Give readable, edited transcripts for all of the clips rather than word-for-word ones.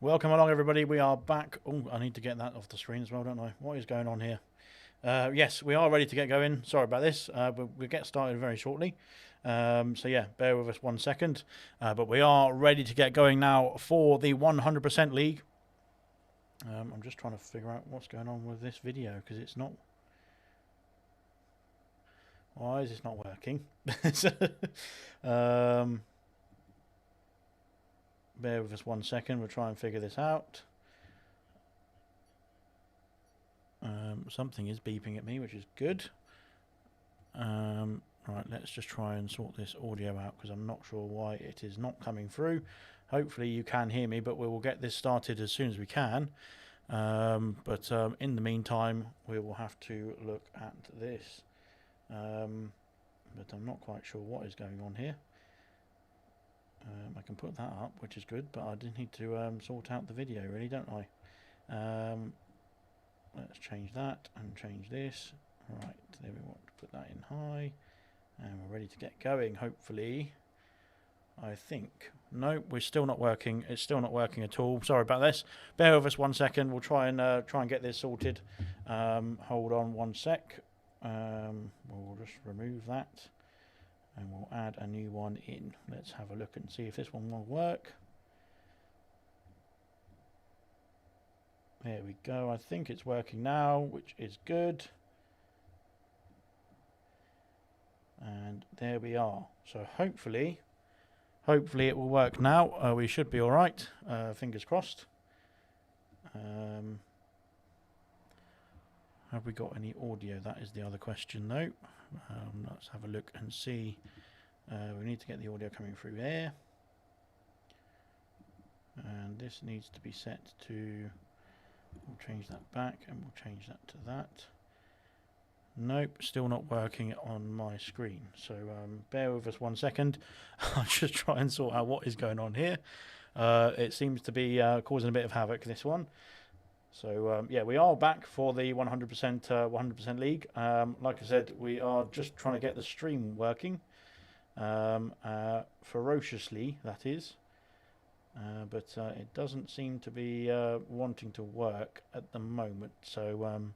Welcome along, everybody. We are back. Oh, I need to get that off the screen as well, don't I? What is going on here? Yes, we are ready to get going. Sorry about this. We'll get started very shortly. So yeah, bear with us 1 second. But we are ready to get going now for the 100% League. I'm just trying to figure out what's going on with this video because it's not... Why is this not working? Bear with us 1 second. We'll try and figure this out. Something is beeping at me, which is good. Right, let's just try and sort this audio out because I'm not sure why it is not coming through. Hopefully you can hear me, but we will get this started as soon as we can. But in the meantime, we will have to look at this. But I'm not quite sure what is going on here. I can put that up, which is good, but I do need to sort out the video, really, don't I? Let's change that and change this. Right, there we want to put that in high. And we're ready to get going, hopefully. I think. No, we're still not working. It's still not working at all. Sorry about this. Bear with us 1 second. We'll try and get this sorted. Hold on 1 sec. We'll just remove that. And we'll add a new one in. Let's have a look and see if this one will work. There we go. I think it's working now, which is good. And there we are. So hopefully it will work now. We should be all right. Fingers crossed. Have we got any audio? That is the other question, though. Let's have a look and see. We need to get the audio coming through there. And this needs to be set to... We'll change that back and we'll change that to that. Nope, still not working on my screen. So bear with us 1 second. I'll just try and sort out what is going on here. It seems to be causing a bit of havoc, this one. So yeah, we are back for the 100% League. Like I said, we are just trying to get the stream working. Ferociously, that is. But it doesn't seem to be wanting to work at the moment. So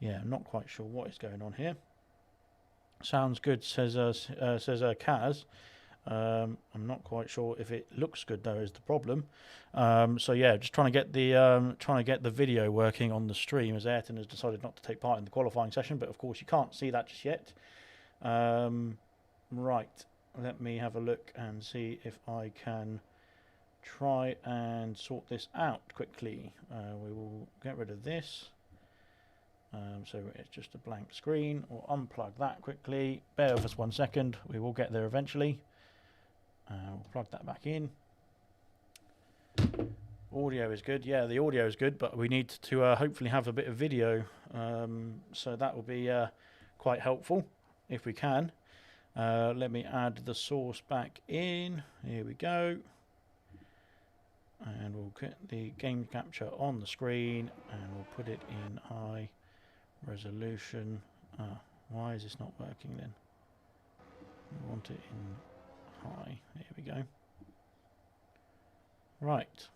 yeah, I'm not quite sure what is going on here. Sounds good, says Kaz. I'm not quite sure if it looks good though, is the problem. So yeah, just trying to get the video working on the stream, as Ayrton has decided not to take part in the qualifying session. But of course, you can't see that just yet. Right, let me have a look and see if I can try and sort this out quickly. We will get rid of this. So it's just a blank screen. We'll unplug that quickly. Bear with us 1 second. We will get there eventually. We'll plug that back in. Audio is good. Yeah, the audio is good, but we need to hopefully have a bit of video. So that will be quite helpful if we can. Let me add the source back in. Here we go. And we'll get the game capture on the screen and we'll put it in high resolution. Why is this not working then? We want it in high. There we go. Right.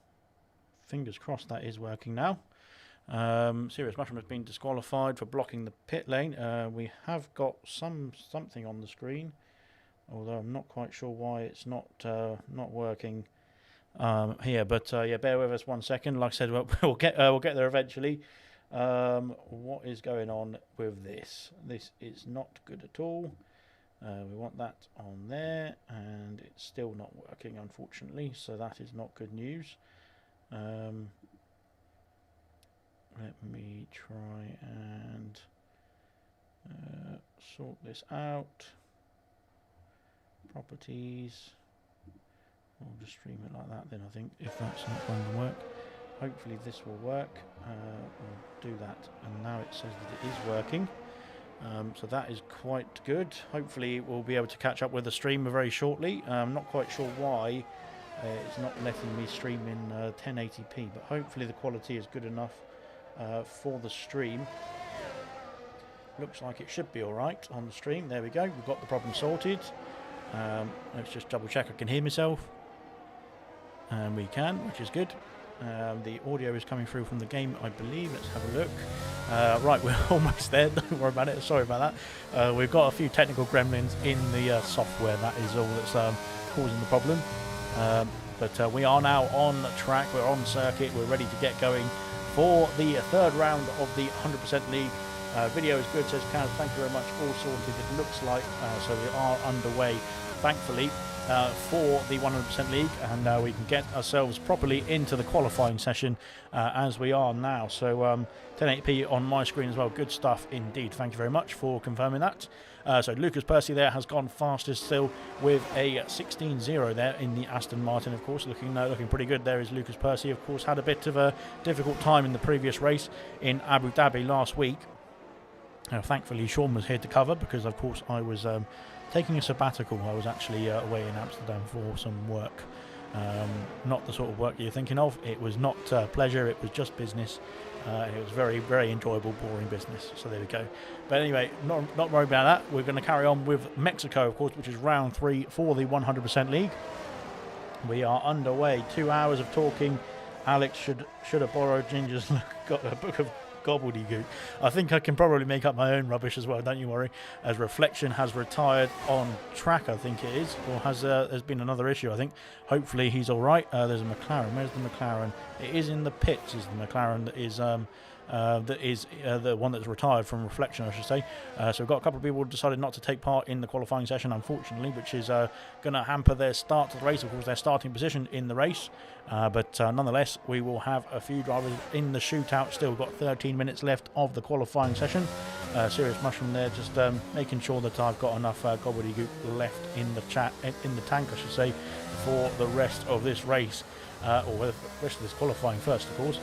Fingers crossed that is working now. Serious Mushroom has been disqualified for blocking the pit lane. We have got something on the screen, although I'm not quite sure why it's not working here. But yeah, bear with us 1 second. Like I said, we'll get there eventually. What is going on with this? This is not good at all. We want that on there, and it's still not working, unfortunately. So that is not good news. Let me try and sort this out. Properties. We'll just stream it like that then, I think, if that's not going to work. Hopefully this will work. We'll do that, and now it says that it is working. So that is quite good. Hopefully we'll be able to catch up with the stream very shortly. I'm not quite sure why it's not letting me stream in 1080p, but hopefully the quality is good enough for the stream. Looks like it should be alright on the stream. There we go. We've got the problem sorted. Let's just double check I can hear myself. And we can, which is good. The audio is coming through from the game, I believe. Let's have a look. Right, we're almost there. Don't worry about it. Sorry about that. We've got a few technical gremlins in the software. That is all that's causing the problem. But we are now on track. We're on circuit. We're ready to get going for the third round of the 100% League. Video is good, says Kaz. Thank you very much. All sorted, it looks like. So we are underway, thankfully, for the 100% League, and we can get ourselves properly into the qualifying session as we are now. So 1080p on my screen as well. Good stuff indeed. Thank you very much for confirming that. So Lucas Percy there has gone fastest still with a 16.0 there in the Aston Martin, of course, looking pretty good. There is Lucas Percy, of course, had a bit of a difficult time in the previous race in Abu Dhabi last week. Thankfully, Sean was here to cover because, of course, I was taking a sabbatical. I was actually away in Amsterdam for some work. Not the sort of work you're thinking of. It was not pleasure, it was just business. It was very, very enjoyable, boring business. So there we go. But anyway, not worried about that. We're going to carry on with Mexico, of course, which is round 3 for the 100% League. We are underway. 2 hours of talking. Alex should have borrowed Ginger's got a book of gobbledygook. I think I can probably make up my own rubbish as well, don't you worry. As Reflection has retired on track, I think it is, or has there's been another issue, I think. Hopefully he's all right. There's a McLaren. Where's the McLaren? It is in the pits, is the McLaren that is the one that's retired from Reflection, I should say. So we've got a couple of people who decided not to take part in the qualifying session, unfortunately, which is going to hamper their start to the race, of course, their starting position in the race. But nonetheless, we will have a few drivers in the shootout still. We've got 13 minutes left of the qualifying session. Serious Mushroom there, just making sure that I've got enough gobbledygook left in the tank, I should say, for the rest of this race, or the rest of this qualifying first, of course.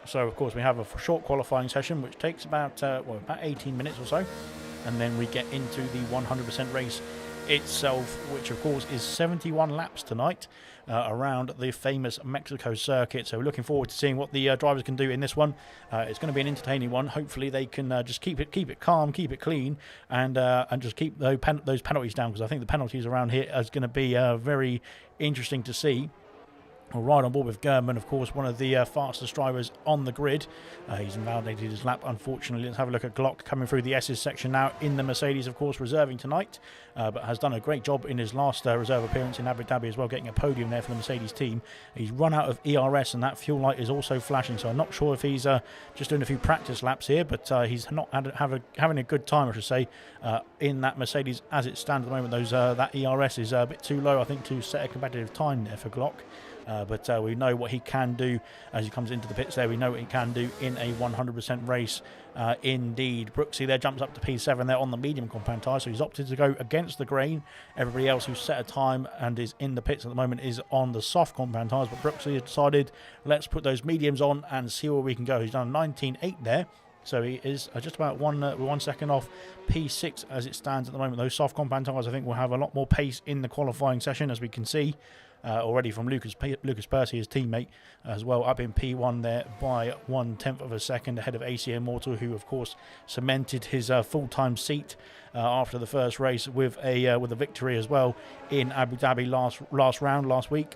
So, of course, we have a short qualifying session, which takes about 18 minutes or so. And then we get into the 100% race itself, which, of course, is 71 laps tonight around the famous Mexico circuit. So we're looking forward to seeing what the drivers can do in this one. It's going to be an entertaining one. Hopefully they can just keep it calm, keep it clean, and just keep those penalties down, because I think the penalties around here is going to be very interesting to see. We'll ride on board with German, of course, one of the fastest drivers on the grid. He's invalidated his lap, unfortunately. Let's have a look at Glock coming through the S's section now in the Mercedes, of course, reserving tonight, but has done a great job in his last reserve appearance in Abu Dhabi as well, getting a podium there for the Mercedes team. He's run out of ERS, and that fuel light is also flashing, so I'm not sure if he's just doing a few practice laps here, but he's not having a good time, I should say, in that Mercedes as it stands at the moment. That ERS is a bit too low, I think, to set a competitive time there for Glock. But we know what he can do as he comes into the pits there. We know what he can do in a 100% race indeed. Brooksy there jumps up to P7 there on the medium compound tyre, so he's opted to go against the grain. Everybody else who's set a time and is in the pits at the moment is on the soft compound tyres, but Brooksy has decided, let's put those mediums on and see where we can go. He's done 19.8 there. So he is just about 1 second off P6 as it stands at the moment. Those soft compound tyres, I think, will have a lot more pace in the qualifying session, as we can see already from Lucas Percy, his teammate, as well, up in P1 there by 1/10 of a second ahead of AC Immortal, who, of course, cemented his full-time seat after the first race with a victory as well in Abu Dhabi last week.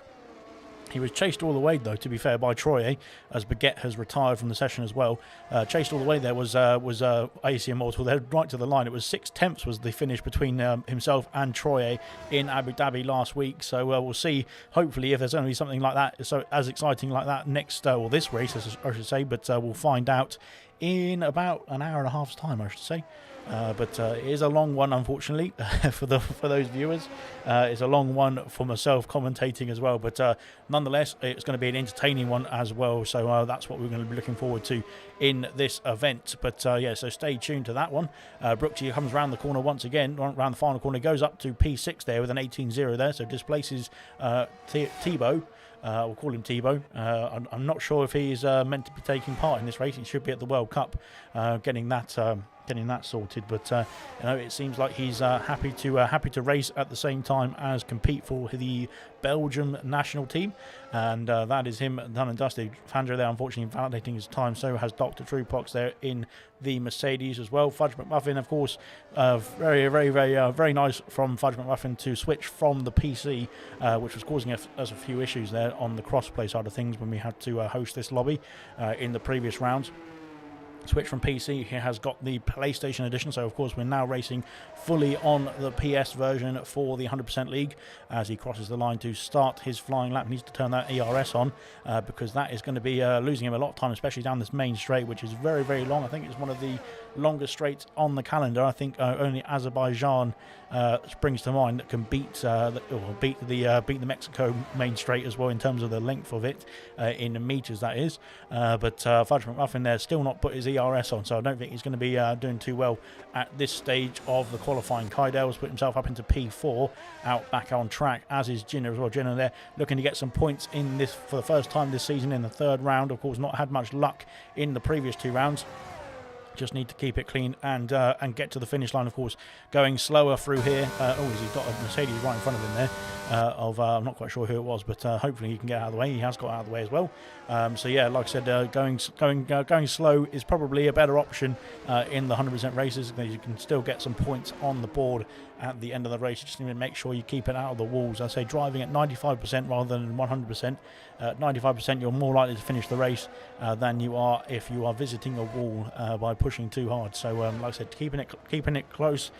He was chased all the way, though, to be fair, by Troye, as Baguette has retired from the session as well. Chased all the way there was AC Immortal there, right to the line. It was 6/10 was the finish between himself and Troye in Abu Dhabi last week. So we'll see, hopefully, if there's going to be something like that, so as exciting like that next, or this race, I should say. But we'll find out in about an hour and a half's time, I should say. But it is a long one, unfortunately, for those viewers. It's a long one for myself commentating as well, but nonetheless, it's going to be an entertaining one as well. So that's what we're going to be looking forward to in this event. But yeah, so stay tuned to that one. Brooksy comes round the corner once again, round the final corner, goes up to P6 there with an 18.0 there, so displaces Thibaut. We'll call him Thibaut. I'm not sure if he's meant to be taking part in this race. He should be at the World Cup, getting that sorted. But you know, it seems like he's happy to race at the same time as compete for the Belgium national team, and that is him done and dusted. Fangio there unfortunately validating his time, so has Dr. Truepox there in the Mercedes as well. Fudge McMuffin, of course, very nice from Fudge McMuffin to switch from the PC, which was causing us a few issues there on the crossplay side of things when we had to host this lobby in the previous rounds. Switch from PC, he has got the PlayStation edition, so of course we're now racing fully on the PS version for the 100% League. As he crosses the line to start his flying lap, he needs to turn that ERS on, because that is going to be losing him a lot of time, especially down this main straight, which is very long. I think it's one of the longest straights on the calendar. I think only Azerbaijan springs to mind that can beat the Mexico main straight as well in terms of the length of it in meters, that is. But Fudge McMuffin there still not put his ERS on, so I don't think he's going to be doing too well at this stage of the qualifying. Kydell's put himself up into P4, out back on track, as is Jinner as well. Jinner there looking to get some points in this for the first time this season in the third round. Of course, not had much luck in the previous two rounds. Just need to keep it clean and get to the finish line. Of course, going slower through here. He's got a Mercedes right in front of him there. I'm not quite sure who it was, but hopefully he can get out of the way. He has got out of the way as well. So yeah, like I said, going slow is probably a better option in the 100% races, because you can still get some points on the board at the end of the race. You just need to make sure you keep it out of the walls. I say driving at 95% rather than 100%. 95% you're more likely to finish the race than you are if you are visiting a wall by pushing too hard. So like I said, keeping it close,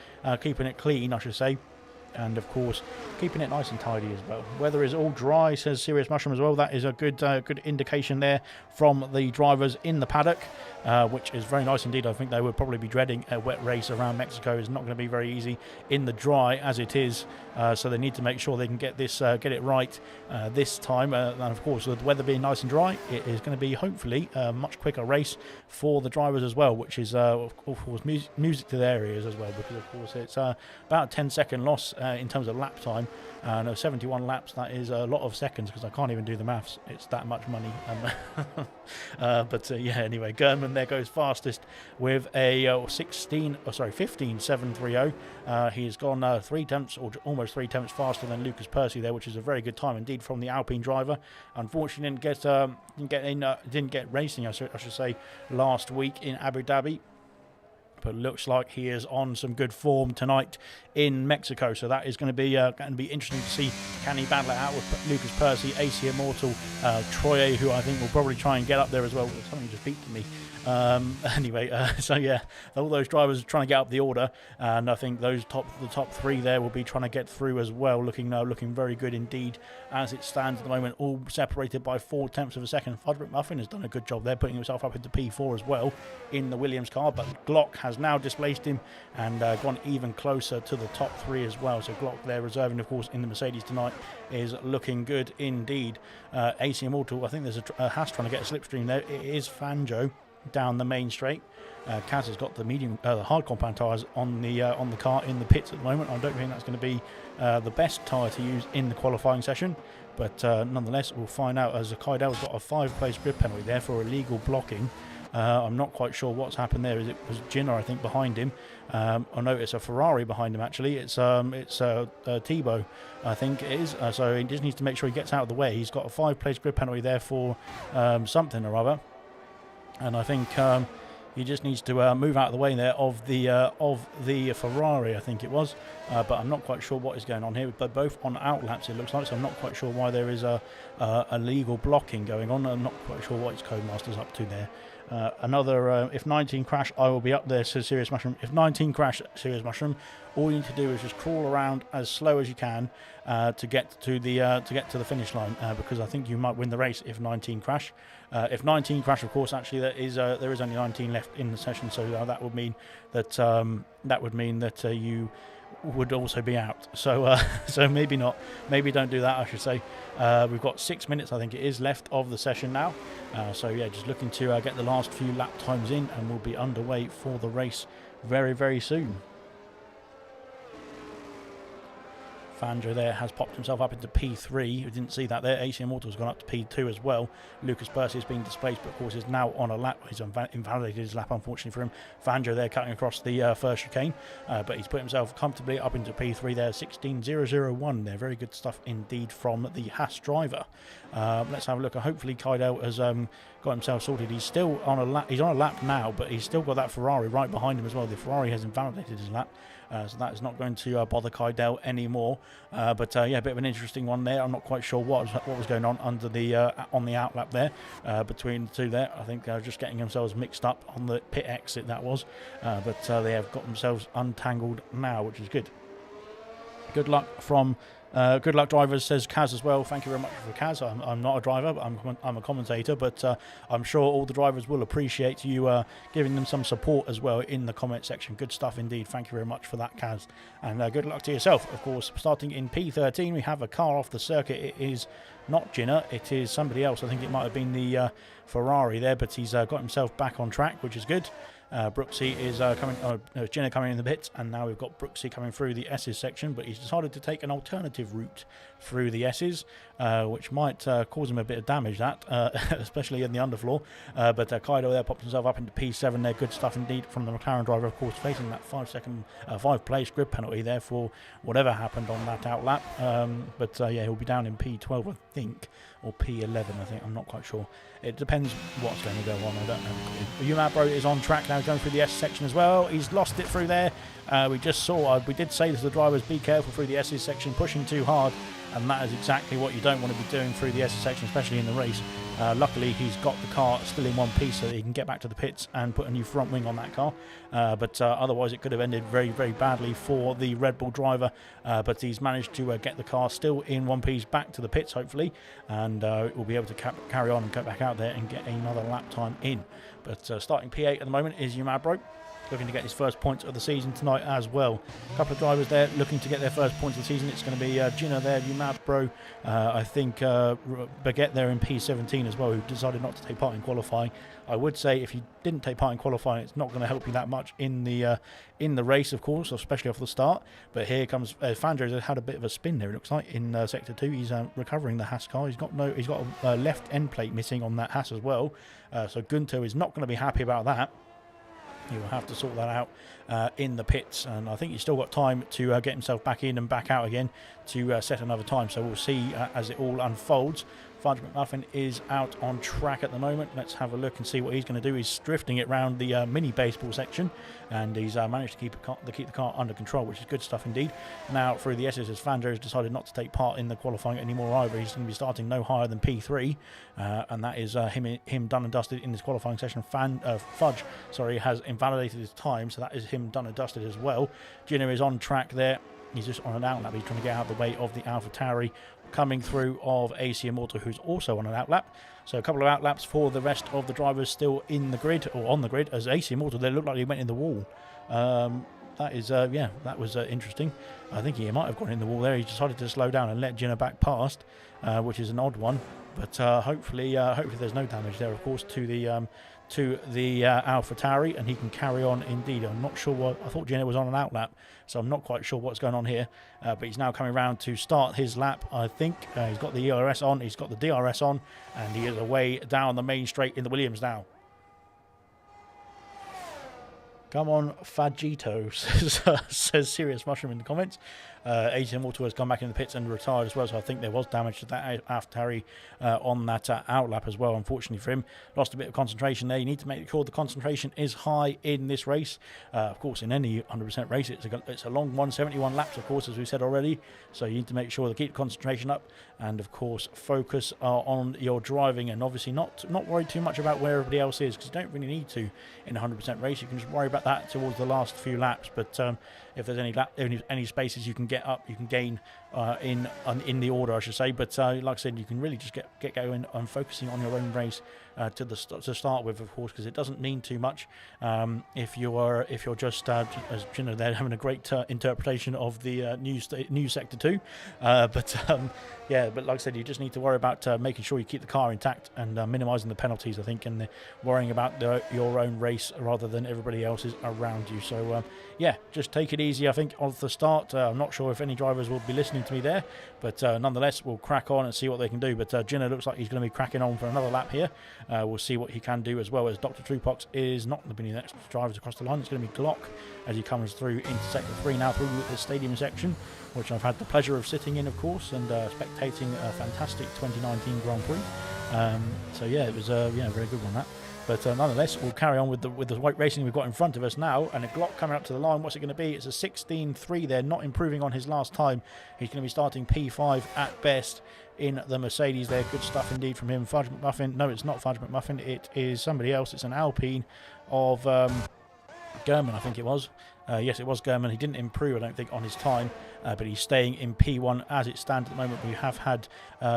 keeping it clean, I should say. And of course, keeping it nice and tidy as well. Weather is all dry, says Serious Mushroom as well. That is a good indication there from the drivers in the paddock, which is very nice indeed. I think they would probably be dreading a wet race around Mexico. It's not going to be very easy in the dry as it is, so they need to make sure they can get it right this time. And of course, with the weather being nice and dry, it is going to be hopefully a much quicker race for the drivers as well, which is of course music to their ears as well, because of course it's about a 10-second loss in terms of lap time. 71 laps, that is a lot of seconds, because I can't even do the maths. It's that much money. Yeah, anyway, Gurman there goes fastest with a 15.730. He's gone 3 tenths, or almost 3 tenths faster than Lucas Percy there, which is a very good time indeed from the Alpine driver. Unfortunately, didn't get racing, I should say, last week in Abu Dhabi. But looks like he is on some good form tonight in Mexico, so that is going to be interesting to see. Can he battle it out with Lucas Percy, AC Immortal, Troye, who I think will probably try and get up there as well. Something just beat me. So yeah, all those drivers are trying to get up the order, and I think the top 3 there will be trying to get through as well. Looking very good indeed as it stands at the moment, all separated by 4 tenths of a second. Fudge McMuffin has done a good job there, putting himself up into P4 as well in the Williams car, but Glock has now displaced him and gone even closer to the top 3 as well. So Glock there reserving, of course, in the Mercedes tonight is looking good indeed. AC Immortal, I think there's a Haas trying to get a slipstream there. It is Fangio down the main straight. Kaz has got the hard compound tyres on the car in the pits at the moment. I don't think that's going to be the best tyre to use in the qualifying session, but nonetheless we'll find out, as Kydell's got a 5-place grid penalty there for illegal blocking. I'm not quite sure what's happened there. It was Jinner, I think, behind him. I know it's a Ferrari behind him actually. It's Thibaut, I think it is. So he just needs to make sure he gets out of the way. He's got a 5-place grid penalty there for something or other. And I think he just needs to move out of the way there of the Ferrari, I think it was. But I'm not quite sure what is going on here. But both on outlaps, it looks like. So I'm not quite sure why there is a legal blocking going on. I'm not quite sure what its Codemaster's up to there. Another if 19 crash, I will be up there, says Serious Mushroom. If 19 crash, Serious Mushroom, all you need to do is just crawl around as slow as you can to get to the finish line, because I think you might win the race if 19 crash. If 19 crash, of course, actually there is only 19 left in the session, so that would mean that you would also be out. So so maybe not. Maybe don't do that, I should say. We've got 6 minutes, I think it is, left of the session now. So yeah, just looking to get the last few lap times in, and we'll be underway for the race very, very soon. Fangio there has popped himself up into P3. You didn't see that there. AC Immortal has gone up to P2 as well. Lucas Percy is being displaced, but of course is now on a lap. He's invalidated his lap, unfortunately for him. Fangio there cutting across the first chicane, but he's put himself comfortably up into P3 there. 16.001 there. Very good stuff indeed from the Haas driver. Let's have a look. Hopefully Kydell has got himself sorted. He's still on a lap. He's on a lap now, but he's still got that Ferrari right behind him as well. The Ferrari has invalidated his lap. So that is not going to bother Kydell anymore. But yeah, a bit of an interesting one there. I'm not quite sure what was going on under the on the outlap there between the two there. I think they were just getting themselves mixed up on the pit exit, that was. But they have got themselves untangled now, which is good. Good luck from good luck drivers, says Kaz as well. Thank you very much for Kaz. I'm not a driver, but I'm a commentator, but I'm sure all the drivers will appreciate you giving them some support as well in the comment section. Good stuff indeed. Thank you very much for that, Kaz. And good luck to yourself. Of course, starting in P13, we have a car off the circuit. It is not Ginner, it is somebody else. I think it might have been the Ferrari there, but he's got himself back on track, which is good. Brooksy is Ginner coming in the pits, and now we've got Brooksy coming through the S's section, but he's decided to take an alternative route through the S's, which might cause him a bit of damage, especially in the underfloor. But Kaido there popped himself up into P7 there. Good stuff indeed from the McLaren driver, of course, facing that 5 place grid penalty there for whatever happened on that outlap. But yeah, he'll be down in P12, I think, or P11, I think. I'm not quite sure. It depends what's going to go on. I don't know. Umabro is on track now, going through the S section as well. He's lost it through there. We just saw, we did say to the drivers, be careful through the S section, pushing too hard. And that is exactly what you don't want to be doing through the S section, especially in the race. Luckily, he's got the car still in one piece so that he can get back to the pits and put a new front wing on that car. But otherwise, it could have ended very, very badly for the Red Bull driver. But he's managed to get the car still in one piece back to the pits, hopefully. And we'll be able to carry on and go back out there and get another lap time in. But starting P8 at the moment is Umabro, looking to get his first points of the season tonight as well. A couple of drivers there looking to get their first points of the season. It's going to be Ginner there, Umabro, I think Baguette there in P17 as well, who decided not to take part in qualifying. I would say if you didn't take part in qualifying, it's not going to help you that much in the race, of course, especially off the start. But here comes Fangio. Had a bit of a spin there, it looks like, in sector 2. He's recovering the Haas car. He's got a left end plate missing on that Haas as well. So Gunter is not going to be happy about that. He will have to sort that out in the pits, and I think he's still got time to get himself back in and back out again to set another time. So we'll see as it all unfolds. Fudge McMuffin is out on track at the moment. Let's have a look and see what he's going to do. He's drifting it around the mini baseball section, and he's managed to keep the car under control, which is good stuff indeed. Now through the S's, as Fangio has decided not to take part in the qualifying anymore either. He's going to be starting no higher than P3, and that is him done and dusted in this qualifying session. Fudge, has invalidated his time, so that is him done and dusted as well. Ginner is on track there. He's just on an outlap. He's trying to get out of the way of the AlphaTauri coming through of AC Immortal, who's also on an outlap. So a couple of outlaps for the rest of the drivers still in the grid, or on the grid, as AC Immortal, they looked like he went in the wall. That is, yeah, that was interesting. I think he might have gone in the wall there. He decided to slow down and let Ginner back past, which is an odd one. But hopefully there's no damage there, of course, to the AlphaTauri, and he can carry on indeed. I'm not sure what, I thought Ginner was on an outlap, so I'm not quite sure what's going on here. But he's now coming around to start his lap, I think. He's got the ERS on, he's got the DRS on, and he is away down the main straight in the Williams now. Come on, Fajito, says Serious Mushroom in the comments. AC Immortal has gone back in the pits and retired as well, so I think there was damage to that AlphaTauri on that outlap as well, unfortunately for him. Lost a bit of concentration there. You need to make sure the concentration is high in this race. Of course, in any 100% race, it's a long 171 laps, of course, as we said already, so you need to make sure to keep concentration up, and of course focus on your driving, and obviously not worry too much about where everybody else is, because you don't really need to in a 100% race. You can just worry about that towards the last few laps, but if there's any spaces you can get up, you can gain in the order, I should say. But like I said, you can really just get going on focusing on your own race to start with, of course, because it doesn't mean too much if you're just as Ginner there having a great interpretation of the new sector 2. Yeah, but like I said, you just need to worry about making sure you keep the car intact and minimising the penalties, I think, and worrying about your own race rather than everybody else's drivers around you. So yeah, just take it easy, I think, off the start. I'm not sure if any drivers will be listening to me there, but nonetheless, we'll crack on and see what they can do. But Gino looks like he's going to be cracking on for another lap here. We'll see what he can do, as well as Dr. Truepox is not going to be the next drivers across the line. It's going to be Glock as he comes through into sector 3 now through the stadium section, which I've had the pleasure of sitting in, of course, and spectating a fantastic 2019 Grand Prix. So yeah, it was a very good one, that. But nonetheless, we'll carry on with the white racing we've got in front of us now. And a Glock coming up to the line. What's it going to be? It's a 16.3 there, not improving on his last time. He's going to be starting P5 at best in the Mercedes there. Good stuff indeed from him. Fudge McMuffin. No, it's not Fudge McMuffin. It is somebody else. It's an Alpine of German, I think it was. Yes, it was German. He didn't improve, I don't think, on his time, but he's staying in P1 as it stands at the moment. We have had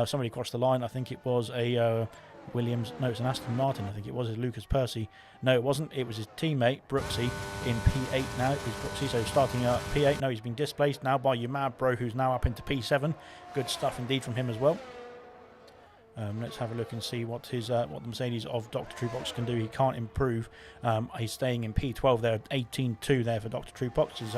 somebody cross the line. I think it was a Williams. No, it's an Aston Martin. I think it was Lucas Percy. No, it wasn't. It was his teammate Brooksy in P8 now. It's Brooksy, so starting P8. No, he's been displaced now by your mad bro, who's now up into P7. Good stuff indeed from him as well. Let's have a look and see what his what the Mercedes of Dr. Truepox can do. He can't improve. He's staying in P12 there, 18.2 there for Dr. Truepox. Is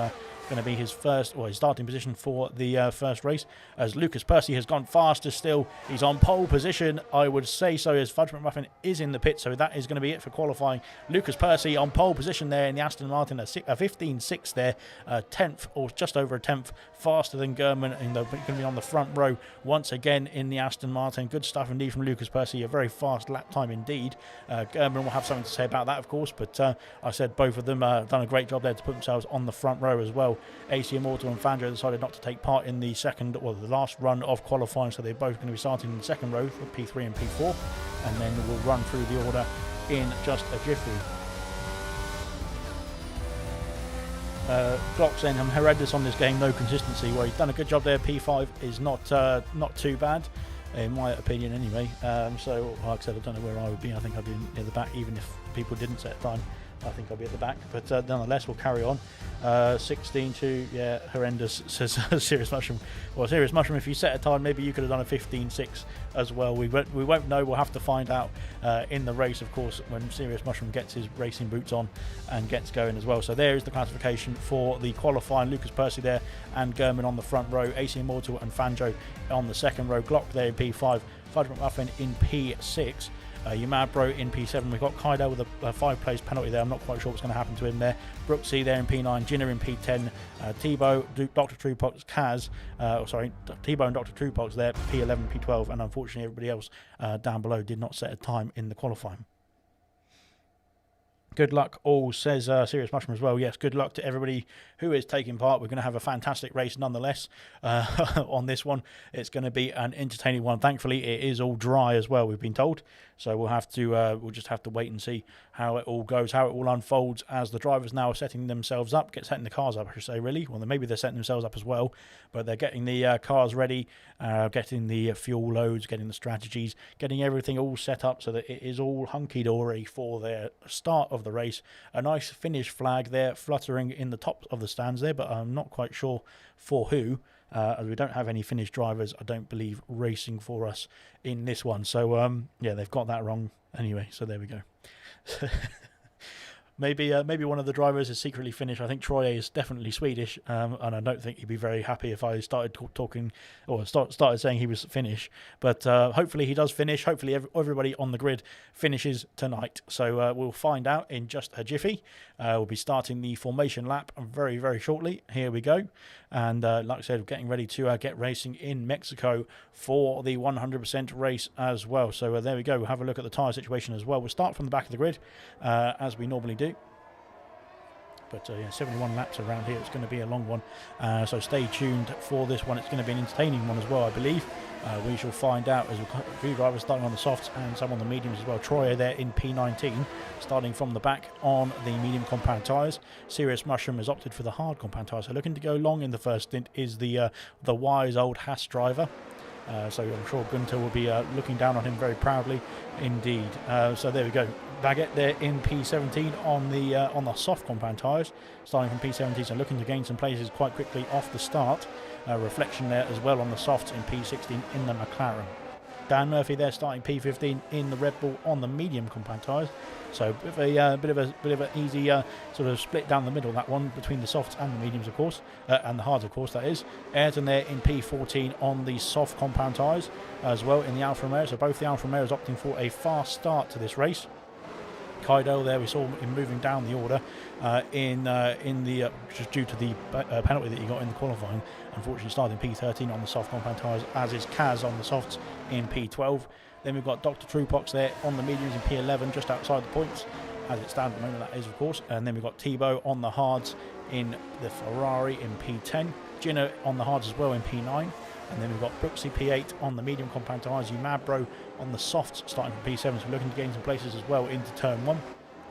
going to be his first, or his starting position for the first race, as Lucas Percy has gone faster still. He's on pole position, I would say so, as Fudge McMuffin is in the pit, so that is going to be it for qualifying. Lucas Percy on pole position there in the Aston Martin, a 15.6 there, 10th, or just over a 10th, faster than German, and they're going to be on the front row once again in the Aston Martin. Good stuff indeed from Lucas Percy, a very fast lap time indeed. German will have something to say about that, of course, but I said both of them done a great job there to put themselves on the front row as well. AC Immortal and Fangio decided not to take part in the second, or the last run of qualifying, so they're both going to be starting in the second row for P3 and P4, and then we'll run through the order in just a jiffy. Glock saying I'm horrendous on this game, no consistency. Well, he's done a good job there. P5 is not too bad, in my opinion anyway. So like I said, I don't know where I would be. I think I'd be near the back, even if people didn't set a time. I think I'll be at the back, but nonetheless, we'll carry on. 16.2, yeah, horrendous, says Serious Mushroom. Well, Serious Mushroom, if you set a time, maybe you could have done a 15.6 as well. We won't know. We'll have to find out in the race, of course, when Serious Mushroom gets his racing boots on and gets going as well. So there is the classification for the qualifying. Lucas Percy there and German on the front row, AC Immortal and Fangio on the second row, Glock there in P5, Fudge McMuffin in P6. Your mad bro in P7. We've got Kaido with a 5-place penalty there. I'm not quite sure what's going to happen to him there. Brooksy there in P9. Jinner in P10. Tebow, Dr. Truepox, Kaz. Tebow and Dr. Truepox there, P11, P12. And unfortunately, everybody else down below did not set a time in the qualifying. Good luck all, says Serious Mushroom as well. Yes, good luck to everybody who is taking part. We're going to have a fantastic race nonetheless on this one. It's going to be an entertaining one. Thankfully, it is all dry as well, we've been told. So we'll just have to wait and see how it all goes, how it all unfolds as the drivers now are setting themselves up, setting the cars up, I should say, really. Well, maybe they're setting themselves up as well, but they're getting the cars ready, getting the fuel loads, getting the strategies, getting everything all set up so that it is all hunky-dory for their start of the race. A nice Finnish flag there fluttering in the top of the stands there, but I'm not quite sure for who. As we don't have any Finnish drivers, I don't believe, racing for us in this one. So, yeah, they've got that wrong anyway. So there we go. Maybe one of the drivers is secretly Finnish. I think Troy is definitely Swedish, and I don't think he'd be very happy if I started talking or started saying he was Finnish. But hopefully he does finish. Hopefully everybody on the grid finishes tonight. So we'll find out in just a jiffy. We'll be starting the formation lap very, very shortly. Here we go. And like I said, we're getting ready to get racing in Mexico for the 100% race as well. So there we go. We'll have a look at the tyre situation as well. We'll start from the back of the grid as we normally do. But yeah, 71 laps around here. It's going to be a long one. So stay tuned for this one. It's going to be an entertaining one as well, I believe. We shall find out as we've got a few drivers starting on the softs and some on the mediums as well. Troy there in P19, starting from the back on the medium compound tyres. Serious Mushroom has opted for the hard compound tyres. So looking to go long in the first stint is the wise old Haas driver. So I'm sure Gunter will be looking down on him very proudly indeed. So there we go. Baguette there in P17 on the soft compound tyres, starting from P17, so looking to gain some places quite quickly off the start. Reflection there as well on the softs in P16 in the McLaren. Dan Murphy there starting P15 in the Red Bull on the medium compound tyres. So a bit of an easy sort of split down the middle, that one, between the softs and the mediums, of course, and the hards, of course, that is. Ayrton there in P14 on the soft compound tyres as well in the Alfa Romeo. So both the Alfa Romeos opting for a fast start to this race. Kaido there, we saw him moving down the order just due to the penalty that he got in the qualifying. Unfortunately, starting P13 on the soft compound tyres, as is Kaz on the softs in P12. Then we've got Dr. Truepox there on the mediums in P11, just outside the points, as it stands at the moment, that is, of course. And then we've got Thibaut on the hards in the Ferrari in P10. Gino on the hards as well in P9. And then we've got Brooksy P8 on the medium compound tyres, Umabro on the softs starting from P7, so looking to gain some places as well into turn 1.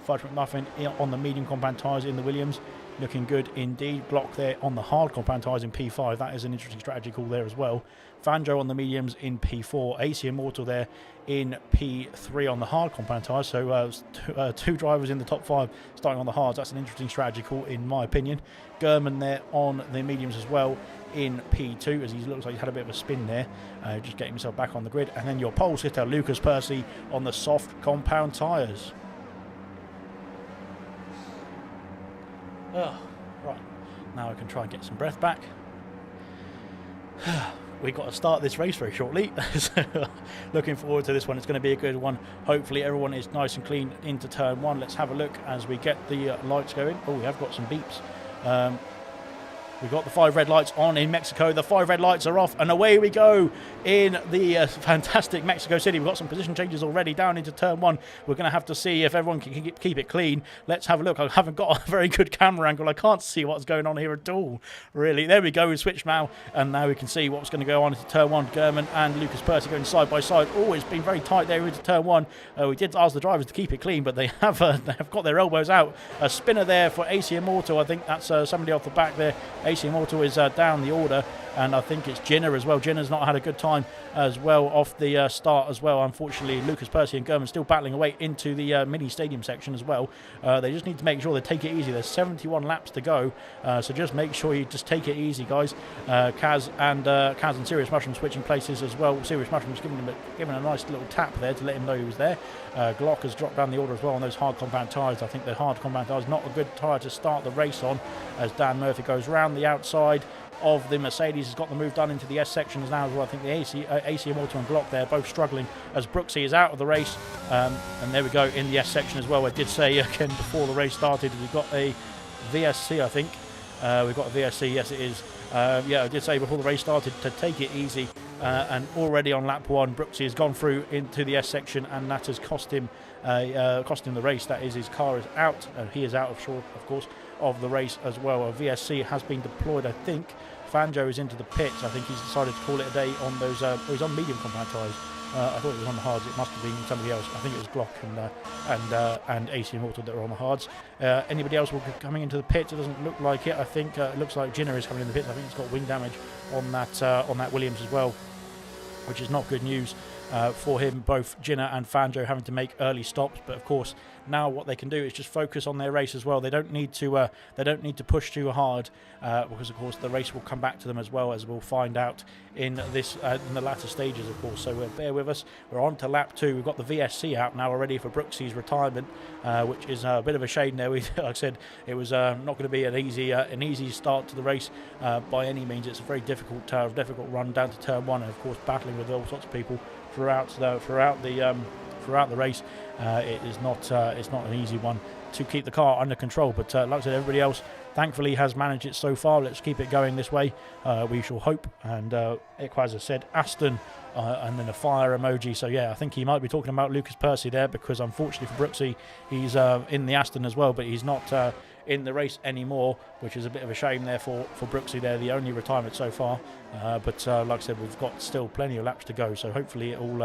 Fudge McMuffin on the medium compound tyres in the Williams, looking good indeed. Glock there on the hard compound tyres in P5, that is an interesting strategy call there as well. Fanjo on the mediums in P4, AC Immortal there in P3 on the hard compound tyres, so two drivers in the top 5 starting on the hards. That's an interesting strategy call in my opinion. Gurman there on the mediums as well in P2, as he looks like he's had a bit of a spin there, just getting himself back on the grid. And then your pole sitter Lucas Percy on the soft compound tyres. Oh, right, now I can try and get some breath back. We've got to start this race very shortly. So looking forward to this one. It's going to be a good one. Hopefully everyone is nice and clean into turn 1. Let's have a look as we get the lights going. Oh, we have got some beeps. We've got the 5 red lights on in Mexico. The 5 red lights are off, and away we go in the fantastic Mexico City. We've got some position changes already down into turn 1. We're going to have to see if everyone can keep it clean. Let's have a look. I haven't got a very good camera angle. I can't see what's going on here at all, really. There we go. We switched now, and now we can see what's going to go on into turn 1. Gurman and Lucas Percy going side by side. Oh, it's been very tight there into turn 1. We did ask the drivers to keep it clean, but they have got their elbows out. A spinner there for AC Immortal. I think that's somebody off the back there. AC Immortal is down the order, and I think it's Jenner as well. Jenner's not had a good time as well off the start as well. Unfortunately, Lucas Percy and Gurman still battling away into the mini stadium section as well. They just need to make sure they take it easy. There's 71 laps to go, so just make sure you just take it easy, guys. Kaz and Serious Mushroom switching places as well. Serious Mushroom's giving a nice little tap there to let him know he was there. Glock has dropped down the order as well on those hard compound tyres. I think the hard compound tyres not a good tyre to start the race on, as Dan Murphy goes round the outside of the Mercedes, has got the move done into the S sections now as well. I think the AC Immortal and Glock there both struggling as Brooksy is out of the race, and there we go in the S section as well. I did say again before the race started we've got a VSC, I think. We've got a VSC, yes it is. Yeah, I did say before the race started to take it easy, and already on lap 1 Brooksy has gone through into the S section, and that has cost him the race. That is, his car is out, and he is out of course of the race as well. A VSC has been deployed, I think. Fanjo is into the pits. I think he's decided to call it a day on those. He's on medium compound tyres. I thought it was on the hards. It must have been somebody else. I think it was Glock and AC Immortal that were on the hards. Anybody else will be coming into the pits? It doesn't look like it. I think it looks like Jenner is coming in the pits. I think he's got wing damage on that Williams as well, which is not good news for him. Both Jenner and Fanjo having to make early stops, but of course now what they can do is just focus on their race as well. They don't need to push too hard, because of course the race will come back to them, as well as we'll find out in the latter stages, of course. So bear with us. We're on to lap 2. We've got the VSC out now already for Brooksy's retirement, which is a bit of a shame there. Like I said, it was not going to be an easy start to the race by any means. It's a very difficult run down to turn 1, and of course battling with all sorts of people throughout the race. It's not an easy one to keep the car under control, but like I said, everybody else thankfully has managed it so far. Let's keep it going this way, we shall hope. And as I said, Aston and then a fire emoji. So yeah, I think he might be talking about Lucas Percy there, because unfortunately for Brooksy, he's in the Aston as well, but he's not in the race anymore, which is a bit of a shame there for Brooksy there, the only retirement so far. But like I said, we've got still plenty of laps to go, so hopefully it all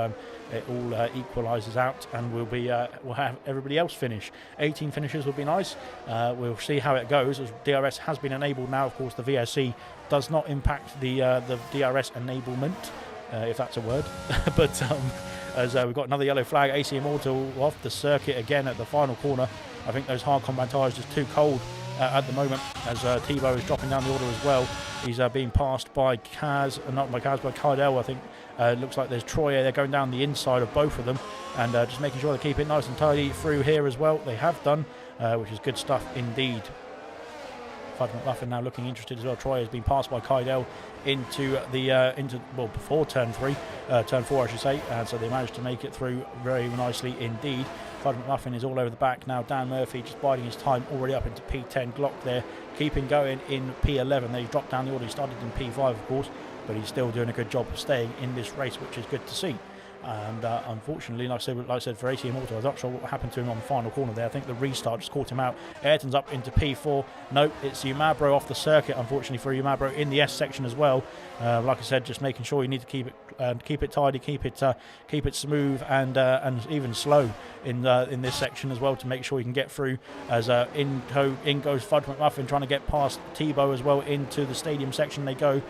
equalises out, and we'll have everybody else finish. 18 finishes would be nice. We'll see how it goes, as DRS has been enabled now. Of course, the VSC does not impact the DRS enablement, if that's a word. But as we've got another yellow flag, AC Immortal off the circuit again at the final corner. I think those hard compound tyres just too cold at the moment, as Thibaut is dropping down the order as well. He's being passed by Kaz, not by Kaz, by Cardell, I think. Looks like there's Troy. They're going down the inside of both of them, and just making sure they keep it nice and tidy through here as well. They have done, which is good stuff indeed. Fudge McMuffin now looking interested as well. Troy has been passed by Kydell into before turn 3, turn 4 I should say, and so they managed to make it through very nicely indeed. Fudge McMuffin is all over the back now. Dan Murphy just biding his time, already up into P10. Glock there keeping going in P11. They dropped down the order. He started in P5 of course, but he's still doing a good job of staying in this race, which is good to see. And unfortunately, like I said, for AT Immortal, I'm not sure what happened to him on the final corner there. I think the restart just caught him out. Ayrton's up into P4. Nope, it's Umabro off the circuit, unfortunately for Umabro in the S section as well. Like I said, just making sure you need to keep it tidy, keep it smooth and even slow in this section as well, to make sure you can get through. As in goes Fudge McMuffin, trying to get past Thibaut as well into the stadium section. They go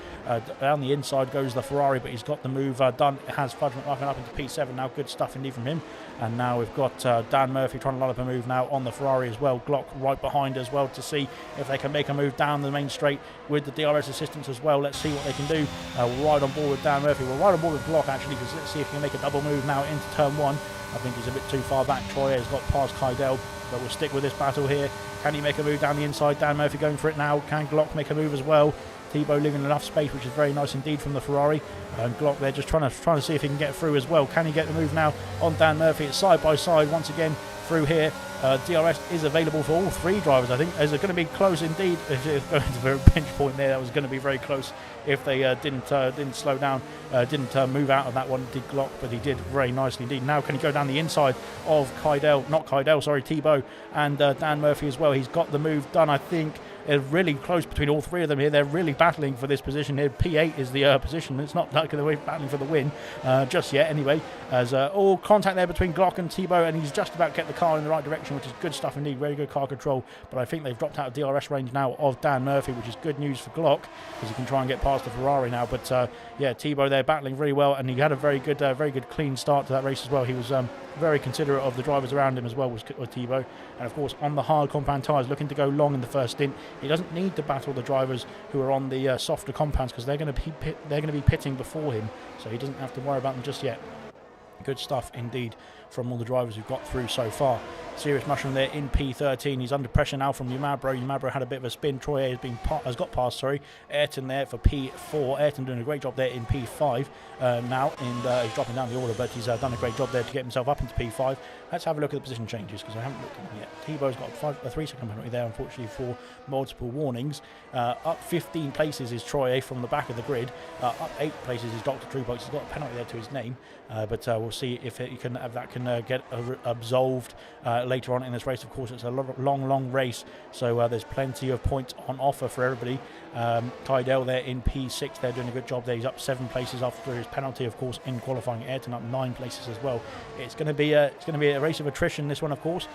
down the inside goes the Ferrari, but he's got the move done. It has Fudge McMuffin up into P7 now. Good stuff indeed from him. And now we've got Dan Murphy trying to line up a move now on the Ferrari as well. Glock right behind as well to see if they can make a move down the main straight with the DRS assistance as well. Let's see what they can do. We're right on board with Dan Murphy. We're right on board with Glock actually, because let's see if he can make a double move now into turn 1. I think he's a bit too far back. Troy has got past Kydell, but we'll stick with this battle here. Can he make a move down the inside? Dan Murphy going for it now. Can Glock make a move as well? Thibaut leaving enough space, which is very nice indeed from the Ferrari. And Glock there just trying to see if he can get through as well. Can he get the move now on Dan Murphy? It's side by side once again through here. DRS is available for all 3 drivers, I think. Is it going to be close indeed? If it's going to the bench point there, that was going to be very close if they didn't slow down, didn't move out of that one. Did Glock, but he did very nicely indeed. Now can he go down the inside of Thibaut and Dan Murphy as well. He's got the move done, I think. They're really close between all 3 of them here. They're really battling for this position here. P8 is the position. It's not like they're battling for the win just yet anyway. As all contact there between Glock and Thibaut, and he's just about to get the car in the right direction, which is good stuff indeed. Very good car control. But I think they've dropped out of DRS range now of Dan Murphy, which is good news for Glock, because he can try and get past the Ferrari now. But yeah, Thibaut there battling very well, and he had a very good clean start to that race as well. He was very considerate of the drivers around him as well, was Thibaut. And of course on the hard compound tyres, looking to go long in the first stint. He doesn't need to battle the drivers who are on the softer compounds, because they're going to be pitting before him, so he doesn't have to worry about them just yet. Good stuff indeed from all the drivers who've got through so far. Serious Mushroom there in P13. He's under pressure now from Umabro. Umabro had a bit of a spin. Troy has got past. Ayrton there for P4. Ayrton doing a great job there in P5 now, and he's dropping down the order, but he's done a great job there to get himself up into P5. Let's have a look at the position changes, because I haven't looked at them yet. Thibaut's got a 3-second penalty there, unfortunately, for multiple warnings. Up 15 places is Troy from the back of the grid. Up 8 places is Dr. Truebox. He's got a penalty there to his name, but we'll see if that can get absolved later on in this race. Of course, it's a long race, so there's plenty of points on offer for everybody. Kydell there in P6. They're doing a good job there. He's up 7 places after his penalty, of course, in qualifying. Ayrton up 9 places as well. It's going to be a race of attrition, this one, of course.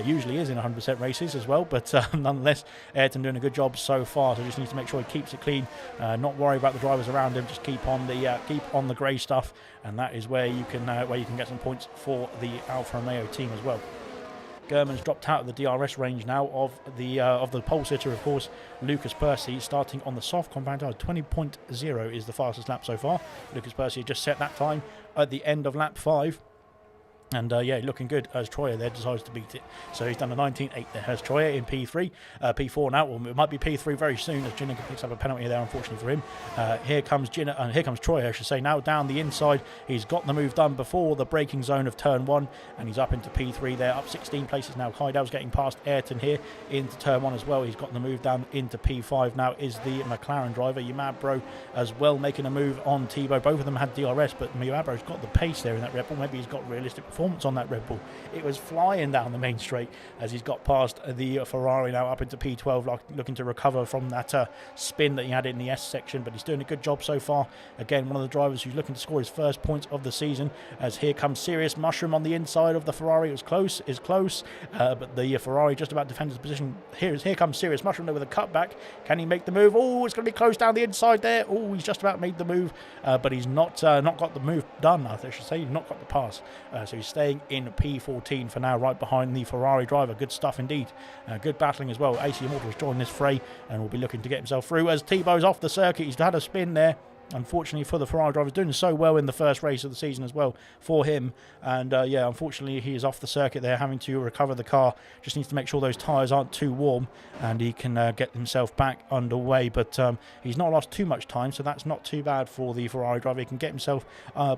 Usually is in 100% races as well, but nonetheless, Ayrton doing a good job so far. So just needs to make sure he keeps it clean, not worry about the drivers around him. Just keep on the grey stuff, and that is where you can get some points for the Alfa Romeo team as well. German's dropped out of the DRS range now of the pole sitter, of course, Lucas Percy, starting on the soft compound tires. 20.0 is the fastest lap so far. Lucas Percy just set that time at the end of lap 5. And yeah, looking good as Troyer there decides to beat it. So he's done a 19.8 there. Has Troyer in P3, P4 now. Well, it might be P3 very soon, as Ginnigan picks up a penalty there, unfortunately for him. Here comes Troyer, I should say, now down the inside. He's got the move done before the braking zone of turn 1, and he's up into P3 there, up 16 places now. Kydell's getting past Ayrton here into turn 1 as well. He's got the move down into P5 now, is the McLaren driver. Umabro as well making a move on Thibaut. Both of them had DRS, but Umabro's got the pace there in that Red Bull. Maybe he's got realistic performance on that Red Bull. It was flying down the main straight as he's got past the Ferrari now up into P12, looking to recover from that spin that he had in the S section, but he's doing a good job so far. Again, one of the drivers who's looking to score his first points of the season, as here comes Serious Mushroom on the inside of the Ferrari. It was close, but the Ferrari just about defends his position. Here comes Serious Mushroom there with a cutback. Can he make the move? Oh, it's going to be close down the inside there. Oh, he's just about made the move, but he's not got the move done, I should say. He's not got the pass, so he's is staying in P14 for now, right behind the Ferrari driver. Good stuff indeed. Good battling as well. AC Immortal has joined this fray and will be looking to get himself through as Thibaut's off the circuit. He's had a spin there. Unfortunately for the Ferrari driver, doing so well in the first race of the season as well for him. And yeah, unfortunately he is off the circuit there, having to recover the car. Just needs to make sure those tyres aren't too warm and he can get himself back underway. But he's not lost too much time, so that's not too bad for the Ferrari driver. He can get himself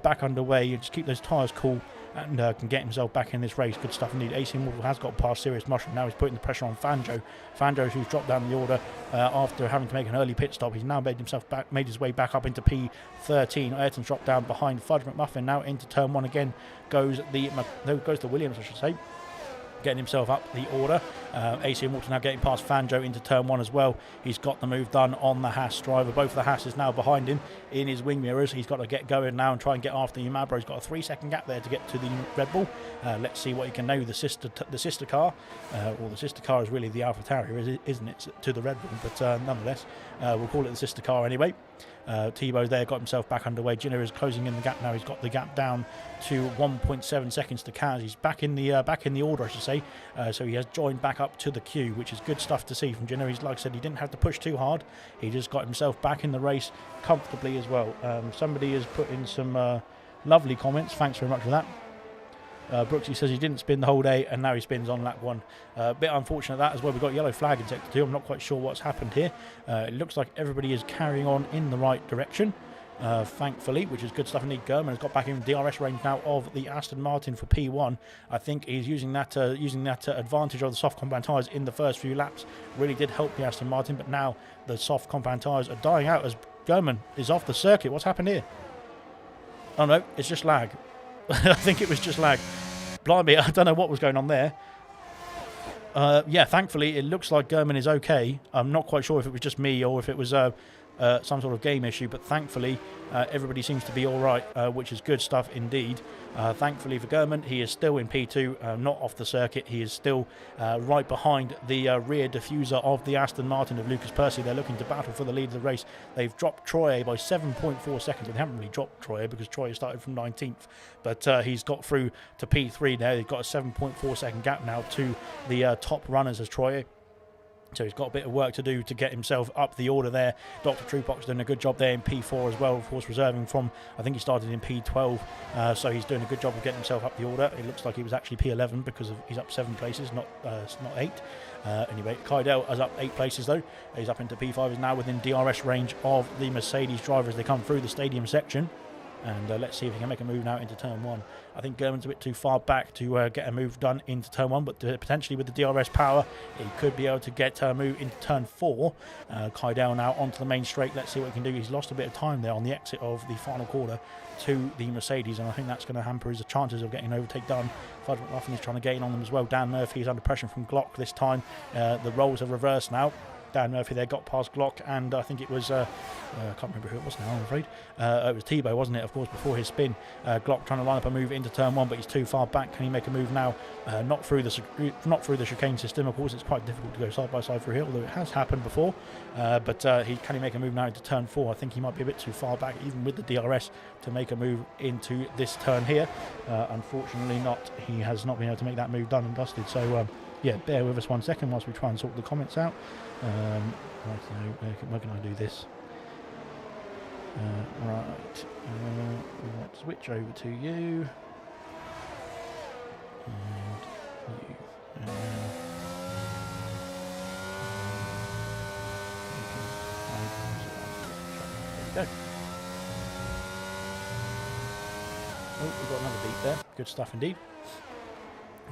back underway and just keep those tyres cool and can get himself back in this race. Good stuff indeed. AC Immortal has got past Serious Mushroom. Now he's putting the pressure on Fanjo. Fanjo, who's dropped down the order after having to make an early pit stop. He's now made his way back up into P13. Ayrton's dropped down behind Fudge McMuffin. Now into turn 1 again goes the Williams, I should say, getting himself up the order. AC Immortal now getting past Fanjo into turn 1 as well. He's got the move done on the Haas driver. Both of the Haas is now behind him in his wing mirrors. He's got to get going now and try and get after Yamabro. He's got a 3-second gap there to get to the Red Bull. Let's see what he can know. The sister car, well, the sister car is really the Alpha Terrier, isn't it, to the Red Bull? But nonetheless, we'll call it the sister car anyway. Thibaut there got himself back underway. Gino is closing in the gap now. He's got the gap down to 1.7 seconds to Kaz. He's back in the order, I should say. So he has joined back up to the queue, which is good stuff to see from Gino. He's, like I said, he didn't have to push too hard. He just got himself back in the race comfortably as well. Somebody has put in some lovely comments. Thanks very much for that. Brooksy says he didn't spin the whole day and now he spins on lap 1. A bit unfortunate that as well. We've got yellow flag in sector 2. I'm not quite sure what's happened here. It looks like everybody is carrying on in the right direction, thankfully, which is good stuff indeed. German has got back in DRS range now of the Aston Martin for P1. I think he's using that advantage of the soft compound tyres in the first few laps. Really did help the Aston Martin, but now the soft compound tyres are dying out as German is off the circuit. What's happened here? Oh no, it's just lag. I think it was just lag. Blimey, I don't know what was going on there. Yeah, thankfully it looks like German is okay. I'm not quite sure if it was just me or if it was some sort of game issue, but thankfully everybody seems to be all right, which is good stuff indeed. Thankfully for German, he is still in P2, not off the circuit. He is still right behind the rear diffuser of the Aston Martin of Lucas Percy. They're looking to battle for the lead of the race. They've dropped Troy by 7.4 seconds. They haven't really dropped Troy because Troy started from 19th, but he's got through to P3 now. They've got a 7.4 second gap now to the top runners as Troy. So he's got a bit of work to do to get himself up the order there. Dr. Trupox doing a good job there in P4 as well, of course, reserving from, I think he started in P12, so he's doing a good job of getting himself up the order. It looks like he was actually P11 because he's up 7 places, not 8. Anyway, Kaidel is up 8 places though. He's up into P5, is now within DRS range of the Mercedes driver as they come through the stadium section. And let's see if he can make a move now into turn 1. I think German's a bit too far back to get a move done into turn 1, but potentially with the DRS power, he could be able to get a move into turn 4. Kaidel now onto the main straight. Let's see what he can do. He's lost a bit of time there on the exit of the final quarter to the Mercedes, and I think that's going to hamper his chances of getting an overtake done. Fudge McMuffin is trying to gain on them as well. Dan Murphy is under pressure from Glock this time. The roles are reversed now. Dan Murphy there got past Glock, and I think it was, I can't remember who it was now, I'm afraid. It was Thibaut, wasn't it, of course, before his spin. Glock trying to line up a move into turn 1, but he's too far back. Can he make a move now? Not through the chicane system, of course. It's quite difficult to go side by side through here, although it has happened before. But can he make a move now into turn 4? I think he might be a bit too far back, even with the DRS, to make a move into this turn here. Unfortunately not. He has not been able to make that move done and dusted. So, yeah, bear with us 1 second whilst we try and sort the comments out. Right, so where can I do this? Right, we want to switch over to you. And you. There we go. Oh, we've got another beat there. Good stuff indeed.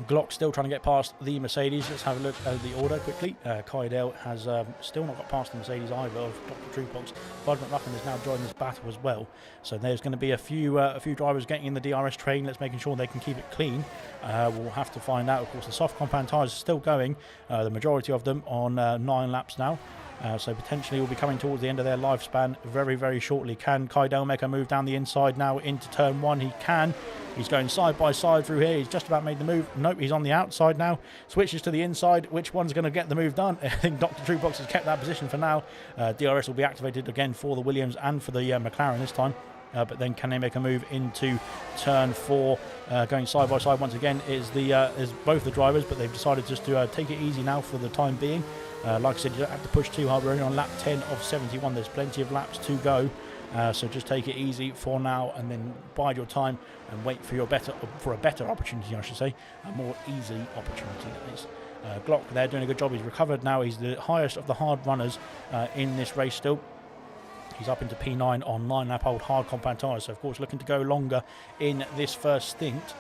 Glock still trying to get past the Mercedes. Let's have a look at the order quickly. Kaidel has still not got past the Mercedes either of Dr. Trupox. Fudge McMuffin has now joined this battle as well. So there's going to be a few drivers getting in the DRS train. Let's making sure they can keep it clean. We'll have to find out. Of course, the soft compound tyres are still going. The majority of them on 9 laps now. So potentially we'll be coming towards the end of their lifespan very, very shortly. Can Kaidel make a move down the inside now into turn 1? He can. He's going side by side through here. He's just about made the move. Nope, he's on the outside now. Switches to the inside. Which one's going to get the move done? I think Dr. Truebox has kept that position for now. DRS will be activated again for the Williams and for the McLaren this time. but then can they make a move into turn 4, going side by side once again is both the drivers, but they've decided just to take it easy now for the time being. Like I said, you don't have to push too hard. We're only on lap 10 of 71. There's plenty of laps to go, so just take it easy for now, and then bide your time and wait for a better opportunity, I should say, a more easy opportunity. That is. Glock there doing a good job. He's recovered now. He's the highest of the hard runners in this race still. He's up into P9 on 9-lap-old hard compound tyres, so of course looking to go longer in this first stint.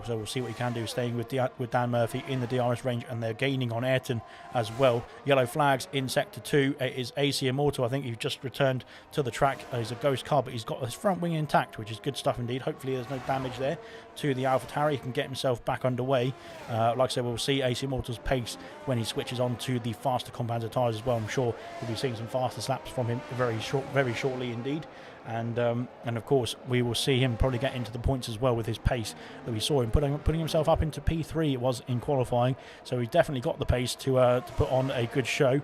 So we'll see what he can do, staying with Dan Murphy in the DRS range, and they're gaining on Ayrton as well. Yellow flags in Sector 2. It is AC Immortal, I think, he's just returned to the track. He's a ghost car, but he's got his front wing intact, which is good stuff indeed. Hopefully there's no damage there to the AlphaTauri. He can get himself back underway. Like I said, we'll see AC Immortal's pace when he switches on to the faster compound tyres as well. I'm sure we'll be seeing some faster slaps from him very shortly indeed. And of course we will see him probably get into the points as well with his pace that we saw him putting himself up into P3 it was in qualifying, so he's definitely got the pace to put on a good show.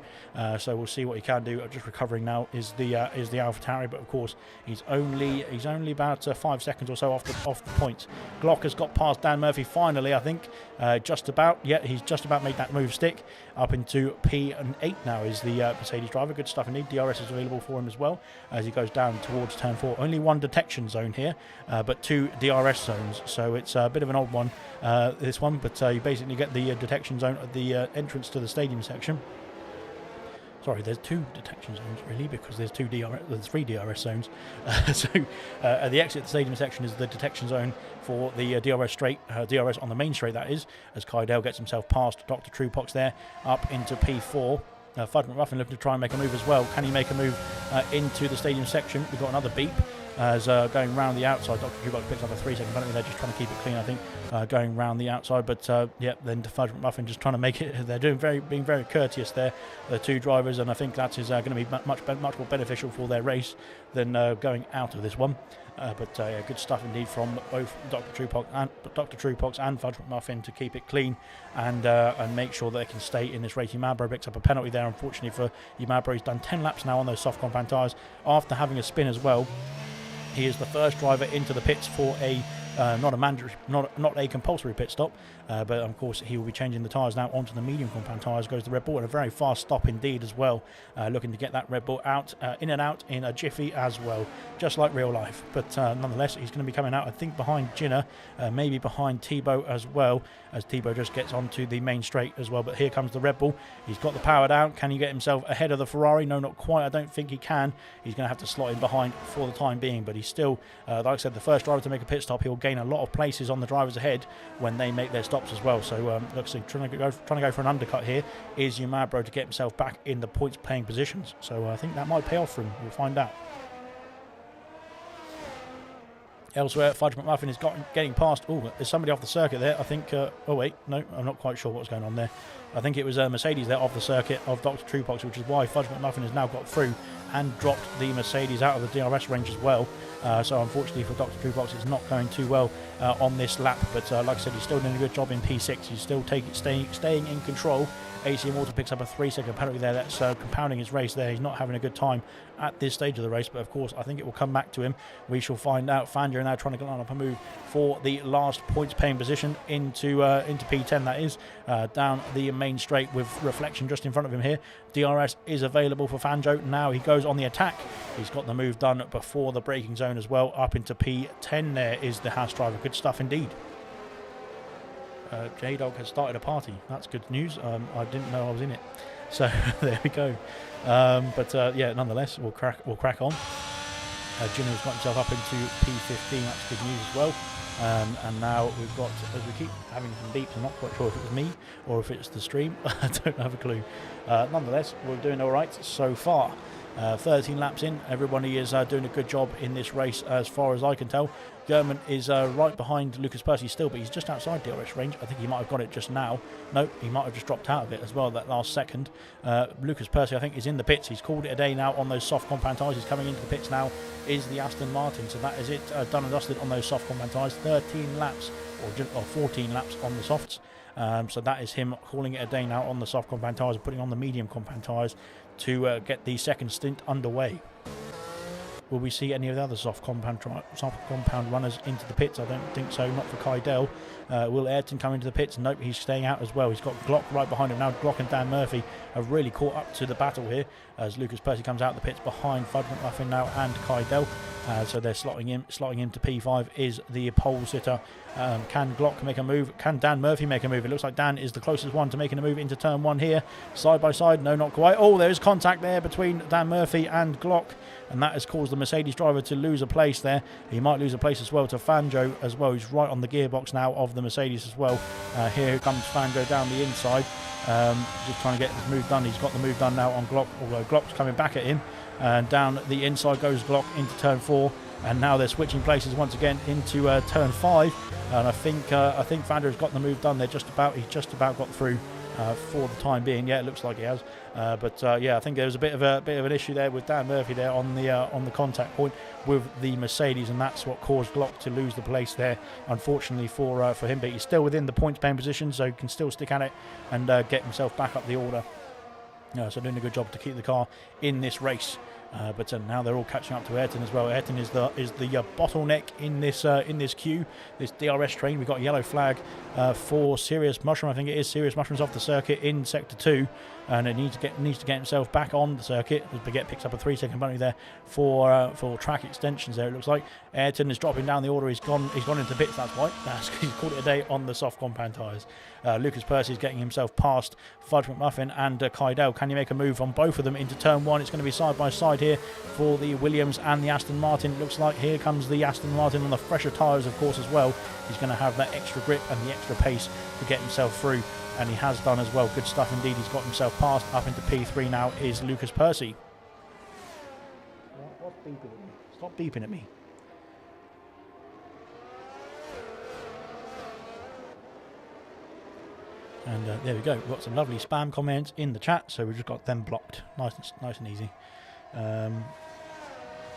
So we'll see what he can do. Just recovering now is the AlphaTauri, but of course he's only about 5 seconds or so off the points. Glock has got past Dan Murphy finally, I think, just about. Yeah, he's just about made that move stick. Up into P8 now is the Mercedes driver. Good stuff indeed. DRS is available for him as well as he goes down towards turn 4. Only one detection zone here, but 2 DRS zones, so it's a bit of an odd one, this one, but you basically get the detection zone at the entrance to the stadium section. Sorry, there's 2 detection zones really, because there's 3 DRS zones. So at the exit of the stadium section is the detection zone for the DRS on the main straight, that is, as Kydale gets himself past Dr. Truepox there, up into P4. Fudge McMuffin looking to try and make a move as well. Can he make a move into the stadium section? We've got another beep as going round the outside. Dr. Truepox picks up a 3-second penalty. They're just trying to keep it clean, I think, going round the outside. But yeah, then Fudge McMuffin just trying to make it. They're being very courteous there, the 2 drivers, and I think that is going to be much more beneficial for their race than going out of this one. But yeah, good stuff indeed from both Dr. Truepox and Fudge McMuffin to keep it clean and make sure that they can stay in this race. Yamabro picks up a penalty there, unfortunately for Yamabro. He's done 10 laps now on those soft compound tyres after having a spin as well. He is the first driver into the pits for a not a compulsory pit stop, but of course he will be changing the tyres now onto the medium compound tyres. Goes the Red Bull, and a very fast stop indeed as well, looking to get that Red Bull out in and out in a jiffy as well, just like real life. But nonetheless, he's going to be coming out, I think, behind Jinner, maybe behind Thibaut as well, as Thibaut just gets onto the main straight as well. But here comes the Red Bull. He's got the power down. Can he get himself ahead of the Ferrari? No, not quite. I don't think he can. He's going to have to slot in behind for the time being, but he's still, like I said, the first driver to make a pit stop. He'll gain a lot of places on the drivers ahead when they make their stops as well. So looks like trying to go for an undercut here is Yamabro to get himself back in the points paying positions. So I think that might pay off for him. We'll find out. Elsewhere, Fudge McMuffin is getting past. Oh, there's somebody off the circuit there. I think. Oh wait, no, I'm not quite sure what's going on there. I think it was Mercedes there off the circuit of Dr. Truepox, which is why Fudge McMuffin has now got through and dropped the Mercedes out of the DRS range as well. So unfortunately for Dr. Truepox, it's not going too well on this lap. But like I said, he's still doing a good job in P6. He's still staying in control. AC Immortal picks up a 3-second penalty there. That's compounding his race there. He's not having a good time at this stage of the race, but of course I think it will come back to him. We shall find out. Fangio now trying to line up a move for the last points paying position into P10, that is, down the main straight with Reflection just in front of him here. DRS is available for Fangio. Now he goes on the attack. He's got the move done before the braking zone as well. Up into P10 there is the Haas driver. Good stuff indeed. J-Dog has started a party. That's good news. I didn't know I was in it. So there we go. But yeah, nonetheless, we'll crack on. Jinner's got himself up into P15. That's good news as well. And now we've got, as we keep having some beeps, I'm not quite sure if it was me or if it's the stream. I don't have a clue. Nonetheless, we're doing all right so far. 13 laps in, everybody is doing a good job in this race as far as I can tell. German is right behind Lucas Percy still, but he's just outside DRS range. I think he might have got it just now. No, he might have just dropped out of it as well that last second. Lucas Percy, I think, is in the pits. He's called it a day now on those soft compound tyres. He's coming into the pits now is the Aston Martin. So that is it, done and dusted on those soft compound tyres. 13 laps or 14 laps on the softs. So that is him calling it a day now on the soft compound tyres and putting on the medium compound tyres to get the second stint underway. Will we see any of the other soft compound runners into the pits? I don't think so, not for Kydell. Will Ayrton come into the pits? Nope, he's staying out as well. He's got Glock right behind him now. Glock and Dan Murphy have really caught up to the battle here as Lucas Percy comes out the pits behind Fudge McMuffin now and Kydell. So they're slotting him to P5 is the pole sitter. Can Glock make a move? Can Dan Murphy make a move? It looks like Dan is the closest one to making a move into turn 1 here. Side by side, no, not quite. Oh, there is contact there between Dan Murphy and Glock, and that has caused the Mercedes driver to lose a place there. He might lose a place as well to Fanjo as well. He's right on the gearbox now of the Mercedes as well. Here comes Fanjo down the inside. Just trying to get his move done. He's got the move done now on Glock, although Glock's coming back at him. And down the inside goes Glock into turn 4. And now they're switching places once again into turn 5. And I think Fanjo's got the move done. He's just about got through for the time being. Yeah, it looks like he has. Yeah, I think there was a bit of an issue there with Dan Murphy there on the contact point with the Mercedes, and that's what caused Glock to lose the place there. Unfortunately for him, but he's still within the points paying position, so he can still stick at it and get himself back up the order. So doing a good job to keep the car in this race. But now they're all catching up to Ayrton as well. Ayrton is the bottleneck in this queue, this DRS train. We've got a yellow flag for Serious Mushroom. I think it is Serious Mushroom's off the circuit in sector 2, and it needs to get himself back on the circuit. Baguette picks up a 3-second penalty there for track extensions. There it looks like Ayrton is dropping down the order. He's gone into pits. That's why. He's called it a day on the soft compound tyres. Lucas Percy is getting himself past Fudge McMuffin and Kydell. Can you make a move on both of them into turn 1? It's going to be side by side here for the Williams and the Aston Martin. It looks like here comes the Aston Martin on the fresher tyres, of course, as well. He's going to have that extra grip and the extra pace to get himself through, and he has done as well. Good stuff indeed. He's got himself past. Up into P3 now is Lucas Percy. What's beeping at me? Stop beeping at me. And there we go. We've got some lovely spam comments in the chat, so we've just got them blocked. Nice and easy.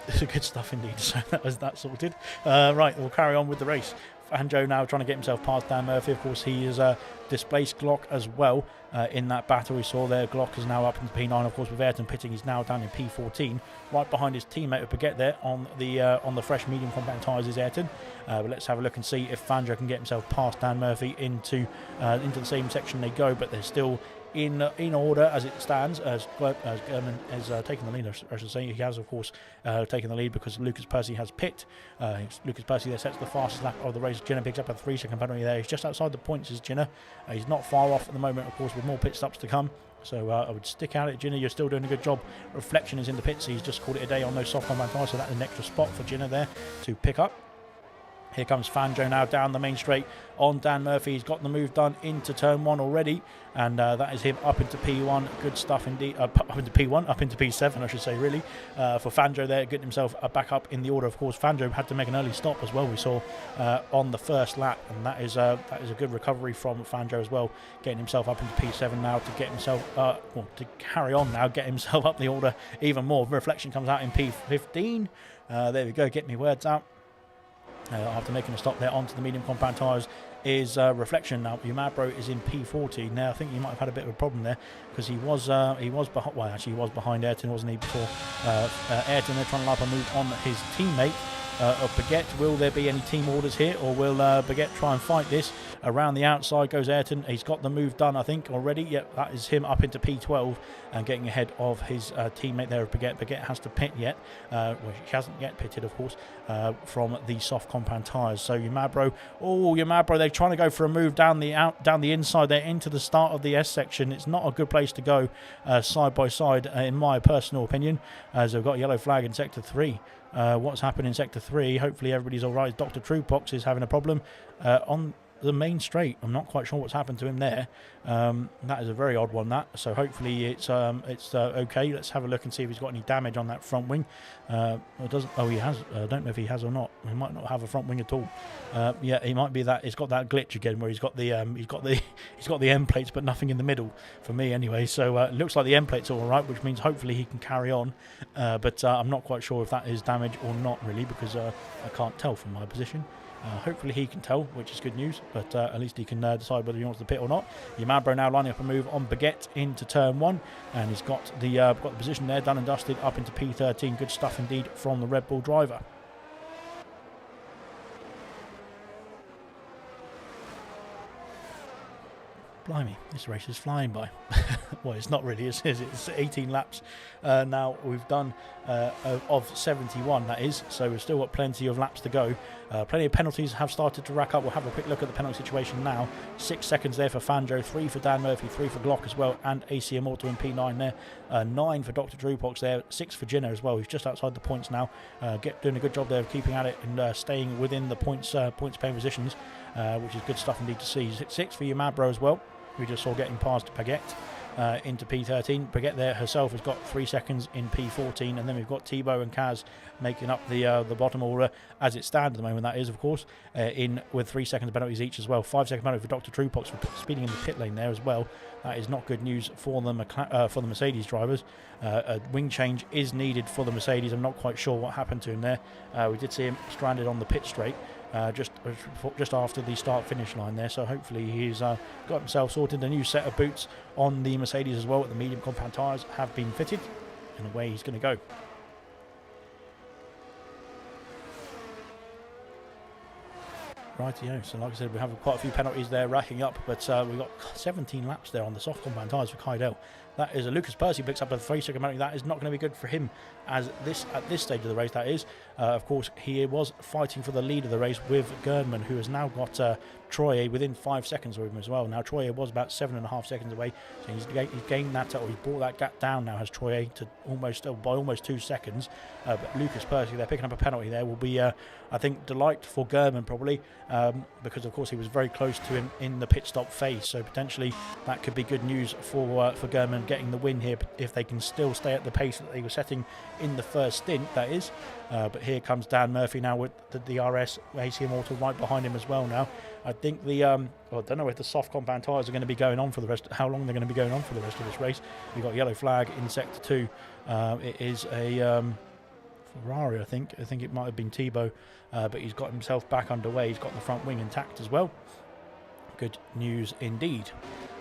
It's good stuff indeed. So that was that sorted. Right, we'll carry on with the race. Fanjo now trying to get himself past Dan Murphy. Of course, he has displaced Glock as well in that battle we saw there. Glock is now up into P9. Of course, with Ayrton pitting, he's now down in P14, right behind his teammate with Baguette there on the fresh medium compact tyres is Ayrton. But let's have a look and see if Fanjo can get himself past Dan Murphy into the same section they go. But they're still in order as it stands, as German has taken the lead. I should say he has, of course, taken the lead because Lucas Percy has pit. Lucas Percy there sets the fastest lap of the race. Jenner picks up a 3-second penalty there. He's just outside the points as Jenner. He's not far off at the moment, of course, with more pit stops to come. So I would stick at it, Jenner. You're still doing a good job. Reflection is in the pits. So he's just called it a day on those soft compound tyres, so that's an extra spot for Jenner there to pick up. Here comes Fanjo now down the main straight on Dan Murphy. He's got the move done into turn 1 already, and that is him up into P1. Good stuff indeed. Up into P1, up into P7, I should say, really. For Fanjo there, getting himself back up in the order. Of course, Fanjo had to make an early stop as well, we saw on the first lap, and that is a good recovery from Fanjo as well, getting himself up into P7 now to get himself, to carry on now, get himself up the order even more. Reflection comes out in P15. There we go, get me words out. After making a stop there onto the medium compound tyres is Reflection. Now Umabro is in P14. Now I think he might have had a bit of a problem there because he was behind. Well, actually he was behind Ayrton, wasn't he? Before Ayrton, they're trying to line up a move on his teammate of Baguette. Will there be any team orders here, or will Baguette try and fight this? Around the outside goes Ayrton. He's got the move done, I think, already. Yep, that is him up into P12 and getting ahead of his teammate there of Baguette. Baguette has to pit yet. Well, she hasn't yet pitted, of course, from the soft compound tyres. So Umabro, they're trying to go for a move down the inside there into the start of the S section. It's not a good place to go side by side, in my personal opinion, as they've got a yellow flag in Sector 3. What's happened in Sector 3? Hopefully everybody's all right. Dr. Truepox is having a problem on the main straight. I'm not quite sure what's happened to him there. That is a very odd one, that. So hopefully it's okay. Let's have a look and see if he's got any damage on that front wing. It doesn't. Oh, he has. I don't know if he has or not. He might not have a front wing at all. Yeah, he might be that. It's got that glitch again where he's got the he's got the end plates but nothing in the middle for me anyway. So it looks like the end plates are all right, which means hopefully he can carry on. But I'm not quite sure if that is damage or not really, because I can't tell from my position. Hopefully he can tell, which is good news, but at least he can decide whether he wants to pit or not. Yamabro now lining up a move on Baguette into turn 1, and he's got the position there done and dusted up into P13. Good stuff indeed from the Red Bull driver. Blimey, this race is flying by. Well, it's not really, it's 18 laps now we've done of 71, that is, so we've still got plenty of laps to go. Plenty of penalties have started to rack up. We'll have a quick look at the penalty situation now. 6 seconds there for Fanjo, 3 for Dan Murphy, 3 for Glock as well, and AC Immortal in P9 there. 9 for Dr. Drewpox there, 6 for Jinner as well. He's just outside the points now. Doing a good job there of keeping at it and staying within the points paying positions, which is good stuff indeed to see. 6 for Yamabro as well. We just saw getting past Baguette into P13. Baguette there herself has got 3 seconds in P14, and then we've got Thibaut and Kaz making up the bottom order as it stands at the moment. That is, of course, in with 3 seconds penalties each as well. 5 second penalty for Dr. Truepox for speeding in the pit lane there as well. That is not good news for the Mercedes drivers. A wing change is needed for the Mercedes. I'm not quite sure what happened to him there. We did see him stranded on the pit straight. Just after the start-finish line there, so hopefully he's got himself sorted. A new set of boots on the Mercedes as well. The medium compound tyres have been fitted, and away he's going to go. Rightio, so like I said, we have quite a few penalties there racking up, but we've got 17 laps there on the soft compound tyres for Kydell. That is a Lucas Percy picks up a 3 second penalty. That is not going to be good for him at this stage of the race. That is, of course, he was fighting for the lead of the race with Gerdman, who has now got Troye within 5 seconds of him as well. Now Troye was about 7.5 seconds away, so he's gained that, or he's brought that gap down now, has Troye, to by almost 2 seconds. But Lucas Percy, they're picking up a penalty there, will be I think delight for Gerdman probably, because of course he was very close to him in the pit stop phase, so potentially that could be good news for Gerdman getting the win here if they can still stay at the pace that they were setting in the first stint, that is. But here comes Dan Murphy now with the DRS, AC Immortal right behind him as well now. I think the I don't know if the soft compound tyres are going to be going on for the rest, how long they're going to be going on for the rest of this race. We've got a yellow flag in sector 2. It is a Ferrari, I think it might have been Thibaut, but he's got himself back underway. He's got the front wing intact as well. Good news indeed.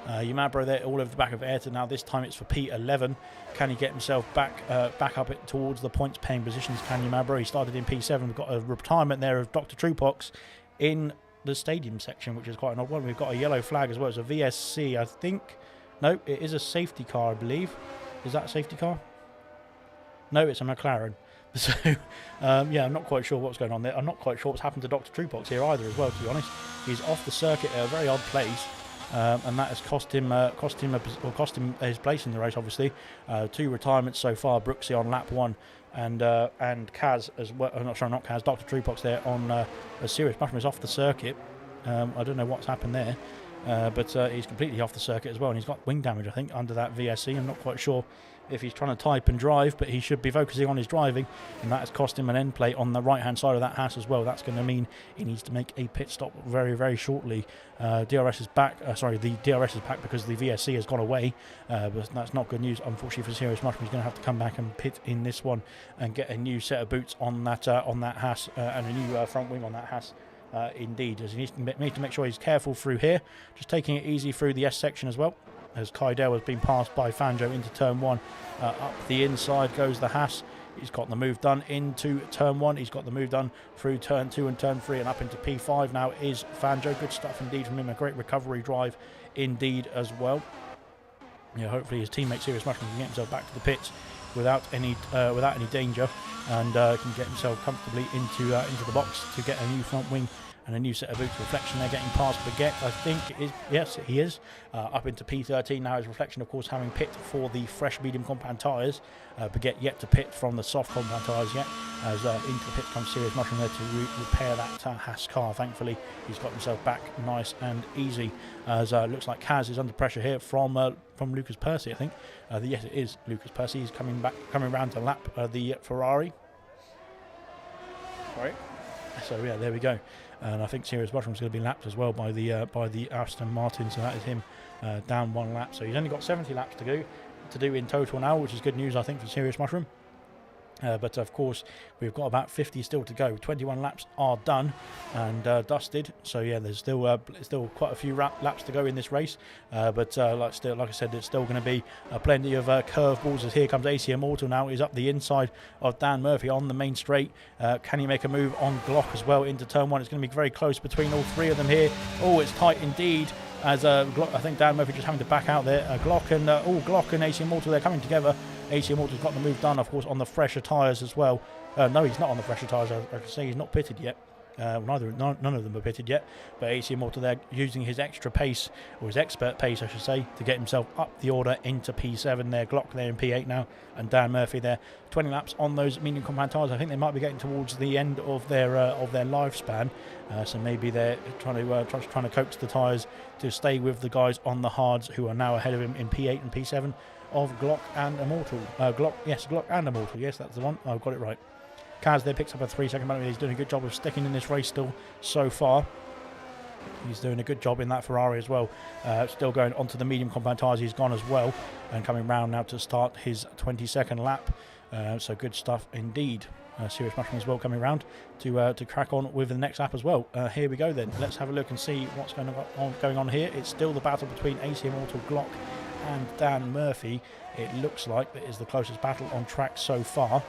Yamabro there all over the back of Ayrton now. This time it's for P11. Can he get himself back up towards the points paying positions? Can Yamabro? He started in P7. We've got a retirement there of Dr. Truepox in the stadium section, which is quite an odd one. We've got a yellow flag as well. It's a VSC, I think. No, it is a safety car, I believe. Is that a safety car? No, it's a McLaren. So, yeah, I'm not quite sure what's going on there. I'm not quite sure what's happened to Dr. Truepox here either as well, to be honest. He's off the circuit at a very odd place. And that has cost him his place in the race. Obviously, 2 retirements so far. Brooksy on lap 1, and Kaz as well. Not Kaz. Dr. Truepox there on a serious mushroom is off the circuit. I don't know what's happened there, but he's completely off the circuit as well, and he's got wing damage, I think, under that VSC. I'm not quite sure if he's trying to type and drive, but he should be focusing on his driving, and that has cost him an end plate on the right hand side of that Haas as well. That's going to mean he needs to make a pit stop very, very shortly. DRS is back. The DRS is back because the VSC has gone away, but that's not good news, unfortunately, for Serious Mushroom. He's going to have to come back and pit in this one and get a new set of boots on that Haas and a new front wing on that Haas. Indeed, as he needs to make sure he's careful through here, just taking it easy through the S section as well, as Kydell has been passed by Fanjo into turn 1. Up the inside goes the Haas. He's got the move done into turn 1. He's got the move done through turn 2 and turn 3 and up into P5 now is Fanjo. Good stuff indeed from him. A great recovery drive indeed as well. Yeah, hopefully his teammate Serious Mushroom can get himself back to the pits without any danger, and can get himself comfortably into the box to get a new front wing and a new set of boots. Reflection there getting past Baguette, I think it is. Yes, he is. Up into P13 now. His Reflection, of course, having pit for the fresh medium compound tyres. Baguette yet to pit from the soft compound tyres yet. As into the pit comes Serious Mushroom there to repair that Haas car. Thankfully, he's got himself back nice and easy. As looks like Kaz is under pressure here from Lucas Percy, I think. Yes, it is Lucas Percy. He's coming around to lap the Ferrari. Sorry. So yeah, there we go. And I think Serious Mushroom's going to be lapped as well by the Aston Martin. So that is him down 1 lap. So he's only got 70 laps to do in total now, which is good news, I think, for Serious Mushroom. But of course, we've got about 50 still to go. 21 laps are done and dusted. So yeah, there's still quite a few laps to go in this race. But like I said, it's still going to be plenty of curveballs. As here comes AC Immortal now. He's up the inside of Dan Murphy on the main straight. Can he make a move on Glock as well into turn 1? It's going to be very close between all 3 of them here. Oh, it's tight indeed. As Glock, I think Dan Murphy just having to back out there. Glock and AC Immortal, they're coming together. AC Immortal's got the move done, of course, on the fresher tyres as well. No, he's not on the fresher tyres. I can say he's not pitted yet. None of them are pitted yet. But AC Immortal there using his extra pace, or his expert pace, I should say, to get himself up the order into P7 there. Glock there in P8 now, and Dan Murphy there. 20 laps on those medium compound tyres. I think they might be getting towards the end of their lifespan. So maybe they're trying to coax the tyres to stay with the guys on the hards who are now ahead of him in P8 and P7 of Glock and Immortal. Glock and Immortal. Yes, that's the one. I've got it right. Kaz there picks up a 3-second penalty. He's doing a good job of sticking in this race still so far. He's doing a good job in that Ferrari as well. Still going onto the medium compound tyres. He's gone as well and coming round now to start his 22nd lap. So good stuff indeed. Serious Mushroom as well coming round to crack on with the next lap as well. Here we go then. Let's have a look and see what's going on here. It's still the battle between AC Immortal, Glock and Dan Murphy. It looks like that is the closest battle on track so far.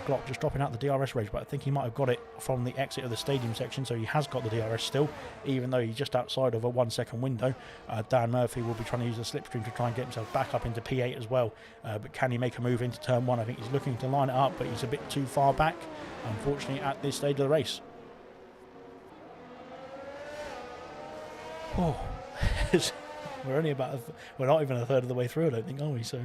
Glock just dropping out the DRS range, but I think he might have got it from the exit of the stadium section, so he has got the DRS still, even though he's just outside of a 1-second window. Dan Murphy will be trying to use the slipstream to try and get himself back up into P8 as well, but can he make a move into turn 1? I think he's looking to line it up, but he's a bit too far back, unfortunately, at this stage of the race. Oh, we're not even a third of the way through, I don't think, are we? So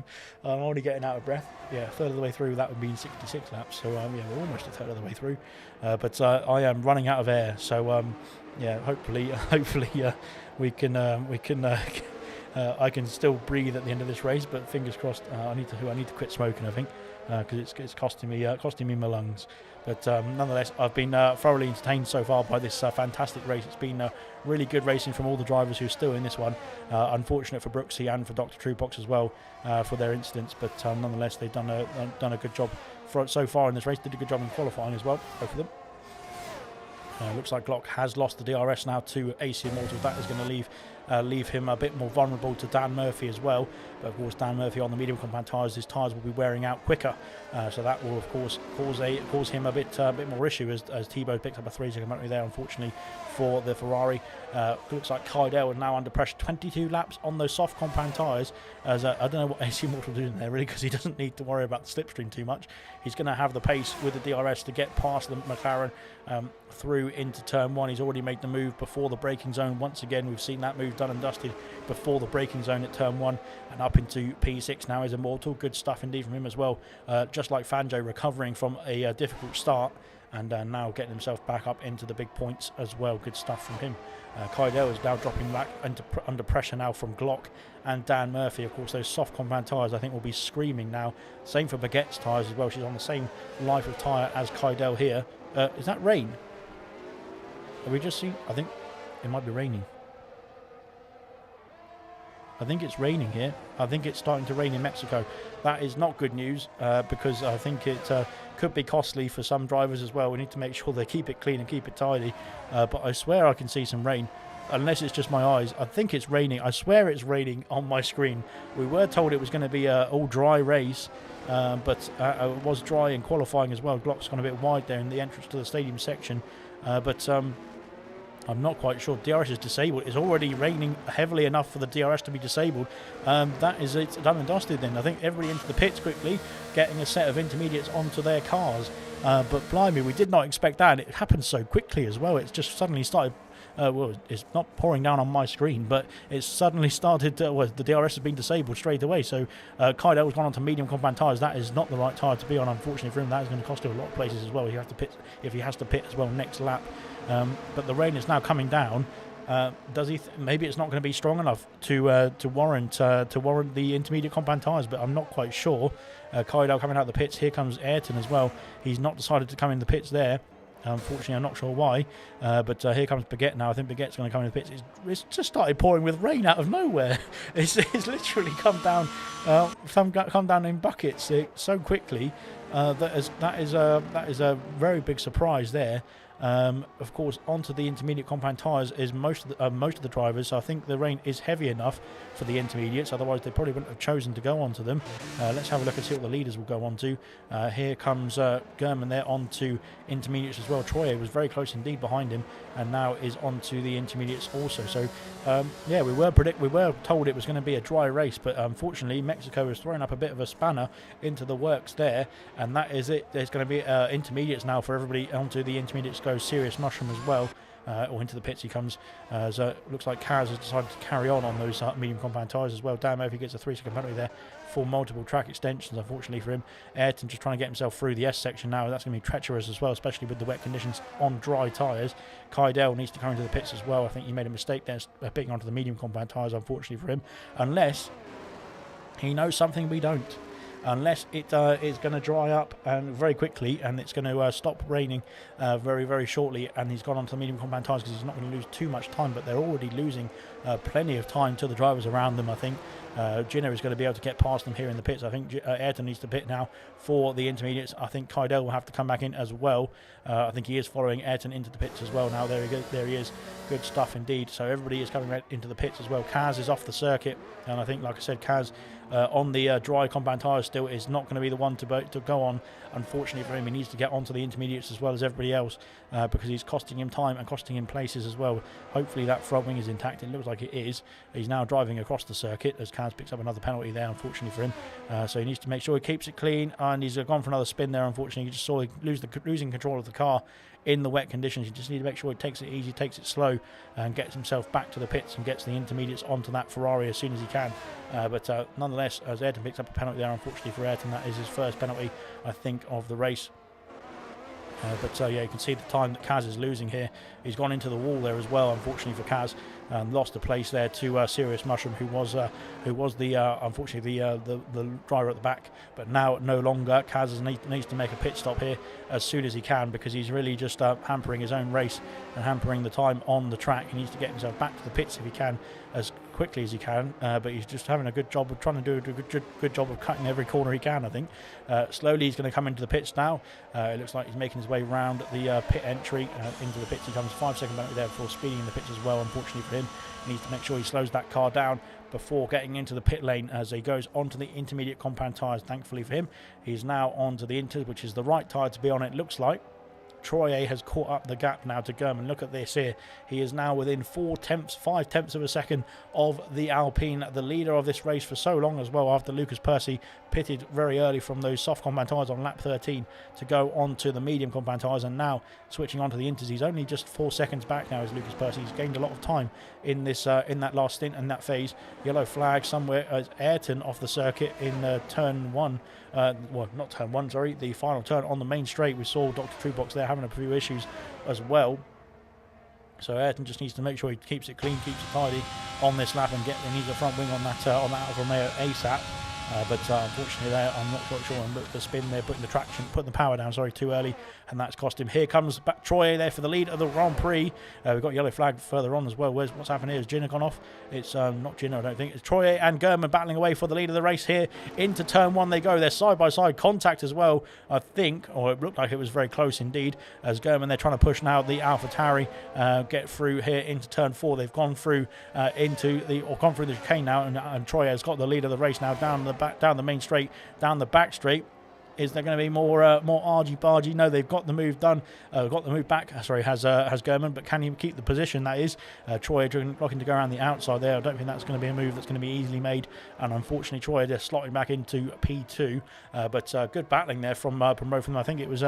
I'm already getting out of breath. Yeah, a third of the way through, that would be 66 laps. So yeah, we're almost a third of the way through. But I am running out of air. So yeah, hopefully we can I can still breathe at the end of this race. But fingers crossed. I need to quit smoking, I think, because it's costing me my lungs. But nonetheless, I've been thoroughly entertained so far by this fantastic race. It's been really good racing from all the drivers who are still in this one. Unfortunate for Brooksy and for Dr. Truebox as well for their incidents. But nonetheless, they've done a good job so far in this race. Did a good job in qualifying as well, both of them. Looks like Glock has lost the DRS now to AC Immortal. That is going to leave him a bit more vulnerable to Dan Murphy as well. But of course, Dan Murphy on the medium compound tyres, his tyres will be wearing out quicker, so that will of course cause him a bit more issue as Thibaut picks up a 3-second penalty there, unfortunately, for the Ferrari. Looks like Kydell is now under pressure. 22 laps on those soft compound tyres. As I don't know what AC Immortal doing there really, because he doesn't need to worry about the slipstream too much. He's going to have the pace with the DRS to get past the McLaren through into turn 1. He's already made the move before the braking zone. Once again, we've seen that move done and dusted before the braking zone at turn 1, and up into P6 now is Immortal. Good stuff indeed from him as well. Just like Fanjo, recovering from a difficult start and now getting himself back up into the big points as well. Good stuff from him. Kydell is now dropping back under pressure now from Glock and Dan Murphy. Of course, those soft compound tyres I think will be screaming now. Same for Baguette's tyres as well. She's on the same life of tyre as Kydell here. Is that rain? Have we just seen? I think it might be raining. I think it's raining here. I think it's starting to rain in Mexico. That is not good news because I think it could be costly for some drivers as well. We need to make sure they keep it clean and keep it tidy. But I swear I can see some rain, unless it's just my eyes. I think it's raining. I swear it's raining on my screen. We were told it was going to be an all dry race, but it was dry in qualifying as well. Glock's gone a bit wide there in the entrance to the stadium section. But I'm not quite sure. DRS is disabled. It's already raining heavily enough for the DRS to be disabled. That is it, done and dusted then. I think everybody into the pits quickly, getting a set of intermediates onto their cars. But blimey, we did not expect that. It happened so quickly as well. It's just suddenly started. Well, it's not pouring down on my screen, but it suddenly started. The DRS has been disabled straight away. So Kydell's gone on to medium compound tyres. That is not the right tyre to be on, unfortunately for him. That is going to cost him a lot of places as well. You have to pit if he has to pit as well next lap. But the rain is now coming down. Does he? Maybe it's not going to be strong enough to warrant the intermediate compound tyres, but I'm not quite sure. Kydell coming out of the pits. Here comes Ayrton as well. He's not decided to come in the pits there. Unfortunately, I'm not sure why, but here comes Baguette now. I think Baguette's going to come in the pits. It's just started pouring with rain out of nowhere. It's literally come down in buckets so quickly. That is a very big surprise there. Of course, onto the intermediate compound tyres is most of the drivers. So I think the rain is heavy enough for the intermediates. Otherwise, they probably wouldn't have chosen to go onto them. Let's have a look and see what the leaders will go on to. Here comes German there onto intermediates as well. Troye was very close indeed behind him, and now is onto the intermediates also. So yeah, we were told it was going to be a dry race, but unfortunately, Mexico has thrown up a bit of a spanner into the works there, and that is it. There's going to be intermediates now for everybody. Onto the intermediates goes Serious Mushroom as well. Or into the pits he comes. So it looks like Kaz has decided to carry on those medium compound tyres as well. Damn, if he gets a 3-second penalty there for multiple track extensions, unfortunately for him. Ayrton just trying to get himself through the S section now. That's going to be treacherous as well, especially with the wet conditions on dry tyres. Kydell needs to come into the pits as well. I think he made a mistake there, picking onto the medium compound tyres, unfortunately for him. Unless he knows something we don't. Unless it is going to dry up and very quickly, and it's going to stop raining very, very shortly, and he's gone on to the medium compound tyres because he's not going to lose too much time, but they're already losing plenty of time to the drivers around them. I think Gino is going to be able to get past them here in the pits. I think Ayrton needs to pit now for the intermediates. I think Kydell will have to come back in as well. I think he is following Ayrton into the pits as well now. There he is. Good stuff indeed. So everybody is coming right into the pits as well. Kaz is off the circuit, and I think, like I said, Kaz on the dry compound tyres still is not going to be the one to go on. Unfortunately for him, he needs to get onto the intermediates as well as everybody else because he's costing him time and costing him places as well. Hopefully that front wing is intact. It looks like it is. He's now driving across the circuit as Kaz picks up another penalty there, unfortunately for him. So he needs to make sure he keeps it clean, and he's gone for another spin there. Unfortunately, you just saw him losing control of the car in the wet conditions. You just need to make sure he takes it easy, takes it slow, and gets himself back to the pits and gets the intermediates onto that Ferrari as soon as he can. But nonetheless, as Ayrton picks up a penalty there, unfortunately for Ayrton, that is his first penalty, I think, of the race. But yeah, you can see the time that Kaz is losing here. He's gone into the wall there as well, unfortunately for Kaz, and lost a place there to Serious Mushroom, who was the unfortunately the driver at the back, but now no longer. Kaz needs to make a pit stop here as soon as he can, because he's really just hampering his own race and hampering the time on the track. He needs to get himself back to the pits if he can as quickly as he can, but he's just having a good job of trying to do a good job of cutting every corner he can, I think. Slowly he's going to come into the pits now. It looks like he's making his way round the pit entry into the pits. He comes 5-second penalty there before speeding in the pits as well, unfortunately for him. He needs to make sure he slows that car down before getting into the pit lane as he goes onto the intermediate compound tyres. Thankfully for him, he's now onto the inter, which is the right tyre to be on, it looks like. Troye has caught up the gap now to German. Look at this here. He is now within 5 tenths of a second of the Alpine, the leader of this race for so long as well, after Lucas Percy pitted very early from those soft compound tyres on lap 13 to go on to the medium compound tyres, and now switching on to the inters. He's only just 4 seconds back now as Lucas Percy. He's gained a lot of time in this in that last stint and that phase. Yellow flag somewhere as Ayrton off the circuit in turn 1. Well, not turn 1, sorry, the final turn on the main straight. We saw Dr. Truebox there having a few issues as well. So Ayrton just needs to make sure he keeps it clean, keeps it tidy on this lap, and he needs a front wing on that Alfa Romeo ASAP. But unfortunately there, I'm not quite sure, and look, the spin there, putting the power down, sorry, too early, and that's cost him. Here comes back Troye there for the lead of the Grand Prix. We've got yellow flag further on as well. What's happened here? Has Gino gone off? It's not Gino, I don't think. It's Troye and German battling away for the lead of the race here. Into turn 1 they go. They're side-by-side contact as well, I think, or it looked like it was very close indeed, as German, they're trying to push now the AlphaTauri, get through here into turn 4. They've gone through gone through the chicane now, and Troye has got the lead of the race now down the main straight, down the back straight. Is there going to be more argy-bargy? No, they've got the move done. Got the move back. Sorry, has German, but can he keep the position? That is Troye looking to go around the outside there. I don't think that's going to be a move that's going to be easily made. And unfortunately, Troye just slotting back into P2. But good battling there from both of them. I think it was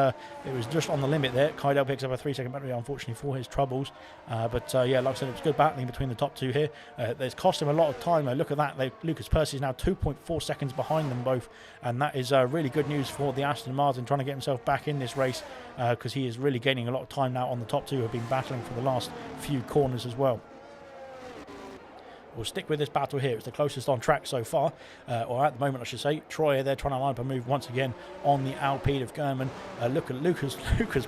just on the limit there. Kydell picks up a 3-second penalty, unfortunately, for his troubles. But yeah, like I said, it was good battling between the top two here. It's cost him a lot of time. Look at that. Lucas Percy is now 2.4 seconds behind them both, and that is really good news for the Aston Martin, trying to get himself back in this race, because he is really gaining a lot of time now on the top two, who have been battling for the last few corners as well. we'll stick with this battle here. It's the closest on track so far, or at the moment I should say. Troy, they're trying to line up a move once again on the Alpine of German. Look at Lucas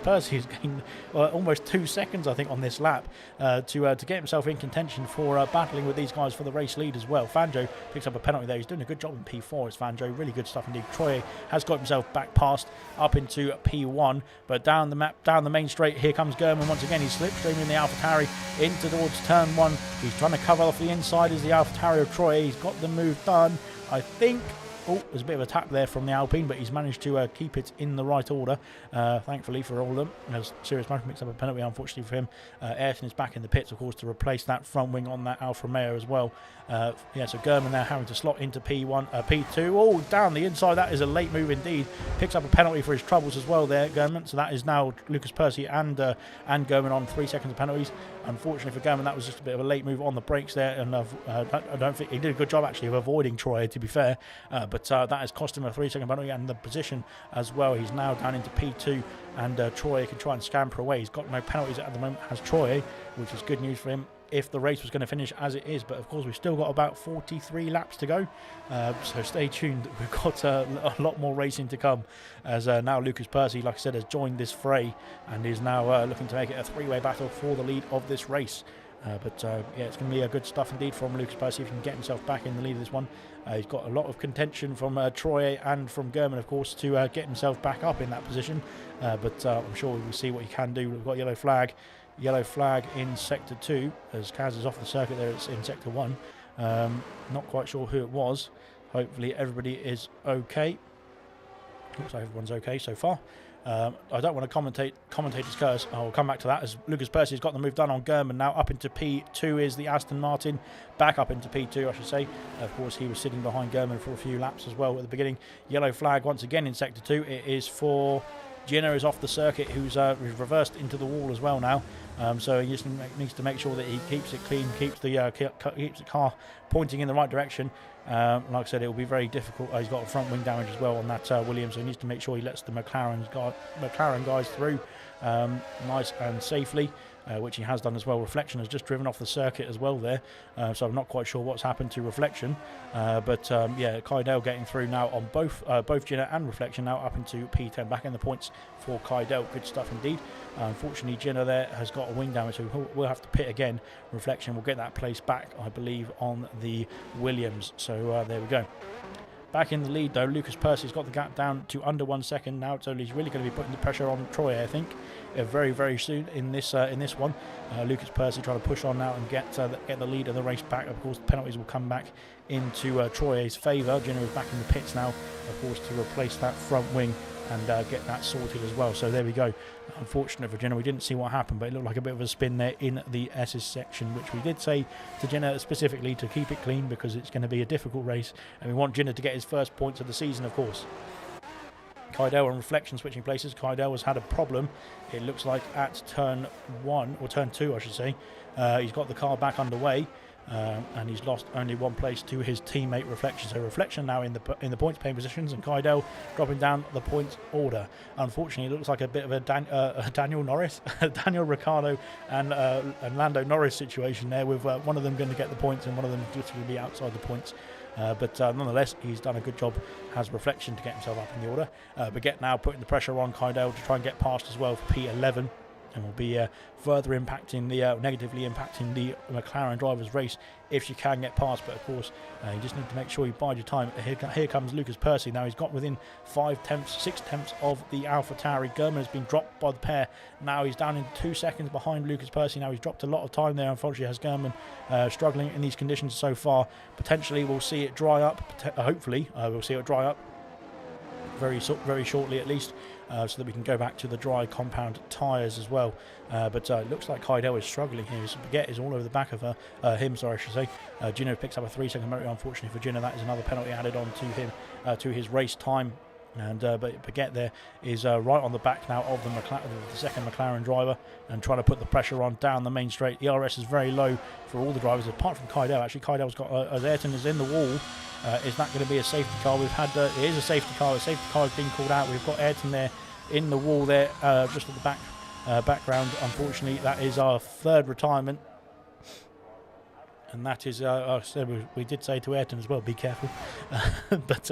Percy has gained almost 2 seconds I think on this lap to get himself in contention for battling with these guys for the race lead as well. Fanjo picks up a penalty there. He's doing a good job in P4. It's Fanjo, really good stuff indeed. Troy has got himself back past up into P1, but down the map, down the main straight, here comes German once again. He's slipstreaming the AlphaTauri into towards turn 1. He's trying to cover off the inside as the AlphaTauri of Troy. He's got the move done, I think. Oh, there's a bit of a tap there from the Alpine, but he's managed to keep it in the right order, thankfully for all of them. As Serious Motion picks up a penalty, unfortunately for him. Ayrton is back in the pits, of course, to replace that front wing on that Alfa Romeo as well. Yeah, so German now having to slot into P2. Oh, down the inside. That is a late move indeed. Picks up a penalty for his troubles as well there, German. So that is now Lucas Percy and German on 3 seconds of penalties. Unfortunately for German, that was just a bit of a late move on the brakes there, and I don't think he did a good job actually of avoiding Troy, to be fair. But that has cost him a 3 second penalty and the position as well. He's now down into P2, and Troy can try and scamper away. He's got no penalties at the moment, has Troy, which is good news for him if the race was going to finish as it is. But of course we've still got about 43 laps to go, so stay tuned. We've got a lot more racing to come, as now Lucas Percy, like I said, has joined this fray and is now looking to make it a three-way battle for the lead of this race. But yeah, it's going to be good stuff indeed from Lucas Percy if he can get himself back in the lead of this one. He's got a lot of contention from Troy and from German, of course, to get himself back up in that position. But I'm sure we will see what he can do. We've got yellow flag in sector 2 as Kaz is off the circuit there. It's in sector 1. Not quite sure who it was. Hopefully everybody is okay. Looks like everyone's okay so far. I don't want to commentator's curse. I'll come back to that as Lucas Percy has got the move done on German. Now up into P2 is the Aston Martin. Back up into P2, I should say. Of course, he was sitting behind German for a few laps as well at the beginning. Yellow flag once again in sector 2. It is for Gino, is off the circuit, who's reversed into the wall as well now. So he just needs to make sure that he keeps it clean, keeps the car pointing in the right direction. Like I said, it will be very difficult. He's got a front wing damage as well on that Williams, so he needs to make sure he lets the McLaren guys through nice and safely, which he has done as well. Reflection has just driven off the circuit as well there, so I'm not quite sure what's happened to Reflection. But yeah, Kydell getting through now on both Gina and Reflection, now up into P10, back in the points for Kydell. Good stuff indeed. Unfortunately, Gina there has got a wing damage, so we'll have to pit again. Reflection will get that place back, I believe, on the Williams. So there we go. Back in the lead though, Lucas Percy's got the gap down to under 1 second. Now it's only really going to be putting the pressure on Troy, I think, very, very soon in this one. Lucas Percy trying to push on now and get the lead of the race back. Of course, the penalties will come back into Troy's favour. Gino is back in the pits now, of course, to replace that front wing and get that sorted as well. So there we go. Unfortunate for Jenna, we didn't see what happened, but it looked like a bit of a spin there in the S's section, which we did say to Jenna specifically to keep it clean because it's going to be a difficult race and we want Jenna to get his first points of the season, of course. Kydell and Reflection switching places. Kydell has had a problem, it looks like, at turn 1 or turn 2 I should say. He's got the car back underway, and he's lost only one place to his teammate Reflection. So Reflection now in the points paying positions, and Kydell dropping down the points order. Unfortunately, it looks like a bit of a Daniel Norris, Daniel Ricciardo and Lando Norris situation there, with one of them going to get the points and one of them literally be outside the points. But nonetheless, he's done a good job, has Reflection to get himself up in the order. Baguette now putting the pressure on Kydell to try and get past as well for P11. And will be further impacting negatively impacting the McLaren driver's race if she can get past. But of course, you just need to make sure you bide your time. Here comes Lucas Percy. Now he's got within 6 tenths of the AlphaTauri. German has been dropped by the pair. Now he's down in 2 seconds behind Lucas Percy. Now he's dropped a lot of time there. Unfortunately, has German struggling in these conditions so far. Potentially, we'll see it dry up. Hopefully, we'll see it dry up very shortly at least, so that we can go back to the dry compound tyres as well. But it looks like Kydell is struggling here. So Baguette is all over the back of him, sorry, I should say. Gino picks up a 3 second penalty. Unfortunately for Gino, that is another penalty added on to him, to his race time. And but Baguette there is right on the back now of the second McLaren driver and trying to put the pressure on down the main straight. The ERS is very low for all the drivers apart from Kydell. Actually, Kydell's got, as Ayrton is in the wall, is that going to be a safety car? We've had it is a safety car. A safety car has been called out. We've got Ayrton there in the wall there, just at the background. Unfortunately, that is our third retirement. And that is, I said we did say to Ayrton as well, be careful. But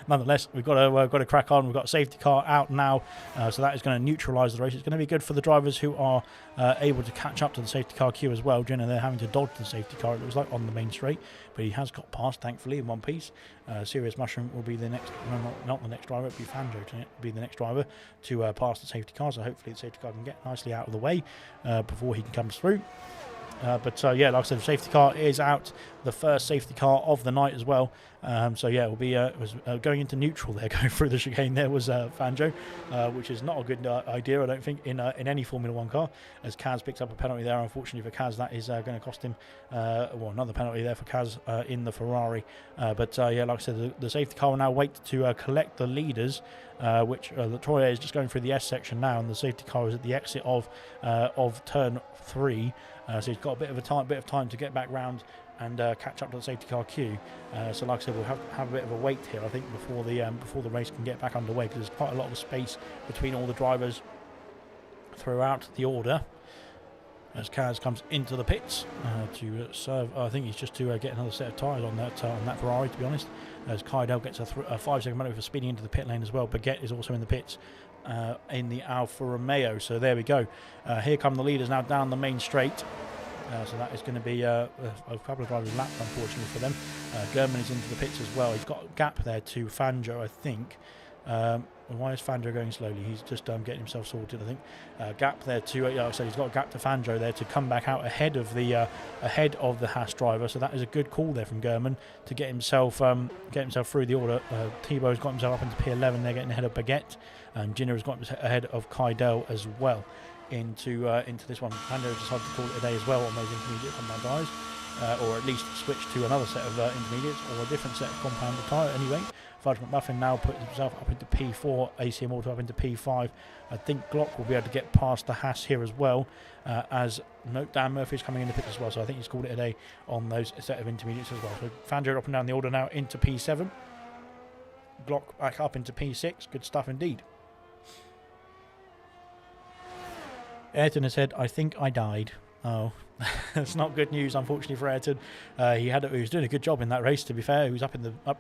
nonetheless, we've got to crack on. We've got a safety car out now, so that is going to neutralise the race. It's going to be good for the drivers who are able to catch up to the safety car queue as well. They're having to dodge the safety car. It looks like on the main straight, but he has got past, thankfully, in one piece. Serious Mushroom will be the next, no, not the next driver. It'll be Fanjo to be the next driver to pass the safety car. So hopefully the safety car can get nicely out of the way before he comes through. Yeah, like I said, the safety car is out, the first safety car of the night as well. So yeah, it will be going into neutral there, going through the chicane. There was Fanjo, which is not a good idea, I don't think, in any Formula 1 car, as Kaz picks up a penalty there. Unfortunately for Kaz, that is going to cost him another penalty there for Kaz in the Ferrari. Yeah, like I said, the safety car will now wait to collect the leaders, which Troy is just going through the S section now, and the safety car is at the exit of turn 3. So he's got a bit of time to get back round and catch up to the safety car queue. So like I said, we'll have a bit of a wait here, I think, before the race can get back underway, because there's quite a lot of space between all the drivers throughout the order. As Kaz comes into the pits to serve, I think he's just to get another set of tyres on that Ferrari, to be honest. As Kaidel gets a 5-second penalty for speeding into the pit lane as well. Baguette is also in the pits in the Alfa Romeo. So there we go. Here come the leaders now down the main straight. So that is going to be a couple of drivers lapped, unfortunately for them. German is into the pits as well. He's got a gap there to Fanjo, I think. Why is Fanjo going slowly? He's just getting himself sorted, I think. Gap there to, so he's got a gap to Fanjo there to come back out ahead of the Haas driver. So that is a good call there from German to get himself through the order. Thibaut's got himself up into P11. They're getting ahead of Baguette, and Ginner has got ahead of Kaidel as well into this one. Fanjo decided to call it a day as well on those intermediate compound tyres. Or at least switch to another set of intermediates or a different set of compound tyre anyway. Fudge McMuffin now puts himself up into P4, ACM Auto up into P5. I think Glock will be able to get past the Haas here as well, as Dan Murphy's coming in the pit as well, so I think he's called it a day on those set of intermediates as well. So Fanjo up and down the order now into P7. Glock back up into P6. Good stuff indeed. Ayrton has said, I think I died. Oh, that's not good news, unfortunately, for Ayrton. He was doing a good job in that race, to be fair. He was up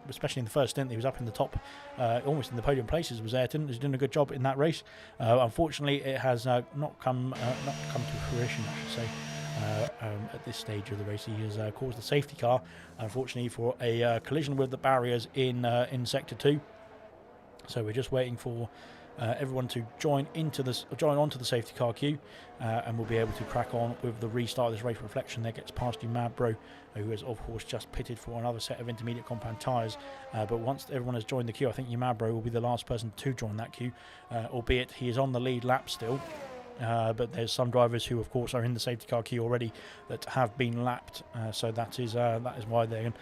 especially in the first stint. He was up in the top, almost in the podium places. Was Ayrton? He was doing a good job in that race. Unfortunately, it has not come to fruition, I should say. At this stage of the race, he has caused the safety car, unfortunately, for a collision with the barriers in sector 2. So we're just waiting for everyone to join onto the safety car queue, and we'll be able to crack on with the restart of this race. Reflection there gets past you, Mabro, who has of course just pitted for another set of intermediate compound tyres. But once everyone has joined the queue, I think Mabro will be the last person to join that queue, albeit he is on the lead lap still. But there's some drivers who, of course, are in the safety car queue already that have been lapped. So that is why they're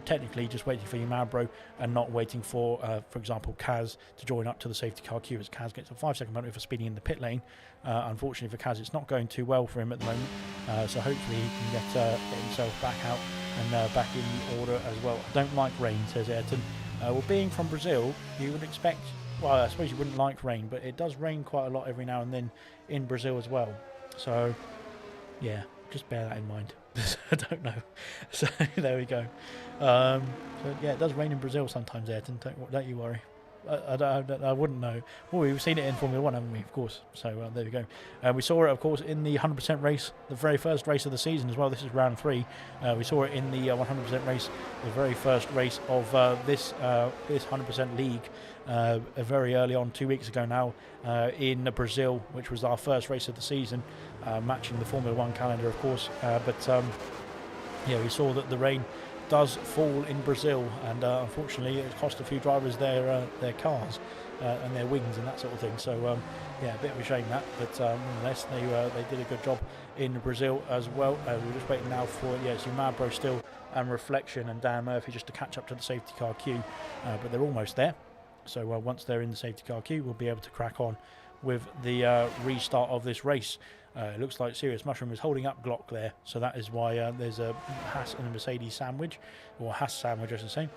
technically just waiting for Mabro and not waiting for example, Kaz to join up to the safety car queue, as Kaz gets a 5-second penalty for speeding in the pit lane. Unfortunately for Kaz, it's not going too well for him at the moment. So hopefully he can get himself back out and back in the order as well. I don't like rain, says Ayrton. Well, being from Brazil, you would expect... Well, I suppose you wouldn't like rain, but it does rain quite a lot every now and then in Brazil as well. So, yeah, just bear that in mind. I don't know. So, there we go. So, yeah, it does rain in Brazil sometimes, Ayrton. Don't you worry. I wouldn't know. Well, we've seen it in Formula 1, haven't we? Of course. So there we go. We saw it, of course, in the 100% race, the very first race of the season as well. This is round 3. We saw it in the 100% race, the very first race of this 100% league, very early on, 2 weeks ago now, in Brazil, which was our first race of the season, matching the Formula 1 calendar, of course. Yeah, we saw that the rain does fall in Brazil, and unfortunately it cost a few drivers their cars and their wings and that sort of thing. So yeah, a bit of a shame that, but nonetheless they did a good job in Brazil as well. We're just waiting now for Mabro still, and Reflection and Dan Murphy just to catch up to the safety car queue, but they're almost there. So once they're in the safety car queue, we'll be able to crack on with the restart of this race. It looks like Serious Mushroom is holding up Glock there, so that is why there's a Haas and a Mercedes sandwich, or Haas sandwich I should say.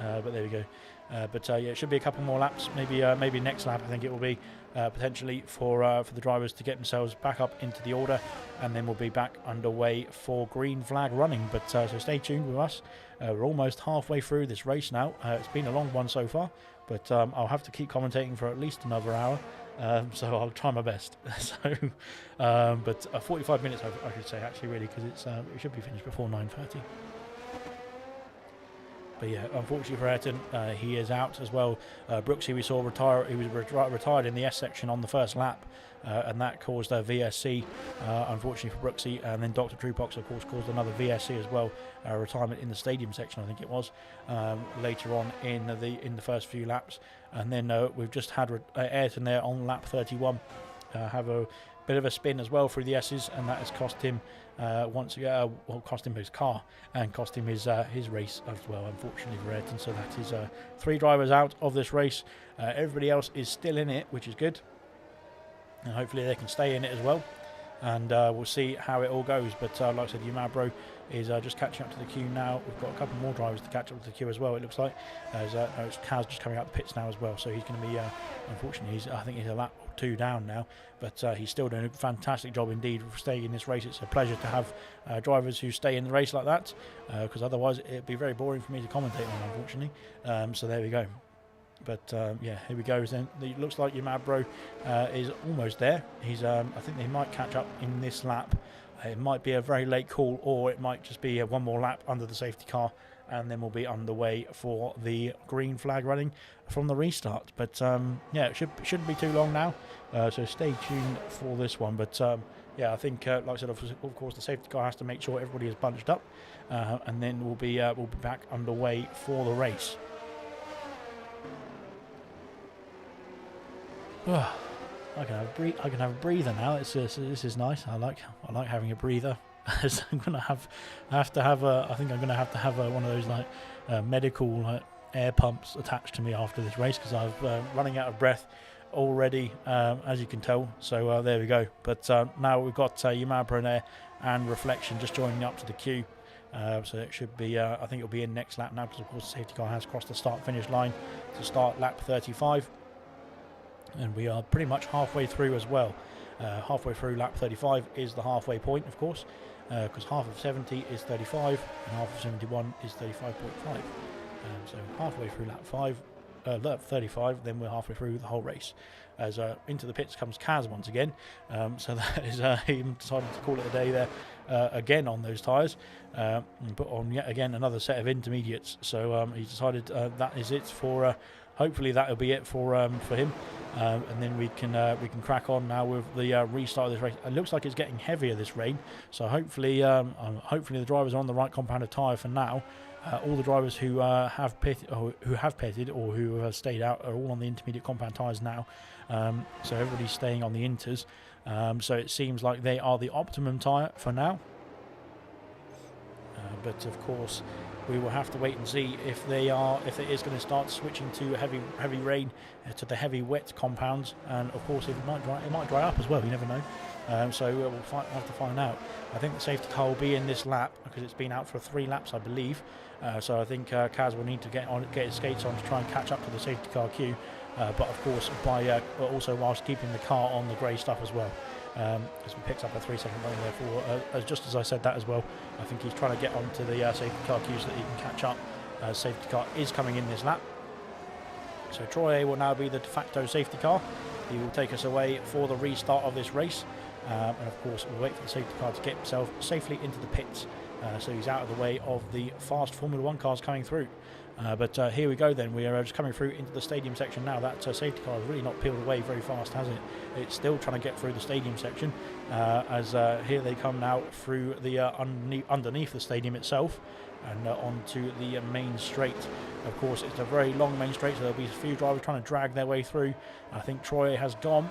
But there we go. But yeah, it should be a couple more laps, maybe next lap I think it will be, potentially for the drivers to get themselves back up into the order, and then we'll be back underway for green flag running. But so stay tuned with us. We're almost halfway through this race now. It's been a long one so far, but I'll have to keep commentating for at least another hour, so I'll try my best. But 45 minutes I should say, actually, really, because it should be finished before 9:30. But yeah, unfortunately for Ayrton, he is out as well. Brooksy, we saw retire. He was retired in the S section on the first lap, and that caused a VSC, unfortunately for Brooksy. And then Dr. Trupox, of course, caused another VSC as well, retirement in the stadium section, I think it was, later on in the first few laps. And then we've just had Ayrton there on lap 31 have a bit of a spin as well through the S's, and that has cost him cost him his car and cost him his race as well, unfortunately for Ayrton. So that is 3 drivers out of this race. Everybody else is still in it, which is good, and hopefully they can stay in it as well, and we'll see how it all goes. But like I said, Yumabro is just catching up to the queue now. We've got a couple more drivers to catch up to the queue as well, it looks like. It's Kaz just coming out the pits now as well, so he's going to be unfortunately I think he's a lap or 2 down now, but he's still doing a fantastic job indeed for staying in this race. It's a pleasure to have drivers who stay in the race like that, because otherwise it'd be very boring for me to commentate on, unfortunately. So there we go. But yeah, here we go. Then it looks like Yumabro is almost there. I think they might catch up in this lap. It might be a very late call, or it might just be one more lap under the safety car, and then we'll be underway for the green flag running from the restart. But yeah, it shouldn't be too long now, so stay tuned for this one. But yeah, I think like I said, of course the safety car has to make sure everybody is bunched up, and then we'll be back underway for the race. I can have a breather now. This is nice. I like having a breather. I think I'm gonna have to have one of those like medical air pumps attached to me after this race, because I'm running out of breath already, as you can tell. So there we go. But now we've got Yumabro there and Reflection just joining up to the queue. So it should be, I think it'll be in next lap now, because of course the safety car has crossed the start-finish line to start lap 35. And we are pretty much halfway through as well. Halfway through lap 35 is the halfway point, of course, because half of 70 is 35 and half of 71 is 35.5. So halfway through lap 35, then we're halfway through the whole race. As into the pits comes Kaz once again. So that is him deciding to call it a day there again on those tyres, and put on yet again another set of intermediates. So he decided that is it for. Hopefully that'll be it for him, and then we can crack on now with the restart of this race. It looks like it's getting heavier, this rain, so hopefully the drivers are on the right compound of tyre for now. All the drivers who have pitted or who have stayed out are all on the intermediate compound tyres now, so everybody's staying on the inters. So it seems like they are the optimum tyre for now, but of course we will have to wait and see if it is going to start switching to heavy rain, to the heavy wet compounds, and of course it might dry up as well. You never know. So we'll have to find out. I think the safety car will be in this lap because it's been out for 3 laps, I believe. So I think Kaz will need to get his skates on to try and catch up to the safety car queue. But of course, also whilst keeping the car on the grey stuff as well. As we picked up a 3-second lane there for, just as I said that as well, I think he's trying to get onto the safety car queue so that he can catch up. Safety car is coming in this lap. So Troy will now be the de facto safety car. He will take us away for the restart of this race. And of course, we'll wait for the safety car to get himself safely into the pits. So he's out of the way of the fast Formula 1 cars coming through. But here we go then. We are just coming through into the stadium section now. That safety car has really not peeled away very fast, has it? It's still trying to get through the stadium section, as here they come now through the underneath the stadium itself and onto the main straight. Of course, it's a very long main straight, so there'll be a few drivers trying to drag their way through. I think Troy has gone.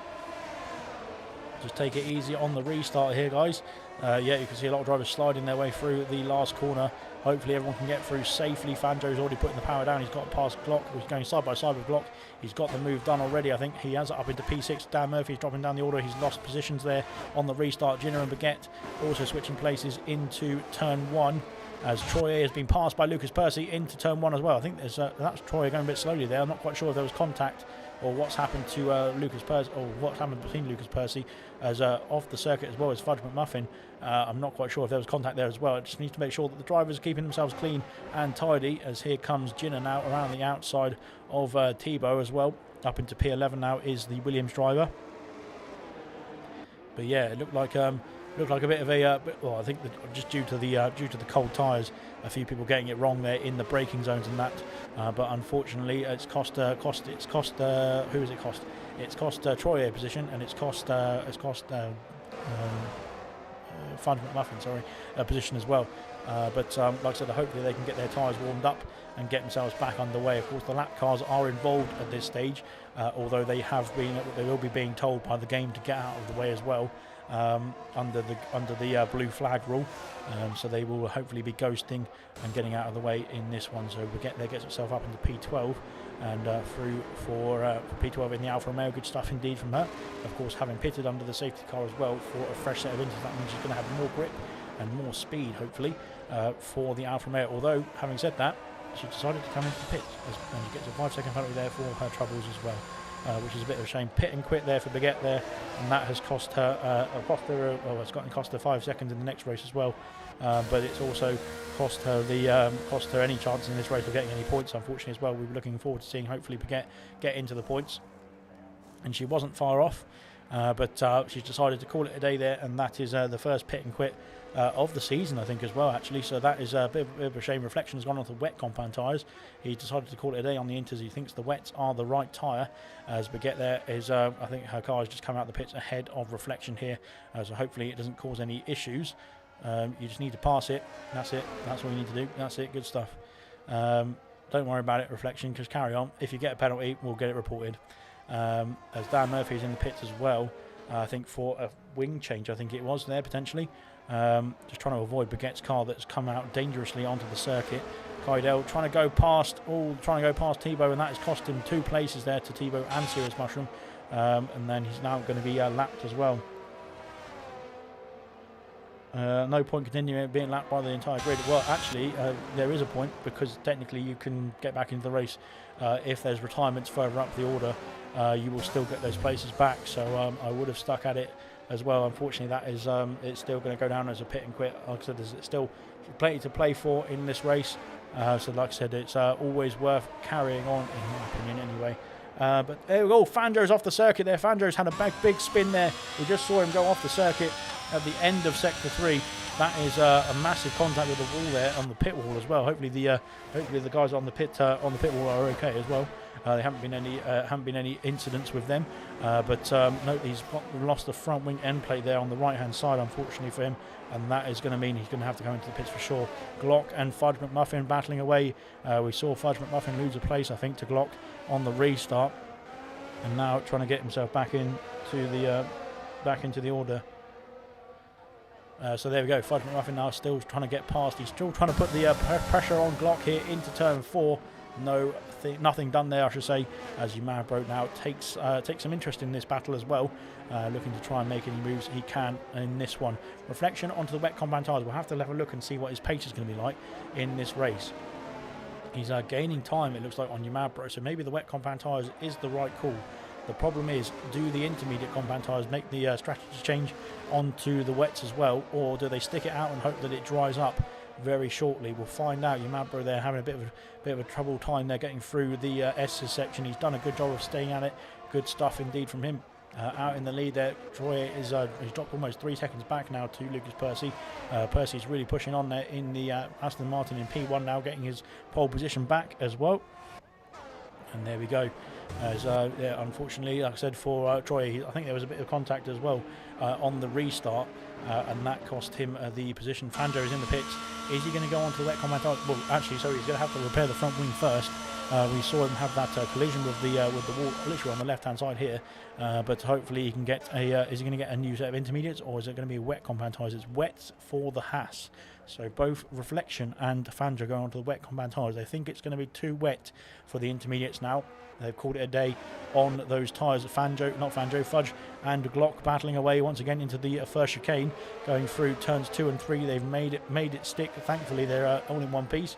Just take it easy on the restart here, guys. Yeah, you can see a lot of drivers sliding their way through the last corner. Hopefully everyone can get through safely. Fanjo's already putting the power down. He's got past Glock. He's going side by side with Glock. He's got the move done already. I think he has it up into P6. Dan Murphy's dropping down the order. He's lost positions there on the restart. Ginner and Baguette also switching places into turn 1. as Troyer has been passed by Lucas Percy into turn 1 as well. I think there's that's Troyer going a bit slowly there. I'm not quite sure if there was contact or what's happened to Lucas Percy, or what's happened between Lucas Percy as off the circuit as well as Fudge McMuffin. I'm not quite sure if there was contact there as well. It just needs to make sure that the drivers are keeping themselves clean and tidy, as here comes Ginner now around the outside of Thibaut as well. Up into P11 now is the Williams driver. But yeah, it looked like a bit of a well, I think that just due to the cold tyres, a few people getting it wrong there in the braking zones and that. But unfortunately, it's cost who has it cost? It's cost Troyer position, and it's cost Fudge McMuffin, position as well. But like I said, hopefully they can get their tyres warmed up and get themselves back underway. Of course, the lap cars are involved at this stage, although they will be being told by the game to get out of the way as well, under the blue flag rule. So they will hopefully be ghosting and getting out of the way in this one. So there gets itself up into P12 and through for P12 in the Alfa Romeo. Good stuff indeed from her. Of course, having pitted under the safety car as well for a fresh set of inters, that means she's going to have more grip and more speed, hopefully, for the Alfa Romeo. Although, having said that, she decided to come into the pits, and she gets a 5-second penalty there for her troubles as well, which is a bit of a shame. Pit and quit there for Baguette there, and that has cost her, it's cost her 5 seconds in the next race as well. But it's also cost her any chance in this race of getting any points, unfortunately, as well. We were looking forward to seeing hopefully Baguette get into the points, and she wasn't far off. But she's decided to call it a day there, and that is the first pit and quit of the season, I think, as well, actually. So that is a bit of a shame. Reflection has gone on to wet compound tyres. He decided to call it a day on the inters. He thinks the wets are the right tyre, as Baguette there is, I think her car has just come out the pits ahead of Reflection here, so hopefully it doesn't cause any issues. You just need to pass it. That's it. That's all you need to do. That's it. Good stuff. Don't worry about it, Reflection, just carry on. If you get a penalty, we'll get it reported. As Dan Murphy's in the pits as well, I think for a wing change, I think it was there potentially. Just trying to avoid Baguette's car that's come out dangerously onto the circuit. Kaidel trying to go past Thibaut, and that has cost him 2 places there to Thibaut and Serious Mushroom. And then he's now going to be lapped as well. No point continuing being lapped by the entire grid. Well, actually, there is a point, because technically you can get back into the race if there's retirements further up the order. You will still get those places back. So I would have stuck at it as well. Unfortunately, that is it's still going to go down as a pit and quit. Like I said, there's still plenty to play for in this race. So like I said, it's always worth carrying on, in my opinion, anyway. But there we go. Fandro's off the circuit there. Fandro's had a big spin there. We just saw him go off the circuit at the end of sector 3. That is a massive contact with the wall there on the pit wall as well. Hopefully the guys on the pit wall are okay as well. There haven't been any incidents with them. But note he's lost the front wing end plate there on the right hand side, unfortunately for him, and that is going to mean he's going to have to go into the pits for sure. Glock and Fudge McMuffin battling away. We saw Fudge McMuffin lose a place, I think, to Glock on the restart, and now trying to get himself back into the order. So there we go. Fudge McMuffin now still trying to get past. He's still trying to put the pressure on Glock here into turn 4. Nothing done there, I should say, as Yamabro now takes some interest in this battle as well, looking to try and make any moves he can in this one. Reflection onto the wet compound tyres. We'll have to have a look and see what his pace is going to be like in this race. He's gaining time, it looks like, on Yamabro, so maybe the wet compound tyres is the right call. The problem is, do the intermediate compound tyres make the strategy change onto the wets as well, or do they stick it out and hope that it dries up very shortly? We'll find out. Yamabro there having a bit of a trouble time there getting through the S section. He's done a good job of staying at it. Good stuff indeed from him. Out in the lead there, Troy he's dropped almost 3 seconds back now to Lucas Percy. Percy's really pushing on there in the Aston Martin in P1 now, getting his pole position back as well. And there we go. As yeah, unfortunately, like I said, for Troy, I think there was a bit of contact as well on the restart, and that cost him the position. Fangio is in the pits. Is he going to go on to the wet compound tyre? Well, actually, sorry, he's going to have to repair the front wing first. We saw him have that collision with the wall, literally on the left-hand side here. But hopefully he can get a. Is he going to get a new set of intermediates, or is it going to be a wet compound tyres? It's wet for the Haas. So both Reflection and Fangio going on to the wet compound tyres. They think it's going to be too wet for the intermediates now. They've called it a day on those tyres. Fudge and Glock battling away once again into the first chicane, going through turns 2 and 3. They've made it stick. Thankfully, they're all in one piece.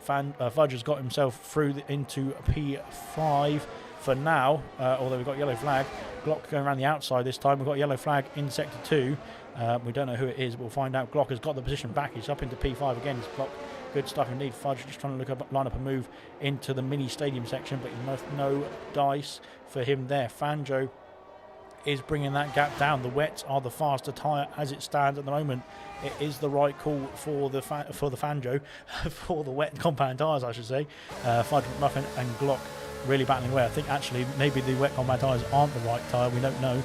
Fudge has got himself through into P5 for now, although we've got yellow flag. Glock going around the outside this time. We've got yellow flag in sector 2. We don't know who it is. We'll find out. Glock has got the position back. He's up into P5 again. It's Glock. Good stuff indeed. Fudge just trying to line up a move into the mini stadium section, but no dice for him there. Fangio is bringing that gap down. The wets are the faster tyre as it stands at the moment. It is the right call for the Fangio, for the wet compound tyres, I should say. Fudge, McMuffin and Glock really battling away. I think actually maybe the wet compound tyres aren't the right tyre. We don't know.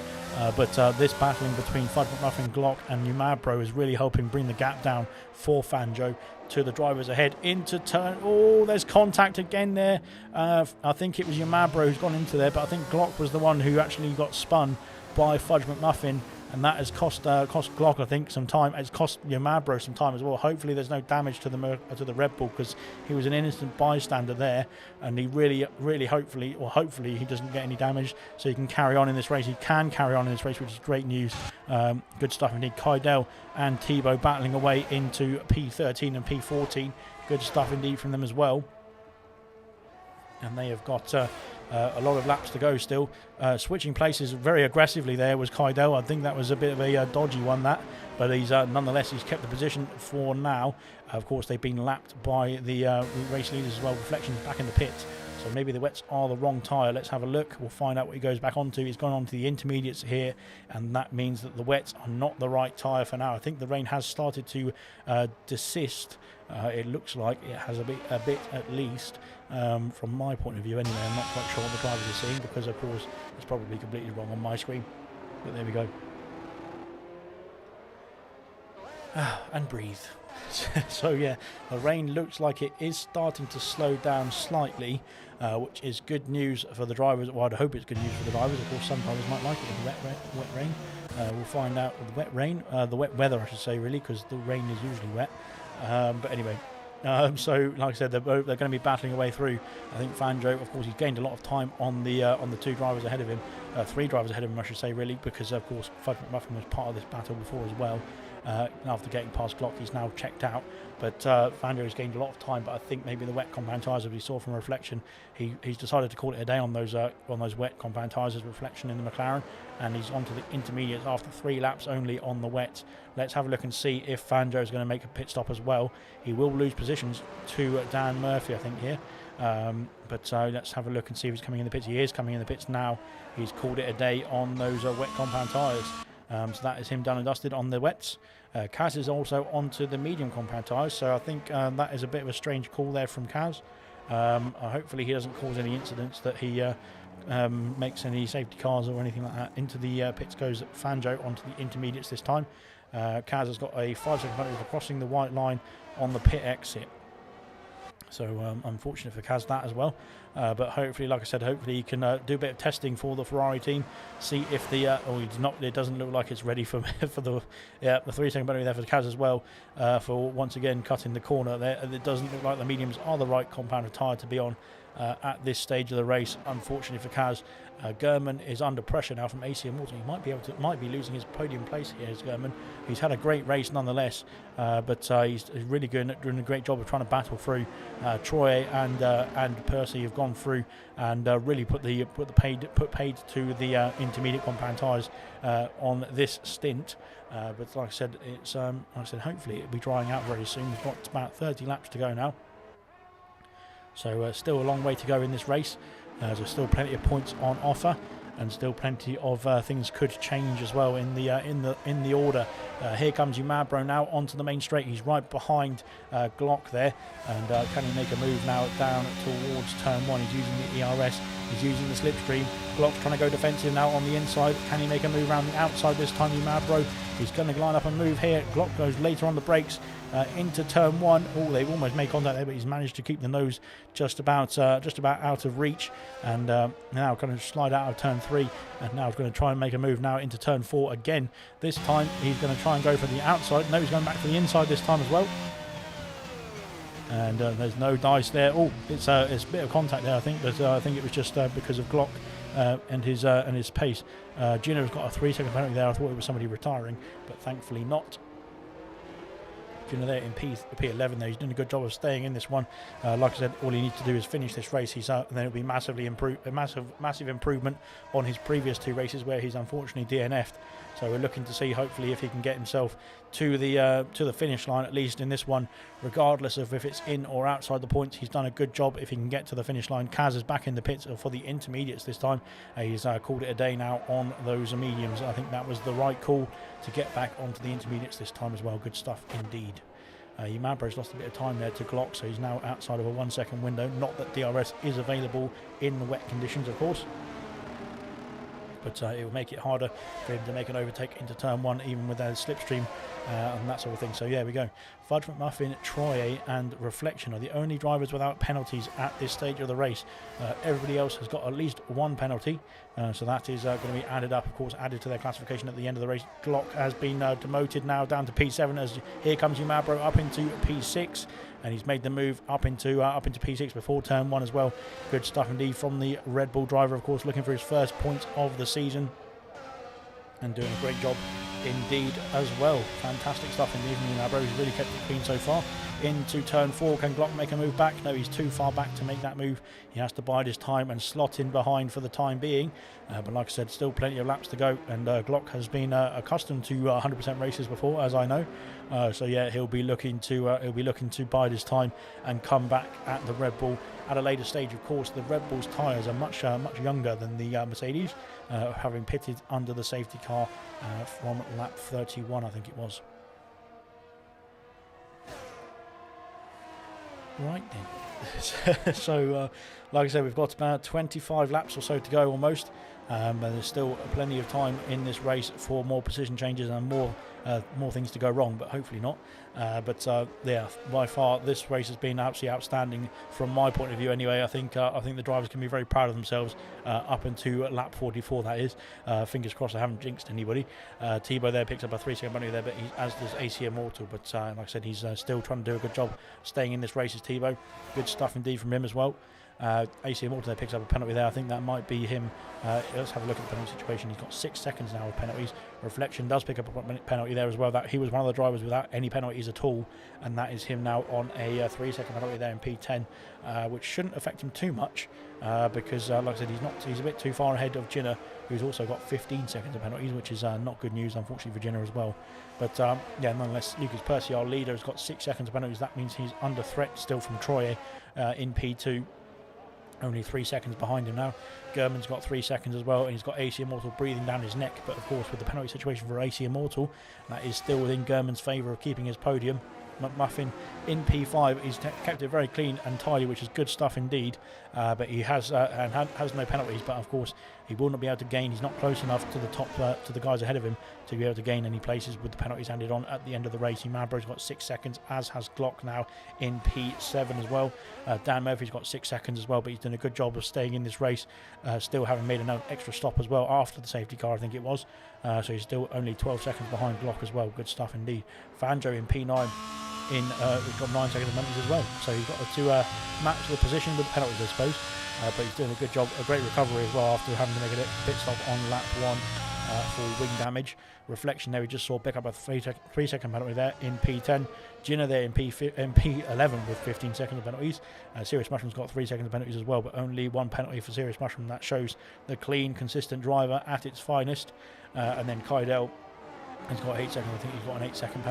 But this battling between Fudge, McMuffin, Glock and Yamabro is really helping bring the gap down for Fangio to the drivers ahead into turn. Oh, there's contact again there. I think it was Yamabro who's gone into there, but I think Glock was the one who actually got spun by Fudge, McMuffin, and that has cost Glock, I think, some time. It's cost Yamabro some time as well. Hopefully there's no damage to the Red Bull, because he was an innocent bystander there, and he really hopefully he doesn't get any damage, so he can carry on in this race. He can carry on in this race, which is great news. Good stuff indeed. Kydell and Thibaut battling away into P13 and P14. Good stuff indeed from them as well. And they have got a lot of laps to go still. Switching places very aggressively there was Kydell. I think that was a bit of a dodgy one, that. But he's nonetheless, he's kept the position for now. Of course, they've been lapped by the race leaders as well. Reflections back in the pit. So maybe the wets are the wrong tyre. Let's have a look. We'll find out what he goes back onto. He's gone on to the intermediates here, and that means that the wets are not the right tyre for now. I think the rain has started to desist. It looks like it has a bit at least. From my point of view anyway. I'm not quite sure what the drivers are seeing, because of course it's probably completely wrong on my screen, but there we go. And breathe. So yeah, the rain looks like it is starting to slow down slightly, which is good news for the drivers. Well, I'd hope it's good news for the drivers. Of course, some drivers might like it with the wet rain. We'll find out with the wet rain, the wet weather I should say, really, because the rain is usually wet. But anyway, so like I said, they're going to be battling away through. I think Fangio, of course, he's gained a lot of time on the 2 drivers ahead of him, 3 drivers ahead of him I should say, really, because of course Fudge McMuffin was part of this battle before as well. After getting past Glock, he's now checked out, but Fangio has gained a lot of time. But I think maybe the wet compound tyres, as we saw from Reflection, he's decided to call it a day on those wet compound tyres as Reflection in the McLaren, and he's on to the intermediates after 3 laps only on the wet. Let's have a look and see if Fangio is going to make a pit stop as well. He will lose positions to Dan Murphy, I think, here. But let's have a look and see if he's coming in the pits. He is coming in the pits now. He's called it a day on those wet compound tyres. So that is him done and dusted on the wets. Kaz is also onto the medium compound tyres, so I think that is a bit of a strange call there from Kaz. Hopefully he doesn't cause any incidents, that he makes any safety cars or anything like that. Into the pits goes Fangio onto the intermediates this time. Kaz has got a 5-second penalty for crossing the white line on the pit exit. So unfortunate for Kaz that as well. But hopefully, like I said, hopefully he can do a bit of testing for the Ferrari team, see if the he's not. It doesn't look like it's ready for the 3-second penalty there for Kaz as well, for once again cutting the corner there. It doesn't look like the mediums are the right compound of tyre to be on at this stage of the race, unfortunately for Kaz. German is under pressure now from AC and Walton. He might be losing his podium place here as German. He's had a great race nonetheless, but he's really doing a great job of trying to battle through. Troy and Percy have gone through and really put paid to the intermediate compound tyres on this stint. But like I said, it's hopefully it'll be drying out very soon. We've got about 30 laps to go now. So still a long way to go in this race. There's still plenty of points on offer, and still plenty of things could change as well in the order. Here comes Yamabro now onto the main straight. He's right behind Glock there, and can he make a move now down towards turn 1? He's using the ERS. He's using the slipstream. Glock's trying to go defensive now on the inside. Can he make a move around the outside this time? Yamabro, he's going to line up and move here. Glock goes later on the brakes. into turn 1. Oh, they've almost made contact there, but he's managed to keep the nose just about out of reach, and now going to slide out of turn 3, and now going to try and make a move now into turn 4 again. This time he's going to try and go for the outside. No, he's going back to the inside this time as well. And there's no dice there. Oh, it's a bit of contact there, I think, but I think it was just because of Glock and his pace. Gino has got a 3-second penalty there. I thought it was somebody retiring, but thankfully not. Gino there in P11 there. He's doing a good job of staying in this one. Like I said, all he needs to do is finish this race. And then it'll be massive improvement on his previous 2 races where he's unfortunately DNF'd. So we're looking to see hopefully if he can get himself to the finish line, at least in this one, regardless of if it's in or outside the points. He's done a good job if he can get to the finish line. Kaz is back in the pits for the intermediates this time. He's called it a day now on those mediums. I think that was the right call to get back onto the intermediates this time as well. Good stuff indeed. Yamabro's lost a bit of time there to Glock, so he's now outside of a 1-second window. Not that DRS is available in the wet conditions, of course, but it will make it harder for him to make an overtake into turn 1, even with their slipstream and that sort of thing. So yeah, we go. Fudge McMuffin, Troye and Reflection are the only drivers without penalties at this stage of the race. Everybody else has got at least 1 penalty, so that is going to be added up, of course, added to their classification at the end of the race. Glock has been demoted now down to P7, as here comes Yamabro up into P6, and he's made the move up into P6 before turn 1 as well. Good stuff indeed from the Red Bull driver, of course, looking for his first points of the season and doing a great job indeed as well. Fantastic stuff indeed from Yamabro. He's really kept it clean so far. Into turn 4, can Glock make a move back? No, he's too far back to make that move. He has to bide his time and slot in behind for the time being, but like I said, still plenty of laps to go, and Glock has been accustomed to 100% races before, as I know, so yeah, he'll be looking to bide his time and come back at the Red Bull at a later stage. Of course, the Red Bull's tyres are much younger than the Mercedes, having pitted under the safety car from lap 31, I think it was. Right then, so like I said, we've got about 25 laps or so to go almost, and there's still plenty of time in this race for more position changes and more things to go wrong, but hopefully not. Yeah, by far this race has been absolutely outstanding from my point of view anyway. I think the drivers can be very proud of themselves up into lap 44, that is. Fingers crossed I haven't jinxed anybody. Thibaut there picks up a 3-second penalty there, but as does AC Immortal, but like I said, he's still trying to do a good job staying in this race as Thibaut. Good stuff indeed from him as well. AC Immortal there picks up a penalty there. I think that might be him. Let's have a look at the penalty situation. He's got 6 seconds now of penalties. Reflection does pick up a penalty there as well. That he was one of the drivers without any penalties at all, and that is him now on a 3-second penalty there in P10, which shouldn't affect him too much because, like I said, he's a bit too far ahead of Jinner, who's also got 15 seconds of penalties, which is not good news, unfortunately, for Jinner as well. But yeah, nonetheless, Lucas Percy, our leader, has got 6 seconds of penalties. That means he's under threat still from Troye in P2. Only 3 seconds behind him now. German's got 3 seconds as well, and he's got AC Immortal breathing down his neck. But of course, with the penalty situation for AC Immortal, that is still within German's favour of keeping his podium. McMuffin in P5, he's kept it very clean and tidy, which is good stuff indeed. But he has no penalties. But of course, he will not be able to gain. He's not close enough to the top to the guys ahead of him to be able to gain any places with the penalties handed on at the end of the race. Yamabro's got 6 seconds, as has Glock now in P7 as well. Dan Murphy's got 6 seconds as well, but he's done a good job of staying in this race, still having made another extra stop as well after the safety car, I think it was. So he's still only 12 seconds behind Glock as well. Good stuff indeed. Fanjo in P9. We've got 9 seconds of penalties as well, so he's got to match the position with the penalties, I suppose. But he's doing a good job, a great recovery as well after having to make a pit stop on lap 1 for wing damage. Reflection there, we just saw pick up a 3-second penalty there in P10. Jinner there in P11 with 15 seconds of penalties. Serious Mushroom's got 3 seconds of penalties as well, but only 1 penalty for Serious Mushroom. That shows the clean, consistent driver at its finest. And then Kaidel has got 8 seconds. I think he's got an 5-second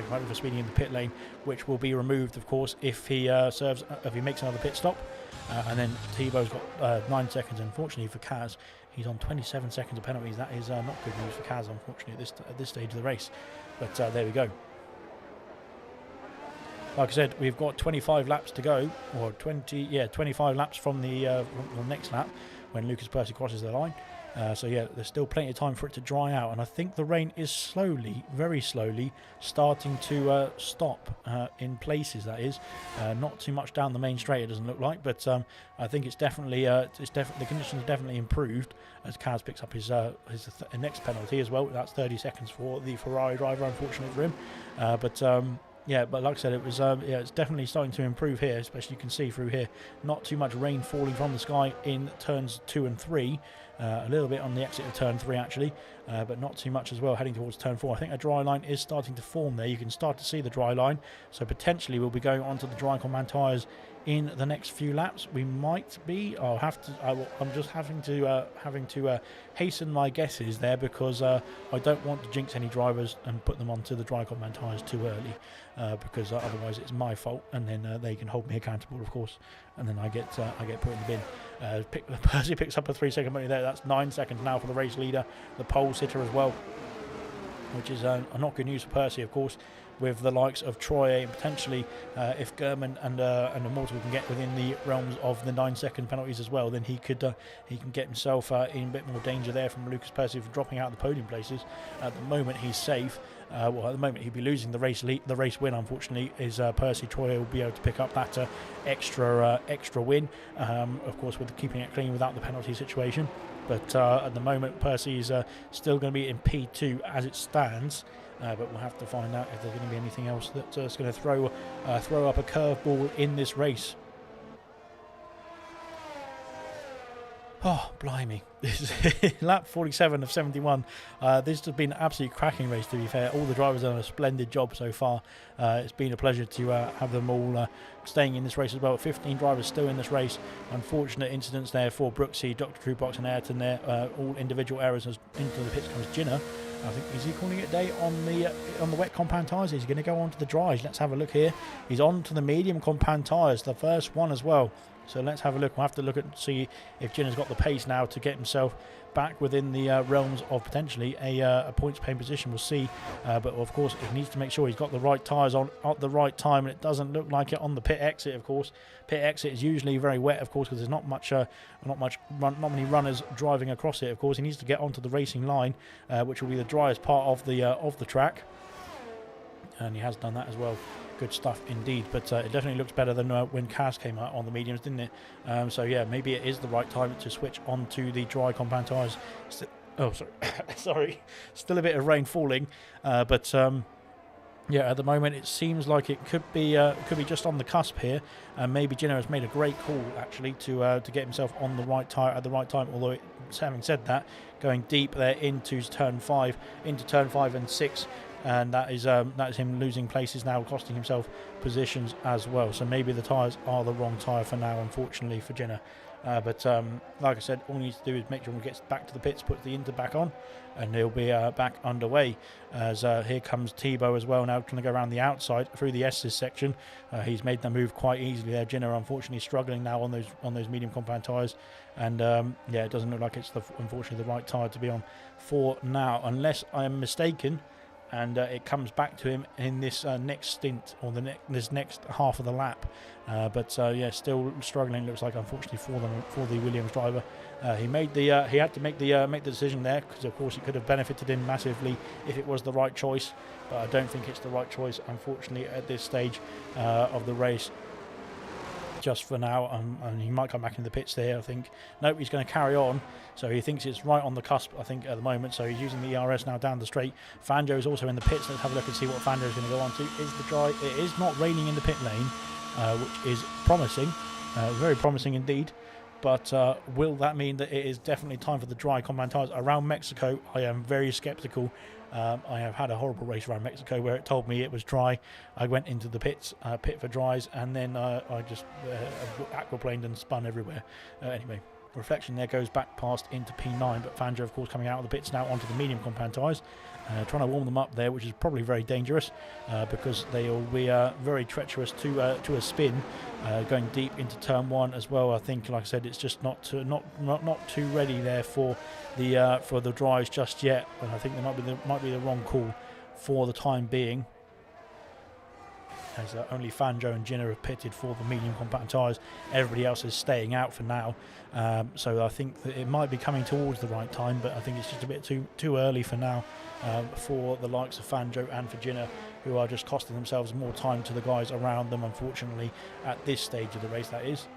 penalty for speeding in the pit lane, which will be removed, of course, if he makes another pit stop. And then Thibaut's got 9 seconds. Unfortunately for Kaz, he's on 27 seconds of penalties. That is not good news for Kaz, unfortunately, at this stage of the race. But there we go. Like I said, we've got 25 laps to go, or 25 laps from the next lap when Lucas Percy crosses the line. So yeah, there's still plenty of time for it to dry out, and I think the rain is slowly, very slowly, starting to stop in places. That is, not too much down the main straight, it doesn't look like, but I think it's definitely the conditions have definitely improved as Kaz picks up his next penalty as well. That's 30 seconds for the Ferrari driver, unfortunately for him, yeah, but like I said, it was yeah, it's definitely starting to improve here, especially you can see through here. Not too much rain falling from the sky in turns 2 and 3. A little bit on the exit of turn 3 actually, but not too much as well heading towards turn 4. I think a dry line is starting to form there. You can start to see the dry line, so potentially we'll be going onto the dry compound tyres in the next few laps. We might be. I'm just having to hasten my guesses there, because I don't want to jinx any drivers and put them onto the dry compound tyres too early, because otherwise it's my fault, and then they can hold me accountable, of course, and then I get put in the bin. Percy picks up a 3-second penalty there. That's 9 seconds now for the race leader, the pole sitter as well, which is not good news for Percy, of course, with the likes of Troy, and potentially if Gurman and Immortal can get within the realms of the 9-second penalties as well, then he can get himself in a bit more danger there from Lucas Percy for dropping out of the podium places. At the moment he's safe. Well, at the moment he'd be losing the race win, unfortunately. Is Percy. Troy will be able to pick up that extra win, of course, with keeping it clean without the penalty situation. But at the moment Percy is still going to be in P2 as it stands. But we'll have to find out if there's going to be anything else that's going to throw up a curveball in this race. Oh, blimey. This is lap 47 of 71. This has been an absolute cracking race, to be fair. All the drivers have done a splendid job so far. It's been a pleasure to have them all staying in this race as well. 15 drivers still in this race. Unfortunate incidents there for Brooksy, Dr. Truebox and Ayrton there. All individual errors. As into the pits comes Jinner. I think, is he calling it a day on the wet compound tyres? Is he going to go on to the dries? Let's have a look here. He's on to the medium compound tyres, the first one as well. So let's have a look. We'll have to look at see if Jinner's got the pace now to get himself back within the realms of potentially a points paying position. We'll see. But of course, he needs to make sure he's got the right tyres on at the right time, and it doesn't look like it on the pit exit. Of course, pit exit is usually very wet, of course, because there's not many runners driving across it. Of course, he needs to get onto the racing line, which will be the driest part of the track, and he has done that as well. Good stuff indeed, but it definitely looks better than when Kaz came out on the mediums, didn't it? So yeah, maybe it is the right time to switch onto the dry compound tyres. Oh, sorry, sorry. Still a bit of rain falling, but yeah, at the moment it seems like it could be just on the cusp here, and maybe Jinner has made a great call actually to get himself on the right tyre at the right time. Although, having said that, going deep there into turn 5 and 6. And that is him losing places now, costing himself positions as well. So maybe the tyres are the wrong tyre for now, unfortunately, for Jinner. But like I said, all he needs to do is make sure he gets back to the pits, puts the Inter back on, and he'll be back underway. As here comes Thibaut as well, now trying to go around the outside through the S's section. He's made the move quite easily there. Jinner unfortunately struggling now on those medium compound tyres, and yeah, it doesn't look like it's unfortunately the right tyre to be on for now, unless I am mistaken. And it comes back to him in this next stint, or this next half of the lap. But yeah, still struggling. Looks like, unfortunately for the Williams driver, he had to make the decision there, because of course it could have benefited him massively if it was the right choice. But I don't think it's the right choice, unfortunately, at this stage of the race. Just for now, and he might come back in the pits there, I think. Nope, he's going to carry on. So he thinks it's right on the cusp, I think, at the moment. So he's using the ERS now down the straight. Fanjo is also in the pits. Let's have a look and see what Fanjo is going to go on to. Is the dry? It is not raining in the pit lane, which is promising, very promising indeed. But will that mean that it is definitely time for the dry compound tyres around Mexico? I am very sceptical. I have had a horrible race around Mexico where it told me it was dry. I went into the pit for dries, and then I just aquaplaned and spun everywhere. Anyway, reflection there goes back past into P9, but Fanjo, of course, coming out of the pits now onto the medium compound tyres. Trying to warm them up there, which is probably very dangerous, because they will be very treacherous to a spin, going deep into turn 1 as well. I think, like I said, it's just not too ready there for the dries just yet, and I think there might be the wrong call for the time being. as only Fanjo and Jinner have pitted for the medium compact tyres. Everybody else is staying out for now. So I think that it might be coming towards the right time, but I think it's just a bit too early for now for the likes of Fanjo and for Jinner, who are just costing themselves more time to the guys around them, unfortunately, at this stage of the race, that is.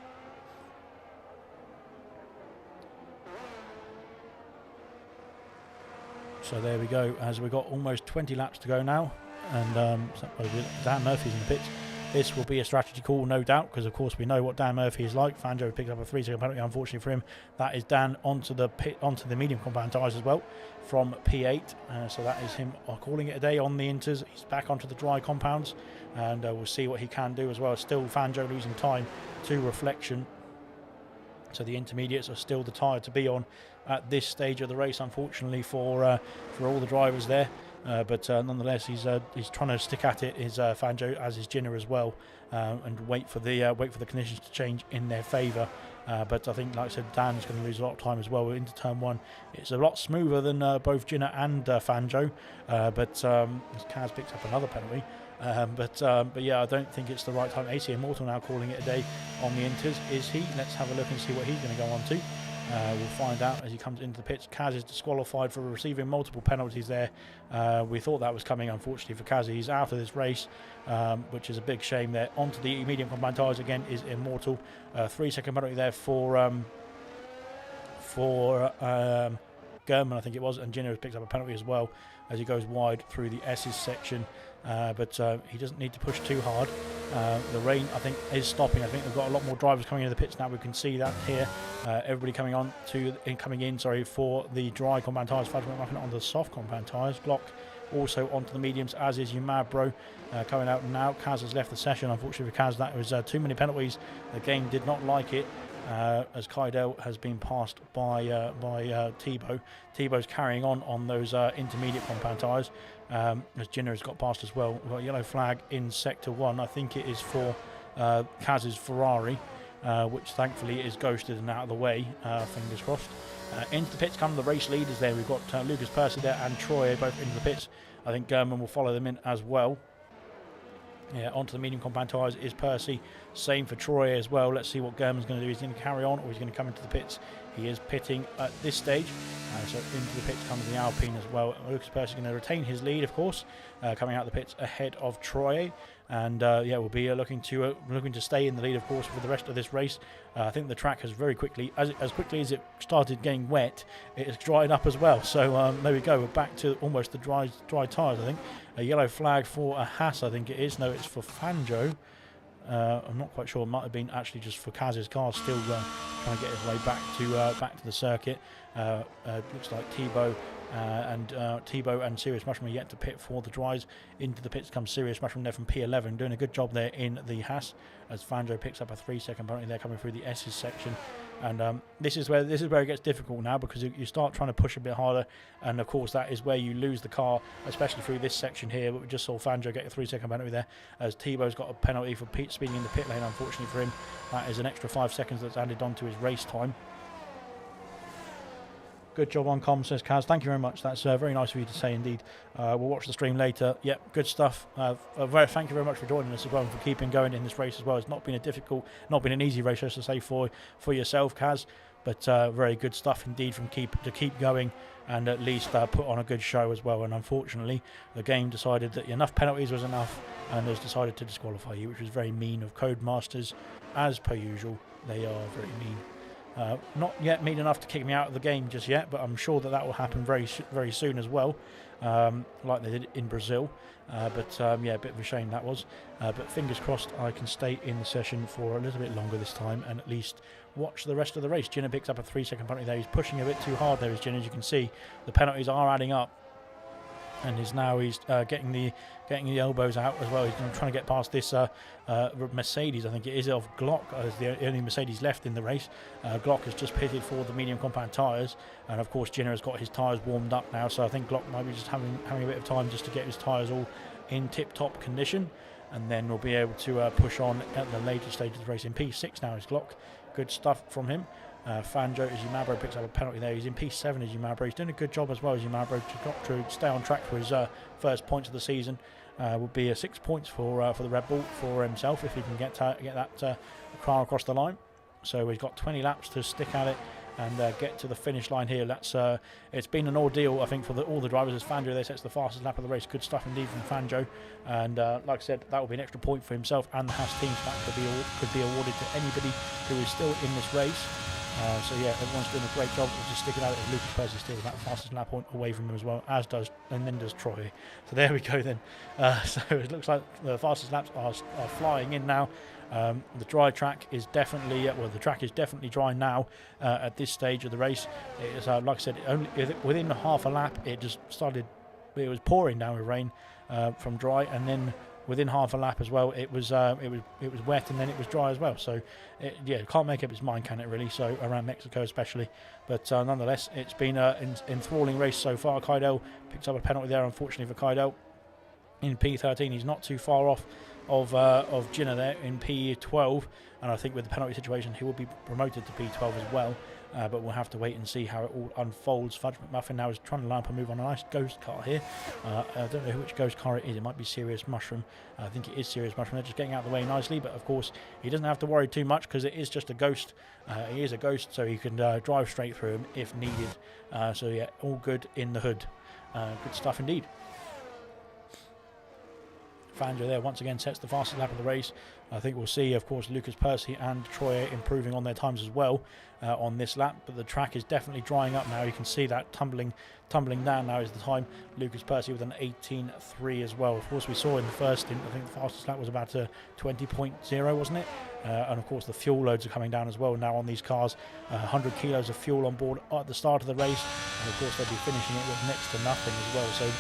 So there we go, as we've got almost 20 laps to go now, and Dan Murphy's in the pits. This will be a strategy call, no doubt, because of course we know what Dan Murphy is like. Fanjo picked up a 3-second penalty, unfortunately for him. That is Dan onto the medium compound tyres as well from P8. So that is him calling it a day on the inters. He's back onto the dry compounds, and we'll see what he can do as well. Still Fanjo losing time to reflection. So the intermediates are still the tyre to be on at this stage of the race, unfortunately for all the drivers there. But nonetheless, he's trying to stick at it. Is Fanjo, as is Jinner as well, and wait for the conditions to change in their favour. But I think, like I said, Dan's going to lose a lot of time as well into turn one. It's a lot smoother than both Jinner and Fanjo. But Kaz picks up another penalty. But yeah, I don't think it's the right time. AC Immortal now calling it a day on the inters. Is he? Let's have a look and see what he's going to go on to. We'll find out as he comes into the pits. Kaz is disqualified for receiving multiple penalties there. We thought that was coming, unfortunately, for Kaz. He's out of this race, which is a big shame there. Onto the medium combined tyres again is Immortal. 3-second penalty there for German, I think it was, and Jinner has picked up a penalty as well as he goes wide through the S's section. But he doesn't need to push too hard. The rain, I think, is stopping. I think we've got a lot more drivers coming into the pits now. We can see that here. Everybody coming in for the dry compound tyres. Fudgman knocking it onto the soft compound tyres. Glock also onto the mediums, as is Umabro coming out now. Kaz has left the session. Unfortunately for Kaz, that was too many penalties. The game did not like it. As Kaidel has been passed by Thibaut. Thibaut's carrying on those intermediate compound tyres, as Jinner has got past as well. We've got a yellow flag in sector 1. I think it is for Kaz's Ferrari, which thankfully is ghosted and out of the way, fingers crossed. Into the pits come the race leaders there. We've got Lucas Percy there and Troy both into the pits. I think German will follow them in as well. Yeah, onto the medium compound tyres is Percy. Same for Troy as well. Let's see what German's going to do. He's going to carry on, or he's going to come into the pits. He is pitting at this stage. So into the pits comes the Alpine as well. Lucas Percy is going to retain his lead, of course, coming out of the pits ahead of Troy. And yeah, we'll be looking to stay in the lead, of course, for the rest of this race. I think the track has very quickly, as quickly as it started getting wet, it has dried up as well. So there we go. We're back to almost the dry tyres, I think. A yellow flag for a Haas, I think it is. No, it's for Fanjo. I'm not quite sure. It might have been actually just for Kaz's car, still trying to get his way back to the circuit. Looks like Thibaut and Serious Mushroom are yet to pit for the dries. Into the pits comes Serious Mushroom there from P11, doing a good job there in the Haas, as Fanjo picks up a 3-second penalty there coming through the S's section. And this is where it gets difficult now, because you start trying to push a bit harder, and of course that is where you lose the car, especially through this section here. But we just saw Fanjo get a 3-second penalty there, as Thibaut's got a penalty for speeding in the pit lane. Unfortunately for him, that is an extra 5 seconds that's added on to his race time. Good job on comms, says Kaz. Thank you very much. That's very nice of you to say indeed. We'll watch the stream later. Yep, good stuff. Thank you very much for joining us as well, and for keeping going in this race as well. It's not been an easy race, I should say, for yourself, Kaz. But very good stuff indeed to keep going, and at least put on a good show as well. And unfortunately, the game decided that enough penalties was enough, and has decided to disqualify you, which was very mean of Codemasters, as per usual. They are very mean. Not yet mean enough to kick me out of the game just yet, but I'm sure that will happen very soon as well, like they did in Brazil. Yeah, a bit of a shame that was. But fingers crossed I can stay in the session for a little bit longer this time, and at least watch the rest of the race. Jinner picks up a 3-second penalty there. He's pushing a bit too hard there, is Jinner. As you can see, the penalties are adding up. And he's getting the elbows out as well. He's trying to get past this Mercedes, I think it is, of Glock, as the only Mercedes left in the race. Glock has just pitted for the medium compound tyres, and of course Jinner has got his tyres warmed up now. So I think Glock might be just having a bit of time just to get his tyres all in tip-top condition, and then we'll be able to push on at the later stage of the race. In P6 now is Glock. Good stuff from him. Fanjo, as Umabro picks up a penalty there. He's in P7 as Umabro. He's doing a good job as well as Umabro to stay on track for his first points of the season. would be 6 points for the Red Bull for himself if he can get that car across the line. So we've got 20 laps to stick at it and get to the finish line here. That's it's been an ordeal, I think, for all the drivers. As Fangio there sets the fastest lap of the race. Good stuff indeed from Fangio, and like I said, that will be an extra point for himself and the Haas teams. That could be awarded to anybody who is still in this race. So yeah, everyone's doing a great job of just sticking out it. Lucas Percy still that fastest lap point away from him as well, as does and then does Troy. So there we go then. So it looks like the fastest laps are flying in now. The dry track is definitely the track is definitely dry now at this stage of the race. It is, like I said, only within half a lap it just started. It was pouring down with rain from dry, and then within half a lap as well, it was wet, and then it was dry as well. So it can't make up its mind, can it really? So around Mexico especially, but nonetheless, it's been an enthralling race so far. Kydell picks up a penalty there, unfortunately for Kydell in P13. He's not too far off of Ginner there in P12, and I think with the penalty situation he will be promoted to P12 as well. But we'll have to wait and see how it all unfolds. Fudge McMuffin now is trying to line up a move on a nice ghost car here. I don't know which ghost car it is. It might be Serious Mushroom. I think it is Serious Mushroom. They're just getting out of the way nicely, but of course he doesn't have to worry too much because it is just a ghost. He is a ghost, so he can drive straight through him if needed. So yeah, all good in the hood. Good stuff indeed. Fangio there once again sets the fastest lap of the race. I think we'll see, of course, Lucas Percy and Troy improving on their times as well on this lap, but the track is definitely drying up now. You can see that tumbling down now is the time. Lucas Percy with an 18.3 as well. Of course, we saw in the first stint, I think the fastest lap was about 20.0, wasn't it? And of course the fuel loads are coming down as well now on these cars. 100 kilos of fuel on board at the start of the race, and of course they'll be finishing it with next to nothing as well. So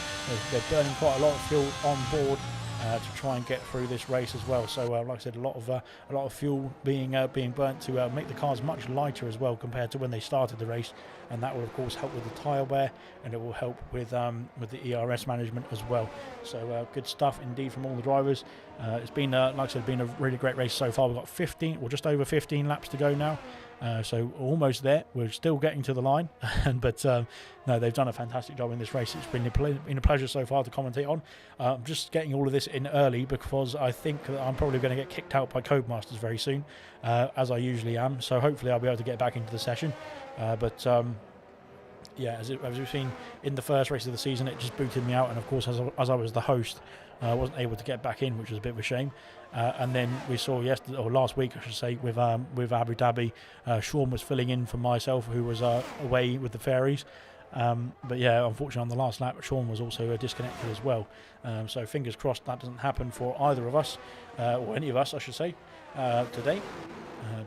they're burning quite a lot of fuel on board to try and get through this race as well. So like I said, a lot of fuel being burnt to make the cars much lighter as well compared to when they started the race, and that will of course help with the tyre wear, and it will help with the ERS management as well. So good stuff indeed from all the drivers. It's been like I said, been a really great race so far. We've got 15 or just over 15 laps to go now. So almost there. We're still getting to the line, but no, they've done a fantastic job in this race. It's been a pleasure so far to commentate on. I'm just getting all of this in early because I think that I'm probably going to get kicked out by Codemasters very soon, as I usually am. So hopefully I'll be able to get back into the session. Yeah, as we've seen in the first race of the season, it just booted me out, and of course as I was the host, I wasn't able to get back in, which was a bit of a shame. And then we saw last week, I should say, with Abu Dhabi, Sean was filling in for myself, who was away with the fairies. But yeah, unfortunately on the last lap, Sean was also disconnected as well. So fingers crossed that doesn't happen for either of us, or any of us, I should say, today.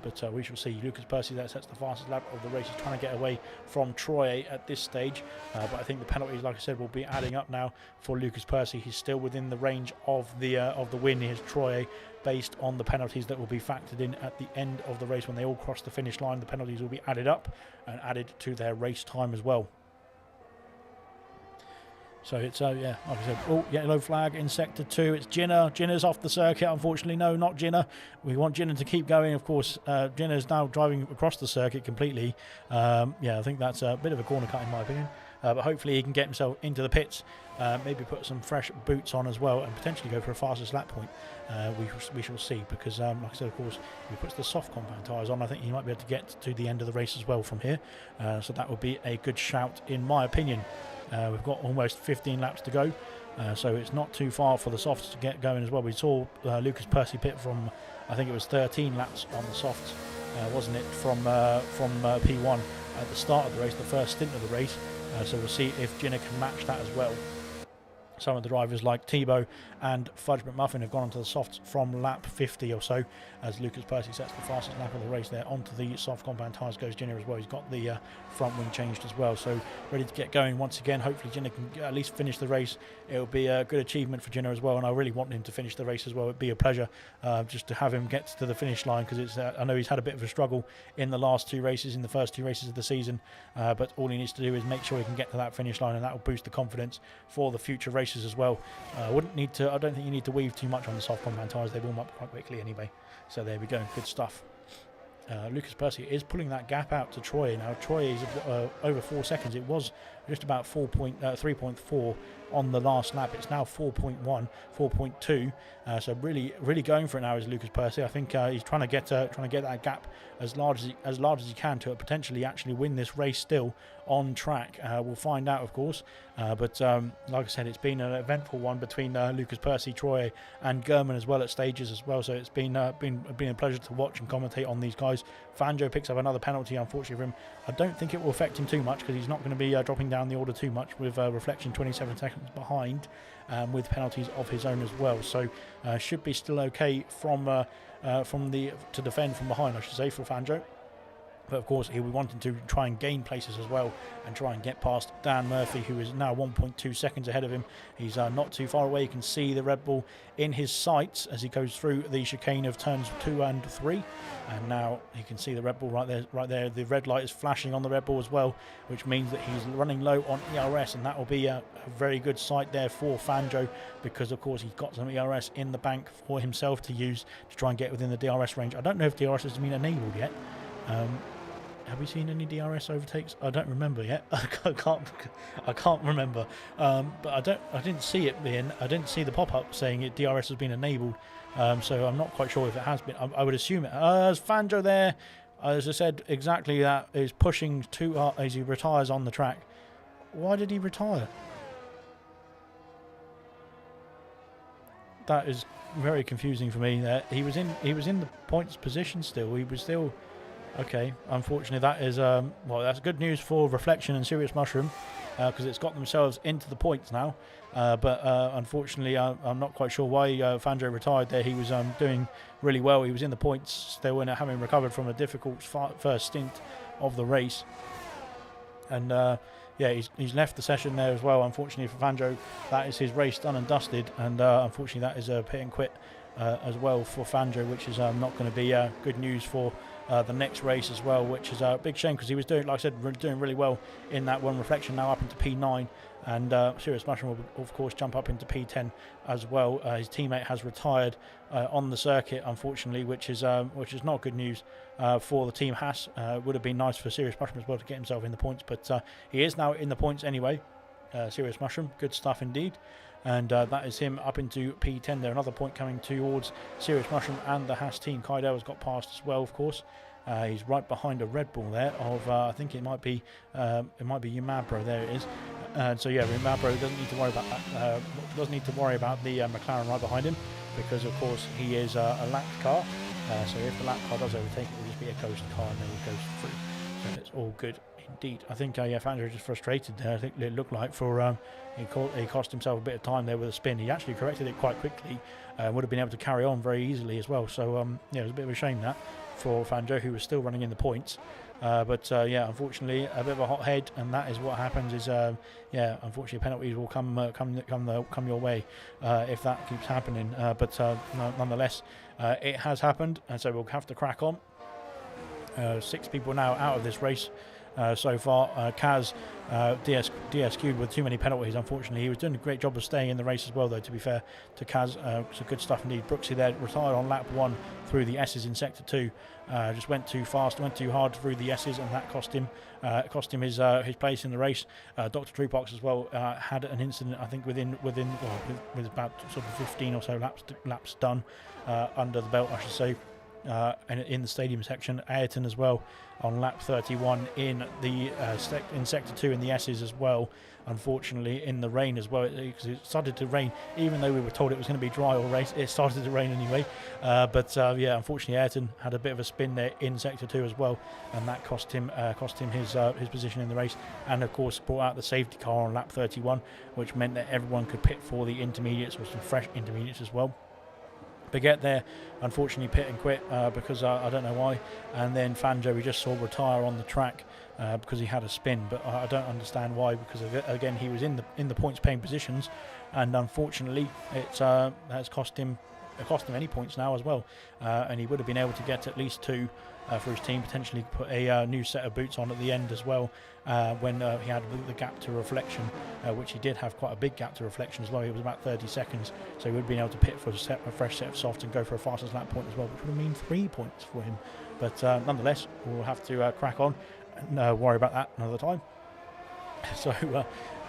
But we shall see. Lucas Percy there sets the fastest lap of the race. He's trying to get away from Troy at this stage, but I think the penalties, like I said, will be adding up now for Lucas Percy. He's still within the range of the win. Here's Troy, based on the penalties that will be factored in at the end of the race when they all cross the finish line. The penalties will be added up and added to their race time as well. So it's, yeah, like I said, oh, yellow flag in Sector 2. It's Ginner. Ginner's off the circuit, unfortunately. No, not Ginner. We want Ginner to keep going, of course. Ginner's now driving across the circuit completely. Yeah, I think that's a bit of a corner cut in my opinion. But hopefully he can get himself into the pits, maybe put some fresh boots on as well, and potentially go for a fastest lap point. We shall see, because like I said, of course, if he puts the soft compound tyres on, I think he might be able to get to the end of the race as well from here. So that would be a good shout in my opinion. We've got almost 15 laps to go, so it's not too far for the softs to get going as well. We saw Lucas Percy pit from, I think it was 13 laps on the softs, wasn't it, from P1 at the start of the race, the first stint of the race. So we'll see if Ginner can match that as well. Some of the drivers like Thibaut and Fudge McMuffin have gone onto the softs from lap 50 or so, as Lucas Percy sets the fastest lap of the race there. Onto the soft compound tyres goes Ginner as well. He's got the front wing changed as well, so ready to get going once again. Hopefully Ginner can at least finish the race. It'll be a good achievement for Ginner as well, and I really want him to finish the race as well. It'd be a pleasure just to have him get to the finish line, because it's I know he's had a bit of a struggle in the last two races, in the first two races of the season, but all he needs to do is make sure he can get to that finish line, and that will boost the confidence for the future races as well. I don't think you need to weave too much on the soft compound tyres. They warm up quite quickly anyway. So there we go, good stuff. Lucas Percy is pulling that gap out to Troy. Now Troy is over 4 seconds. It was just about 3.4 on the last lap. It's now 4.1, 4.2. So really going for it now is Lucas Percy. I think he's trying to get that gap as large as he can to potentially actually win this race still on track. We'll find out, of course. But like I said, it's been an eventful one between Lucas Percy, Troy, and Gurman as well at stages as well. So it's been a pleasure to watch and commentate on these guys. Fangio picks up another penalty, unfortunately for him. I don't think it will affect him too much because he's not going to be dropping down the order too much with Reflection 27 seconds behind, with penalties of his own as well. So should be still okay to defend from behind, I should say, for Fangio. But of course he'll be wanting to try and gain places as well and try and get past Dan Murphy, who is now 1.2 seconds ahead of him. He's not too far away. You can see the Red Bull in his sights as he goes through the chicane of turns 2 and 3. And now you can see the Red Bull right there. The red light is flashing on the Red Bull as well, which means that he's running low on ERS, and that will be a very good sight there for Fangio, because of course he's got some ERS in the bank for himself to use to try and get within the DRS range. I don't know if DRS has been enabled yet. Have we seen any DRS overtakes? I don't remember yet. I can't remember. But I didn't see it being. I didn't see the pop-up saying DRS has been enabled. So I'm not quite sure if it has been. I would assume it. As Fangio there, as I said, exactly that, is pushing too hard as he retires on the track. Why did he retire? That is very confusing for me. There, he was in the points position still. He was still. Okay, unfortunately that is, well, that's good news for Reflection and Serious Mushroom, because it's got themselves into the points now. But unfortunately, I'm not quite sure why Fangio retired there. He was doing really well. He was in the points still, and having recovered from a difficult first stint of the race. And yeah, he's left the session there as well. Unfortunately for Fangio, that is his race done and dusted. And unfortunately, that is a pit and quit as well for Fangio, which is not going to be good news for the next race as well, which is a big shame because he was doing, like I said, doing really well in that one. Reflection now up into P9, and Serious Mushroom will of course jump up into P10 as well. His teammate has retired on the circuit, unfortunately, which is not good news for the team. Haas would have been nice for Serious Mushroom as well to get himself in the points, but he is now in the points anyway. Serious Mushroom, good stuff indeed. And that is him up into P10 there. Another point coming towards Serious Mushroom and the Haas team. Kaidel has got past as well, of course. He's right behind a Red Bull there of I think it might be Yamabro. There it is. So yeah, Yamabro doesn't need to worry about that. Doesn't need to worry about the McLaren right behind him, because of course he is a lapped car. So if the lap car does overtake, it will just be a coast car and then he goes through. So it's all good indeed. I think yeah, Fangio just frustrated there. I think it looked like for he cost himself a bit of time there with a spin. He actually corrected it quite quickly. Would have been able to carry on very easily as well. So yeah, it was a bit of a shame that for Fangio, who was still running in the points. But yeah, unfortunately, a bit of a hot head, and that is what happens. Is yeah, unfortunately, penalties will come your way if that keeps happening. But nonetheless, it has happened, and so we'll have to crack on. 6 people now out of this race so far. Kaz DSQ'd with too many penalties, unfortunately. He was doing a great job of staying in the race as well, though, to be fair to Kaz. So good stuff indeed. Brooksy there retired on lap 1 through the S's in sector 2. Just went too fast, went too hard through the S's, and that cost him his place in the race. Dr. Truepox as well had an incident, I think, with about sort of 15 or so laps done under the belt, I should say. In the stadium section. Ayrton as well on lap 31 in the in sector 2 in the S's as well, unfortunately in the rain as well, because it started to rain. Even though we were told it was going to be dry all race, it started to rain anyway. But yeah, unfortunately Ayrton had a bit of a spin there in sector 2 as well, and that cost him his position in the race, and of course brought out the safety car on lap 31, which meant that everyone could pit for the intermediates, or some fresh intermediates as well. Baguette there, unfortunately, pit and quit because I don't know why. And then Fangio, we just saw retire on the track because he had a spin, but I don't understand why, because again he was in the points paying positions, and unfortunately it has cost him cost him any points now as well, and he would have been able to get at least 2 for his team, potentially put a new set of boots on at the end as well, when he had the gap to reflection, which he did have quite a big gap to reflection as well. It was about 30 seconds, so he would have been able to pit for a fresh set of softs and go for a fastest lap point as well, which would have mean 3 points for him. But nonetheless, we'll have to crack on and worry about that another time. So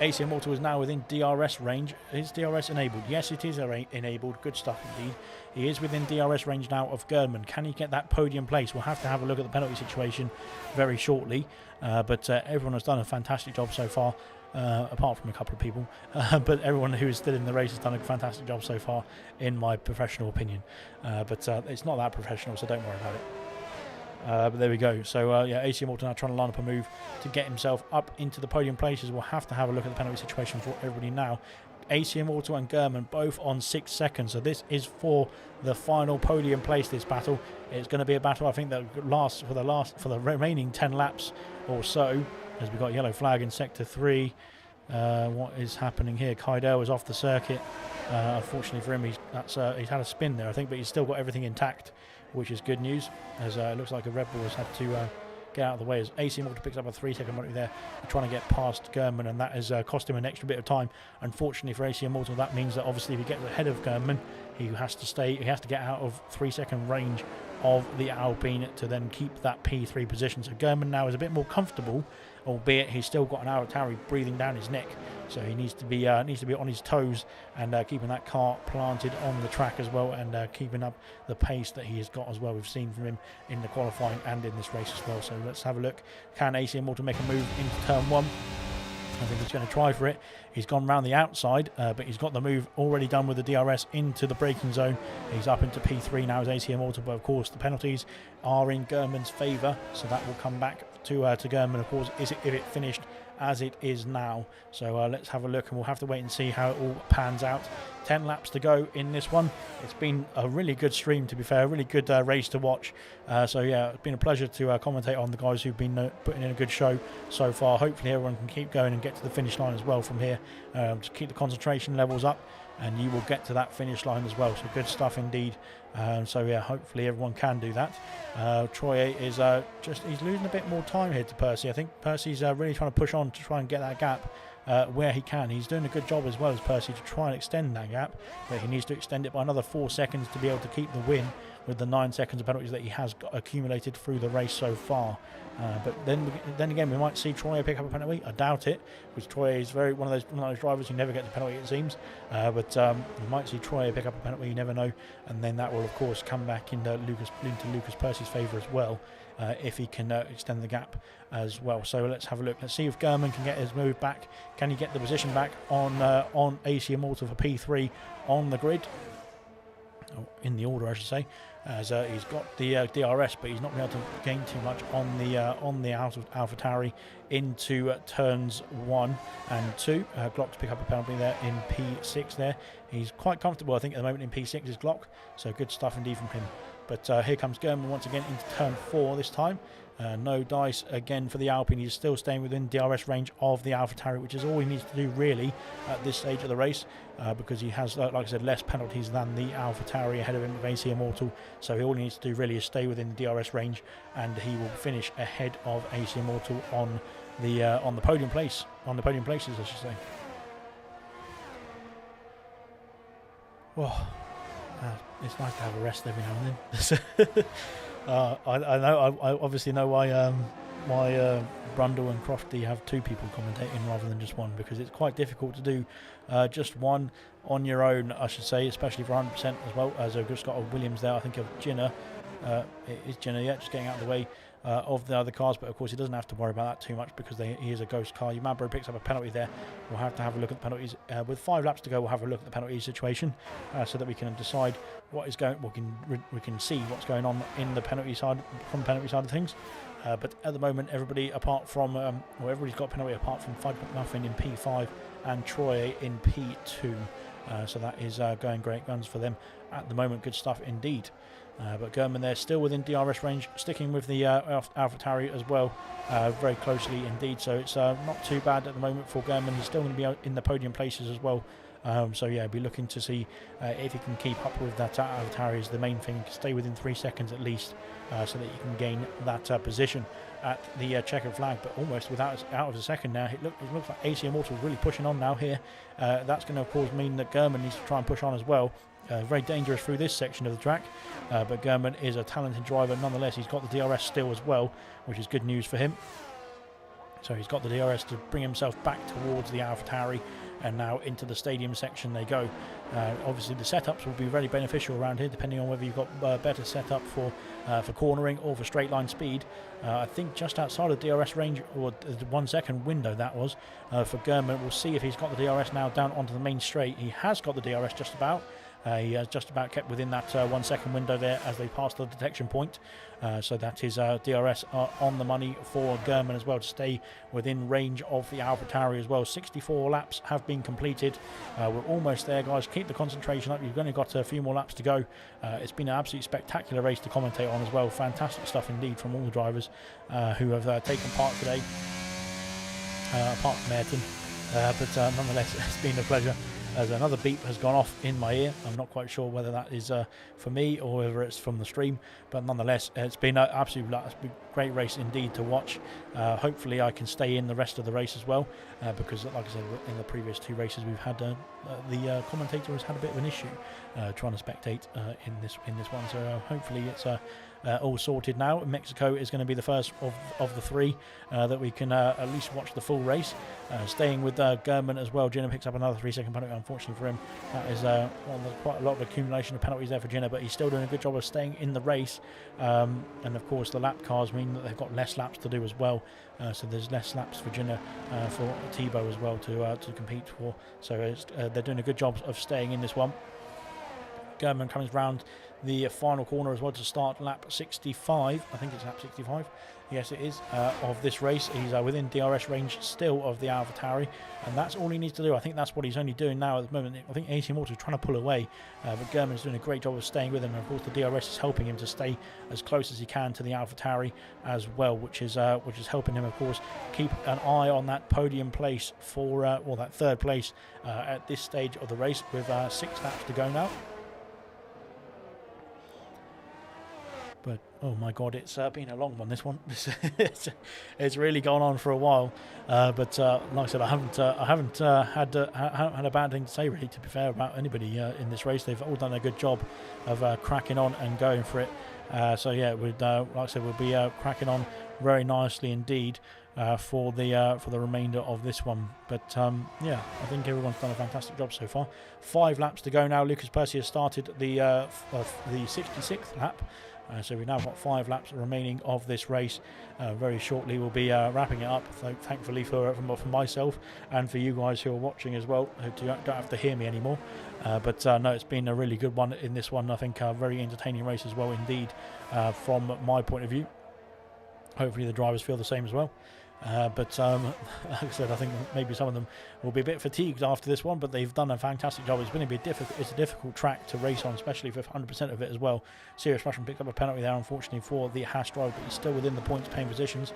AC Immortal is now within DRS range. Is DRS enabled? Yes, it is enabled. Good stuff indeed. He is within DRS range now of Gernman. Can he get that podium place? We'll have to have a look at the penalty situation very shortly. But everyone has done a fantastic job so far, apart from a couple of people. But everyone who is still in the race has done a fantastic job so far, in my professional opinion. But it's not that professional, so don't worry about it. But there we go. So yeah, AC Immortal now trying to line up a move to get himself up into the podium places. We'll have to have a look at the penalty situation for everybody now. AC Immortal and Gernman both on 6 seconds. So this is for the final podium place. This battle, it's going to be a battle, I think, that lasts for the remaining 10 laps or so. As we've got a yellow flag in sector 3. What is happening here? Kaidel is off the circuit. Unfortunately for him, he's had a spin there, I think, but he's still got everything intact, which is good news, as it looks like a Red Bull has had to get out of the way, as AC Immortal picks up a 3-second penalty there, trying to get past Gernman, and that has cost him an extra bit of time. Unfortunately for AC Immortal, that means that obviously if he gets ahead of Gernman, he has to get out of 3-second range of the Alpine to then keep that P3 position. So Gernman now is a bit more comfortable, albeit he's still got an ALR breathing down his neck, so he needs to be on his toes and keeping that car planted on the track as well, and keeping up the pace that he has got as well. We've seen from him in the qualifying and in this race as well. So let's have a look. Can AC Immortal make a move into turn 1? I think he's going to try for it. He's gone round the outside, but he's got the move already done with the DRS into the braking zone. He's up into P3 now as AC Immortal, but of course the penalties are in Gernman's favour, so that will come back to Gernman, of course, if it finished as it is now. So let's have a look, and we'll have to wait and see how it all pans out. 10 laps to go in this one. It's been a really good stream, to be fair, a really good race to watch. So yeah, it's been a pleasure to commentate on the guys who've been putting in a good show so far. Hopefully everyone can keep going and get to the finish line as well from here. Just keep the concentration levels up, and you will get to that finish line as well. So good stuff indeed. So yeah, hopefully everyone can do that. Troy is he's losing a bit more time here to Percy. I think Percy's really trying to push on to try and get that gap where he can. He's doing a good job as well as Percy to try and extend that gap, but he needs to extend it by another 4 seconds to be able to keep the win with the 9 seconds of penalties that he has accumulated through the race so far. But then again, we might see Troy pick up a penalty. I doubt it, because Troy is one of those drivers who never gets a penalty, it seems. But we might see Troy pick up a penalty. You never know, and then that will of course come back into Lucas Percy's favour as well, if he can extend the gap as well. So let's have a look. Let's see if Gernman can get his move back. Can he get the position back on AC Immortal for P3 on the grid? In the order, I should say, as he's got the DRS, but he's not been able to gain too much on the AlphaTauri into turns 1 and 2. Glock to pick up a penalty there in P6 there. He's quite comfortable, I think, at the moment in P6 is Glock, so good stuff indeed from him. But here comes Gernman once again into turn 4 this time. No dice again for the Alpine. He's still staying within DRS range of the AlphaTauri, which is all he needs to do really at this stage of the race, because he has, like I said, less penalties than the AlphaTauri ahead of him with AC Immortal. So all he needs to do really is stay within the DRS range, and he will finish ahead of AC Immortal on the podium places, I should say. Well, it's nice to have a rest every now and then. I obviously know why Brundle and Crofty have 2 people commentating rather than just one, because it's quite difficult to do just one on your own, I should say, especially for 100% as well. As I've just got a Williams there, I think of Jinner. It is Jinner, yeah, just getting out of the way of the other cars, but of course he doesn't have to worry about that too much because he is a ghost car. Yamabro picks up a penalty there. We'll have to have a look at the penalties. With 5 laps to go, we'll have a look at the penalty situation so that we can decide what is going. We can see what's going on in the penalty side, from the penalty side of things. But at the moment, everybody's got a penalty apart from 5.0 in P5 and Troy in P2. So that is going great guns for them at the moment. Good stuff indeed. But Gernman there still within DRS range, sticking with the AlphaTauri as well, very closely indeed. So it's not too bad at the moment for Gernman. He's still going to be in the podium places as well So yeah, be looking to see if he can keep up with that AlphaTauri is the main thing. Stay within 3 seconds at least, so that you can gain that position at the checkered flag, but almost without out of a second now. It looks like AC Immortal is really pushing on now here. That's going to of course mean that German needs to try and push on as well. Very dangerous through this section of the track, but German is a talented driver nonetheless. He's got the DRS still as well, which is good news for him. So he's got the DRS to bring himself back towards the AlphaTauri, and now into the stadium section they go. Obviously the setups will be very beneficial around here, depending on whether you've got better setup for cornering or for straight line speed. I think just outside of DRS range, or the 1 second window that was for German. We'll see if he's got the DRS now down onto the main straight. He has got the DRS just about. He has just about kept within that 1 second window there as they pass the detection point. So that is DRS on the money for German as well, to stay within range of the AlphaTauri as well. 64 laps have been completed. We're almost there, guys. Keep the concentration up. You've only got a few more laps to go. It's been an absolutely spectacular race to commentate on as well. Fantastic stuff indeed from all the drivers who have taken part today, apart from Ayrton. But nonetheless, it's been a pleasure. As another beep has gone off in my ear. I'm not quite sure whether that is for me or whether it's from the stream, but nonetheless, it's been an absolutely great race indeed to watch. Hopefully I can stay in the rest of the race as well, because like I said, in the previous 2 races we've had the commentator has had a bit of an issue trying to spectate in this one. So hopefully it's all sorted now. Mexico is going to be the first of the 3 that we can at least watch the full race. Staying with German as well, Jenna picks up another 3-second penalty, unfortunately for him. That is quite a lot of accumulation of penalties there for Jenna, but he's still doing a good job of staying in the race. And of course the lap cars mean that they've got less laps to do as well, so there's less laps for Jenna, for Thibaut as well to compete for. So they're doing a good job of staying in this one. German comes round the final corner as well to start lap 65. I think it's lap 65. Yes, it is, of this race. He's within DRS range still of the AlphaTauri, and that's all he needs to do. I think that's what he's only doing now at the moment. I think AC Immortal is trying to pull away, but German's doing a great job of staying with him. And of course, the DRS is helping him to stay as close as he can to the AlphaTauri as well, which is helping him, of course, keep an eye on that podium place for, or that 3rd place at this stage of the race, with 6 laps to go now. But oh my god, it's been a long one, this one. It's really gone on for a while, but like I said, I haven't had a bad thing to say, really, to be fair, about anybody in this race. They've all done a good job of cracking on and going for it. So yeah, like I said, we'll be cracking on very nicely indeed for the remainder of this one. But yeah, I think everyone's done a fantastic job so far. 5 laps to go now. Lucas Percy has started the 66th lap. So we've now got 5 laps remaining of this race. Very shortly we'll be wrapping it up, thankfully for myself and for you guys who are watching as well, who don't have to hear me anymore. But no, it's been a really good one in this one. I think a very entertaining race as well indeed, from my point of view. Hopefully the drivers feel the same as well. But like I said, I think maybe some of them will be a bit fatigued after this one, but they've done a fantastic job. It's been a bit difficult. It's a difficult track to race on, especially for 100% of it as well. Sirius Russian picked up a penalty there, unfortunately, for the Haas driver, but he's still within the points paying positions,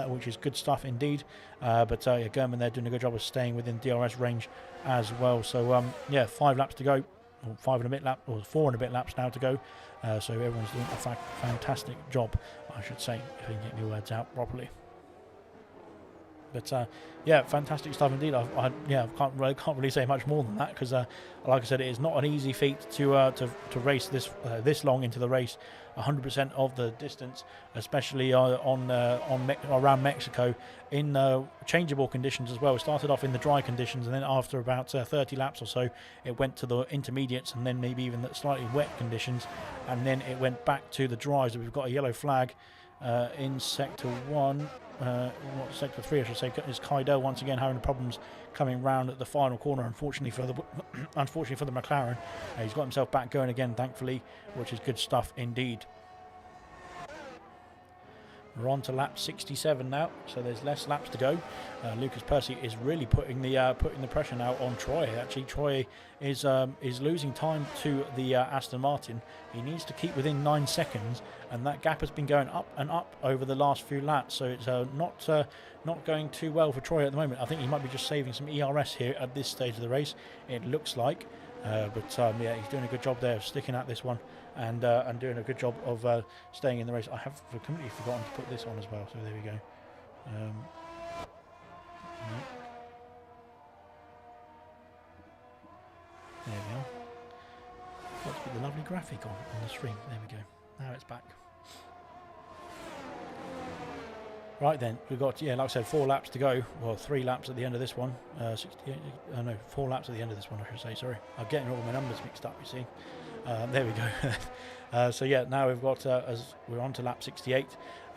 which is good stuff indeed. But yeah, German, they're doing a good job of staying within DRS range as well. So yeah, 5 laps to go, or 5 and a bit lap, or 4 and a bit laps now to go. So everyone's doing a fantastic job, I should say, if I can get my words out properly. But yeah, fantastic stuff indeed. I can't really say much more than that, because like I said, it is not an easy feat to race this long into the race, 100% of the distance, especially around Mexico in changeable conditions as well. It started off in the dry conditions, and then after about 30 laps or so, it went to the intermediates, and then maybe even the slightly wet conditions, and then it went back to the dry. So we've got a yellow flag in sector 1. Sector 3, I should say, is Kaido once again having problems coming round at the final corner. Unfortunately for the McLaren, he's got himself back going again, thankfully, which is good stuff indeed. We're on to lap 67 now, so there's less laps to go. Lucas Percy is really putting the pressure now on Troy. Actually, Troy is losing time to the Aston Martin. He needs to keep within 9 seconds, and that gap has been going up and up over the last few laps. So it's not going too well for Troy at the moment. I think he might be just saving some ERS here at this stage of the race. It looks like, but yeah, he's doing a good job there of sticking at this one. And doing a good job of staying in the race. I have completely forgotten to put this on as well, so there we go. No. There we are. Let's put the lovely graphic on the screen. There we go. Now it's back. Right then, we've got, yeah, like I said, 4 laps to go. Well, 3 laps at the end of this one. no, 4 laps at the end of this one, I should say, sorry. I'm getting all my numbers mixed up, you see. There we go. So yeah, now we've got, as we're on to lap 68,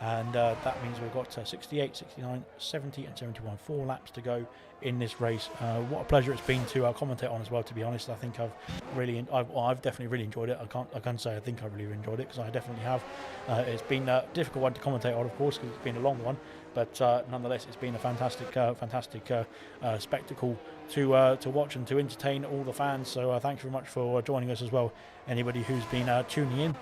and that means we've got 68, 69, 70 and 71. 4 laps to go in this race. What a pleasure it's been to commentate on as well, to be honest. I think I've definitely really enjoyed it. I can't say I think I really enjoyed it, because I definitely have. It's been a difficult one to commentate on, of course, because it's been a long one, but nonetheless it's been a fantastic spectacle to watch and to entertain all the fans. So thanks very much for joining us as well, anybody who's been tuning in.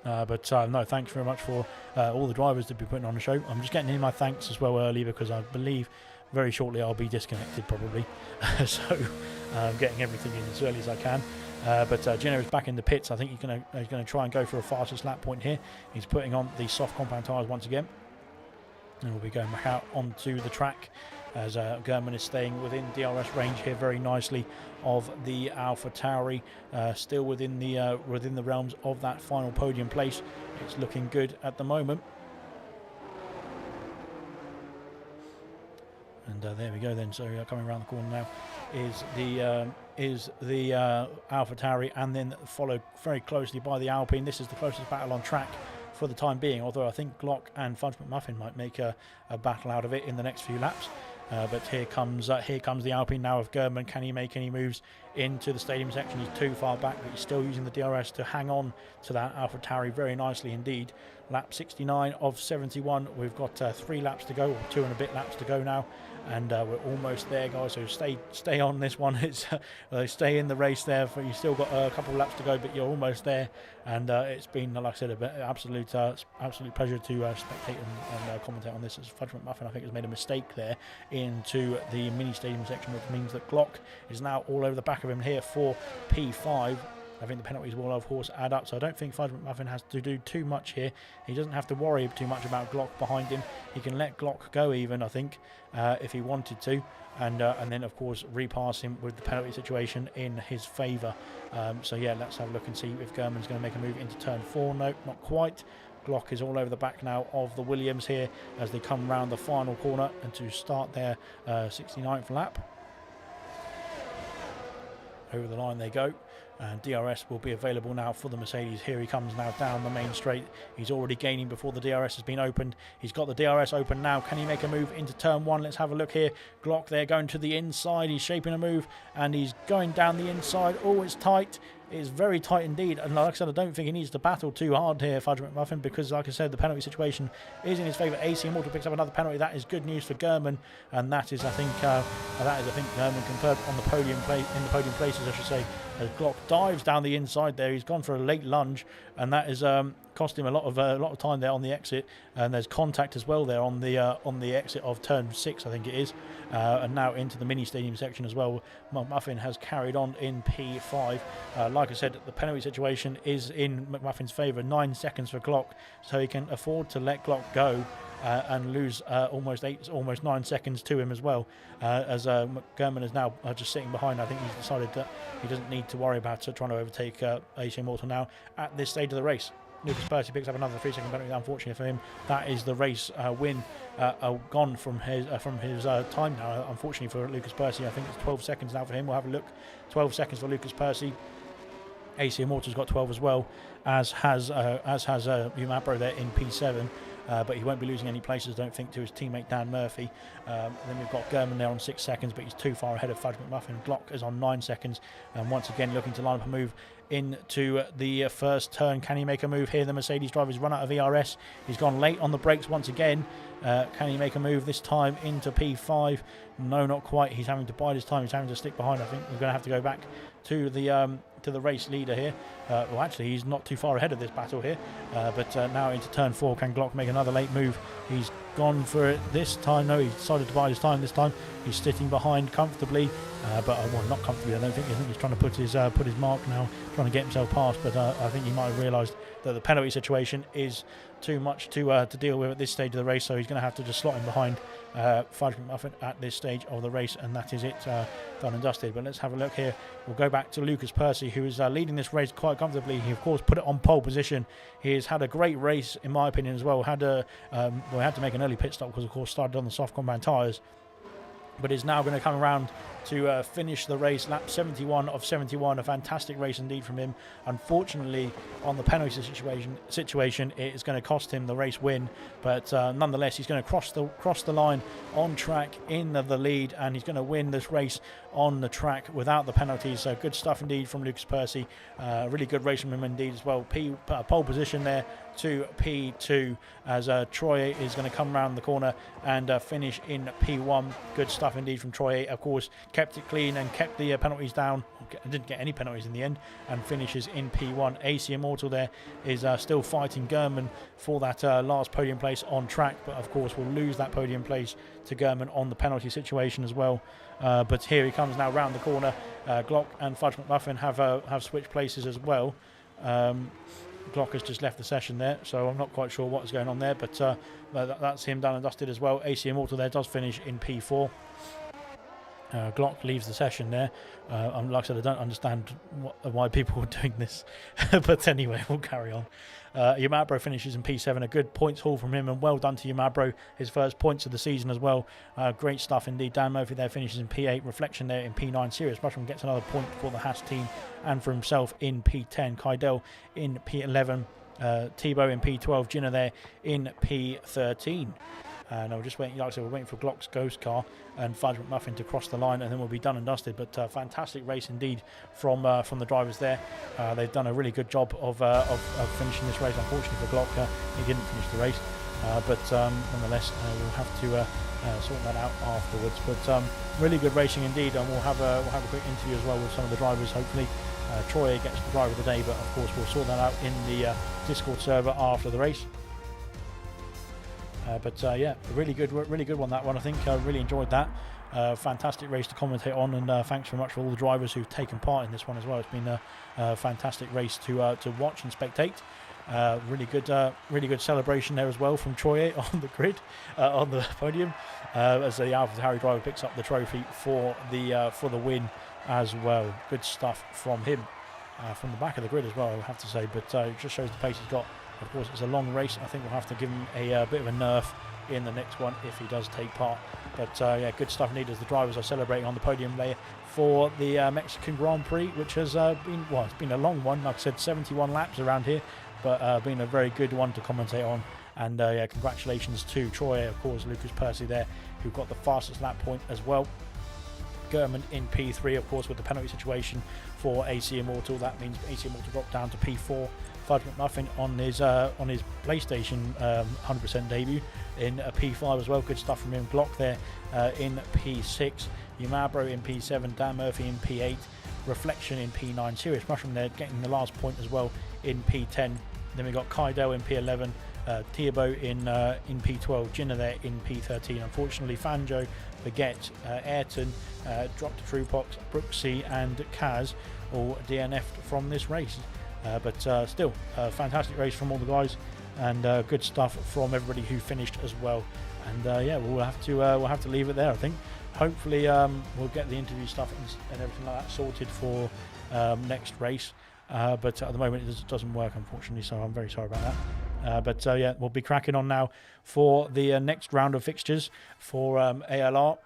But no, thanks very much for all the drivers that be putting on the show. I'm just getting in my thanks as well early, because I believe very shortly I'll be disconnected probably. So I'm getting everything in as early as I can. But Gino is back in the pits. I think he's going to try and go for a fastest lap point here. He's putting on the soft compound tyres once again. And we'll be going back out onto the track as German is staying within DRS range here very nicely of the AlphaTauri, still within the realms of that final podium place. It's looking good at the moment. And there we go then. So coming around the corner now is the AlphaTauri, and then followed very closely by the Alpine. This is the closest battle on track for the time being, although I think Glock and Fudge McMuffin might make a battle out of it in the next few laps. But here comes the Alpine now of German. Can he make any moves into the stadium section? He's too far back, but he's still using the DRS to hang on to that AlphaTauri very nicely indeed. Lap 69 of 71. We've got 3 laps to go, or 2 and a bit laps to go now, and we're almost there, guys. So stay on this one. It's stay in the race there. You still got a couple of laps to go, but you're almost there. And it's been, like I said, an absolute pleasure to spectate and commentate on this. As Fudge McMuffin, I think, has made a mistake there into the mini stadium section, which means that Glock is now all over the back of him here for P5. I think the penalties will, of course, add up, so I don't think Fudge McMuffin has to do too much here. He doesn't have to worry too much about Glock behind him. He can let Glock go even, I think, if he wanted to, and then, of course, repass him with the penalty situation in his favour. So, yeah, let's have a look and see if German's going to make a move into turn 4. No, not quite. Glock is all over the back now of the Williams here as they come round the final corner and to start their 69th lap. Over the line they go. And DRS will be available now for the Mercedes. Here he comes now down the main straight. He's already gaining before the DRS has been opened. He's got the DRS open now. Can he make a move into turn 1? Let's have a look here. Glock there going to the inside. He's shaping a move and he's going down the inside. Oh, it's tight. It's very tight indeed, and like I said, I don't think he needs to battle too hard here, Fudge McMuffin, because like I said, the penalty situation is in his favour. AC Immortal picks up another penalty. That is good news for German, and that is, I think, German confirmed on the podium in the podium places, I should say, as Glock dives down the inside there. He's gone for a late lunge, and that is cost him a lot of time there on the exit, and there's contact as well there on the exit of turn 6, I think it is, and now into the mini stadium section as well. McMuffin has carried on in P5. Like I said, the penalty situation is in McMuffin's favour. 9 seconds for Glock, so he can afford to let Glock go and lose almost 9 seconds to him as well. As German is now just sitting behind. I think he's decided that he doesn't need to worry about trying to overtake AC Immortal now at this stage of the race. Lucas Percy picks up another 3-second penalty. Unfortunately for him, that is the race win gone from his time now. Unfortunately for Lucas Percy, I think it's 12 seconds now for him. We'll have a look. 12 seconds for Lucas Percy. AC Immortal's got 12 as well, as has Umapro there in P7. but he won't be losing any places, I don't think, to his teammate Dan Murphy. Then we've got Gurman there on 6 seconds, but he's too far ahead of Fudge McMuffin. Glock is on 9 seconds, and once again looking to line up a move into the first turn. Can he make a move here? The Mercedes driver's run out of ERS. He's gone late on the brakes once again. Can he make a move this time into P5? No, not quite. He's having to bide his time. He's having to stick behind. I think we're going to have to go back to the race leader here. Well, actually, he's not too far ahead of this battle here. But now into turn 4, can Glock make another late move? He's gone for it this time. No, he decided to bide his time this time. He's sitting behind comfortably, but well, not comfortably. I don't think. I think he's trying to put his mark now, trying to get himself past. But I think he might have realised that the penalty situation is too much to deal with at this stage of the race. So he's going to have to just slot in behind Fudge McMuffin at this stage of the race, and that is it, done and dusted. But let's have a look here. We'll go back to Lucas Percy, who is leading this race quite comfortably. He of course put it on pole position. He has had a great race in my opinion as well. Had to make an early pit stop because of course started on the soft compound tyres, but is now going to come around to finish the race, lap 71 of 71. A fantastic race indeed from him. Unfortunately, on the penalty situation, it is going to cost him the race win, but nonetheless, he's going to cross the line on track in the lead, and he's going to win this race on the track without the penalties. So good stuff indeed from Lucas Percy. Really good race from him indeed as well. Pole position there to P2 as Troy is going to come around the corner and finish in P1. Good stuff indeed from Troy. Of course, kept it clean and kept the penalties down. Didn't get any penalties in the end and finishes in P1. AC Immortal there is still fighting Gurman for that last podium place on track, but of course will lose that podium place to Gurman on the penalty situation as well. But here he comes now round the corner. Glock and Fudge McMuffin have switched places as well. Glock has just left the session there, so I'm not quite sure what's going on there, but that's him done and dusted as well. AC Immortal there does finish in P4. Glock leaves the session there. Like I said, I don't understand why people are doing this, but anyway, we'll carry on. Yamabro finishes in P7, a good points haul from him, and well done to Yamabro, his first points of the season as well. Great stuff indeed. Dan Murphy there finishes in P8, Reflection there in P9, Sirius Mushroom gets another point for the Haas team and for himself in P10, Kydell in P11, Tebow in P12, Jinner there in P13. And we're just waiting, like I said, we're waiting for Glock's ghost car and Fudge McMuffin to cross the line, and then we'll be done and dusted. But fantastic race indeed from the drivers there. They've done a really good job of finishing this race. Unfortunately for Glock, he didn't finish the race, but nonetheless, we'll have to sort that out afterwards. But really good racing indeed, and we'll have a quick interview as well with some of the drivers. Hopefully, Troy gets the driver of the day, but of course we'll sort that out in the Discord server after the race. Yeah, really good one, that one. I think I really enjoyed that. Fantastic race to commentate on, and thanks very much for all the drivers who've taken part in this one as well. It's been a fantastic race to watch and spectate. Really good celebration there as well from Troy on the grid, on the podium, as the Alpha Harry driver picks up the trophy for the win as well. Good stuff from him from the back of the grid as well, I have to say. But it just shows the pace he's got. Of course, it's a long race. I think we'll have to give him a bit of a nerf in the next one if he does take part. But yeah, good stuff indeed as the drivers are celebrating on the podium there for the Mexican Grand Prix, which has it's been a long one. Like I said, 71 laps around here, but been a very good one to commentate on. And yeah, congratulations to Troy, of course, Lucas Percy there, who got the fastest lap point as well. Gurman in P3, of course, with the penalty situation for AC Immortal. That means AC Immortal dropped down to P4. Fudge McMuffin on his PlayStation 100% debut in P5 as well. Good stuff from him. Glock there in P6. Yamabro in P7. Dan Murphy in P8. Reflection in P9. Sirius Mushroom there getting the last point as well in P10. Then we got Kydell in P11. Tebow in P12. Jinner there in P13. Unfortunately, Fanjo, Baguette, Ayrton, Dr. Truepox, Brooksy and Kaz all DNF'd from this race. But still, a fantastic race from all the guys, and good stuff from everybody who finished as well. And yeah, we'll have to leave it there. I think. Hopefully, we'll get the interview stuff and everything like that sorted for next race. But at the moment, it doesn't work, unfortunately. So I'm very sorry about that. But yeah, we'll be cracking on now for the next round of fixtures for ALR.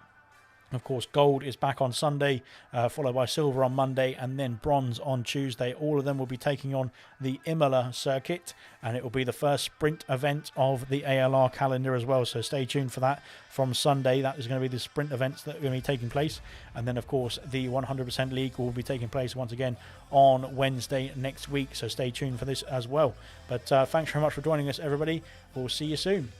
Of course, gold is back on Sunday, followed by silver on Monday, and then bronze on Tuesday. All of them will be taking on the Imola circuit, and it will be the first sprint event of the ALR calendar as well. So stay tuned for that from Sunday. That is going to be the sprint events that are going to be taking place. And then, of course, the 100% League will be taking place once again on Wednesday next week. So stay tuned for this as well. But thanks very much for joining us, everybody. We'll see you soon.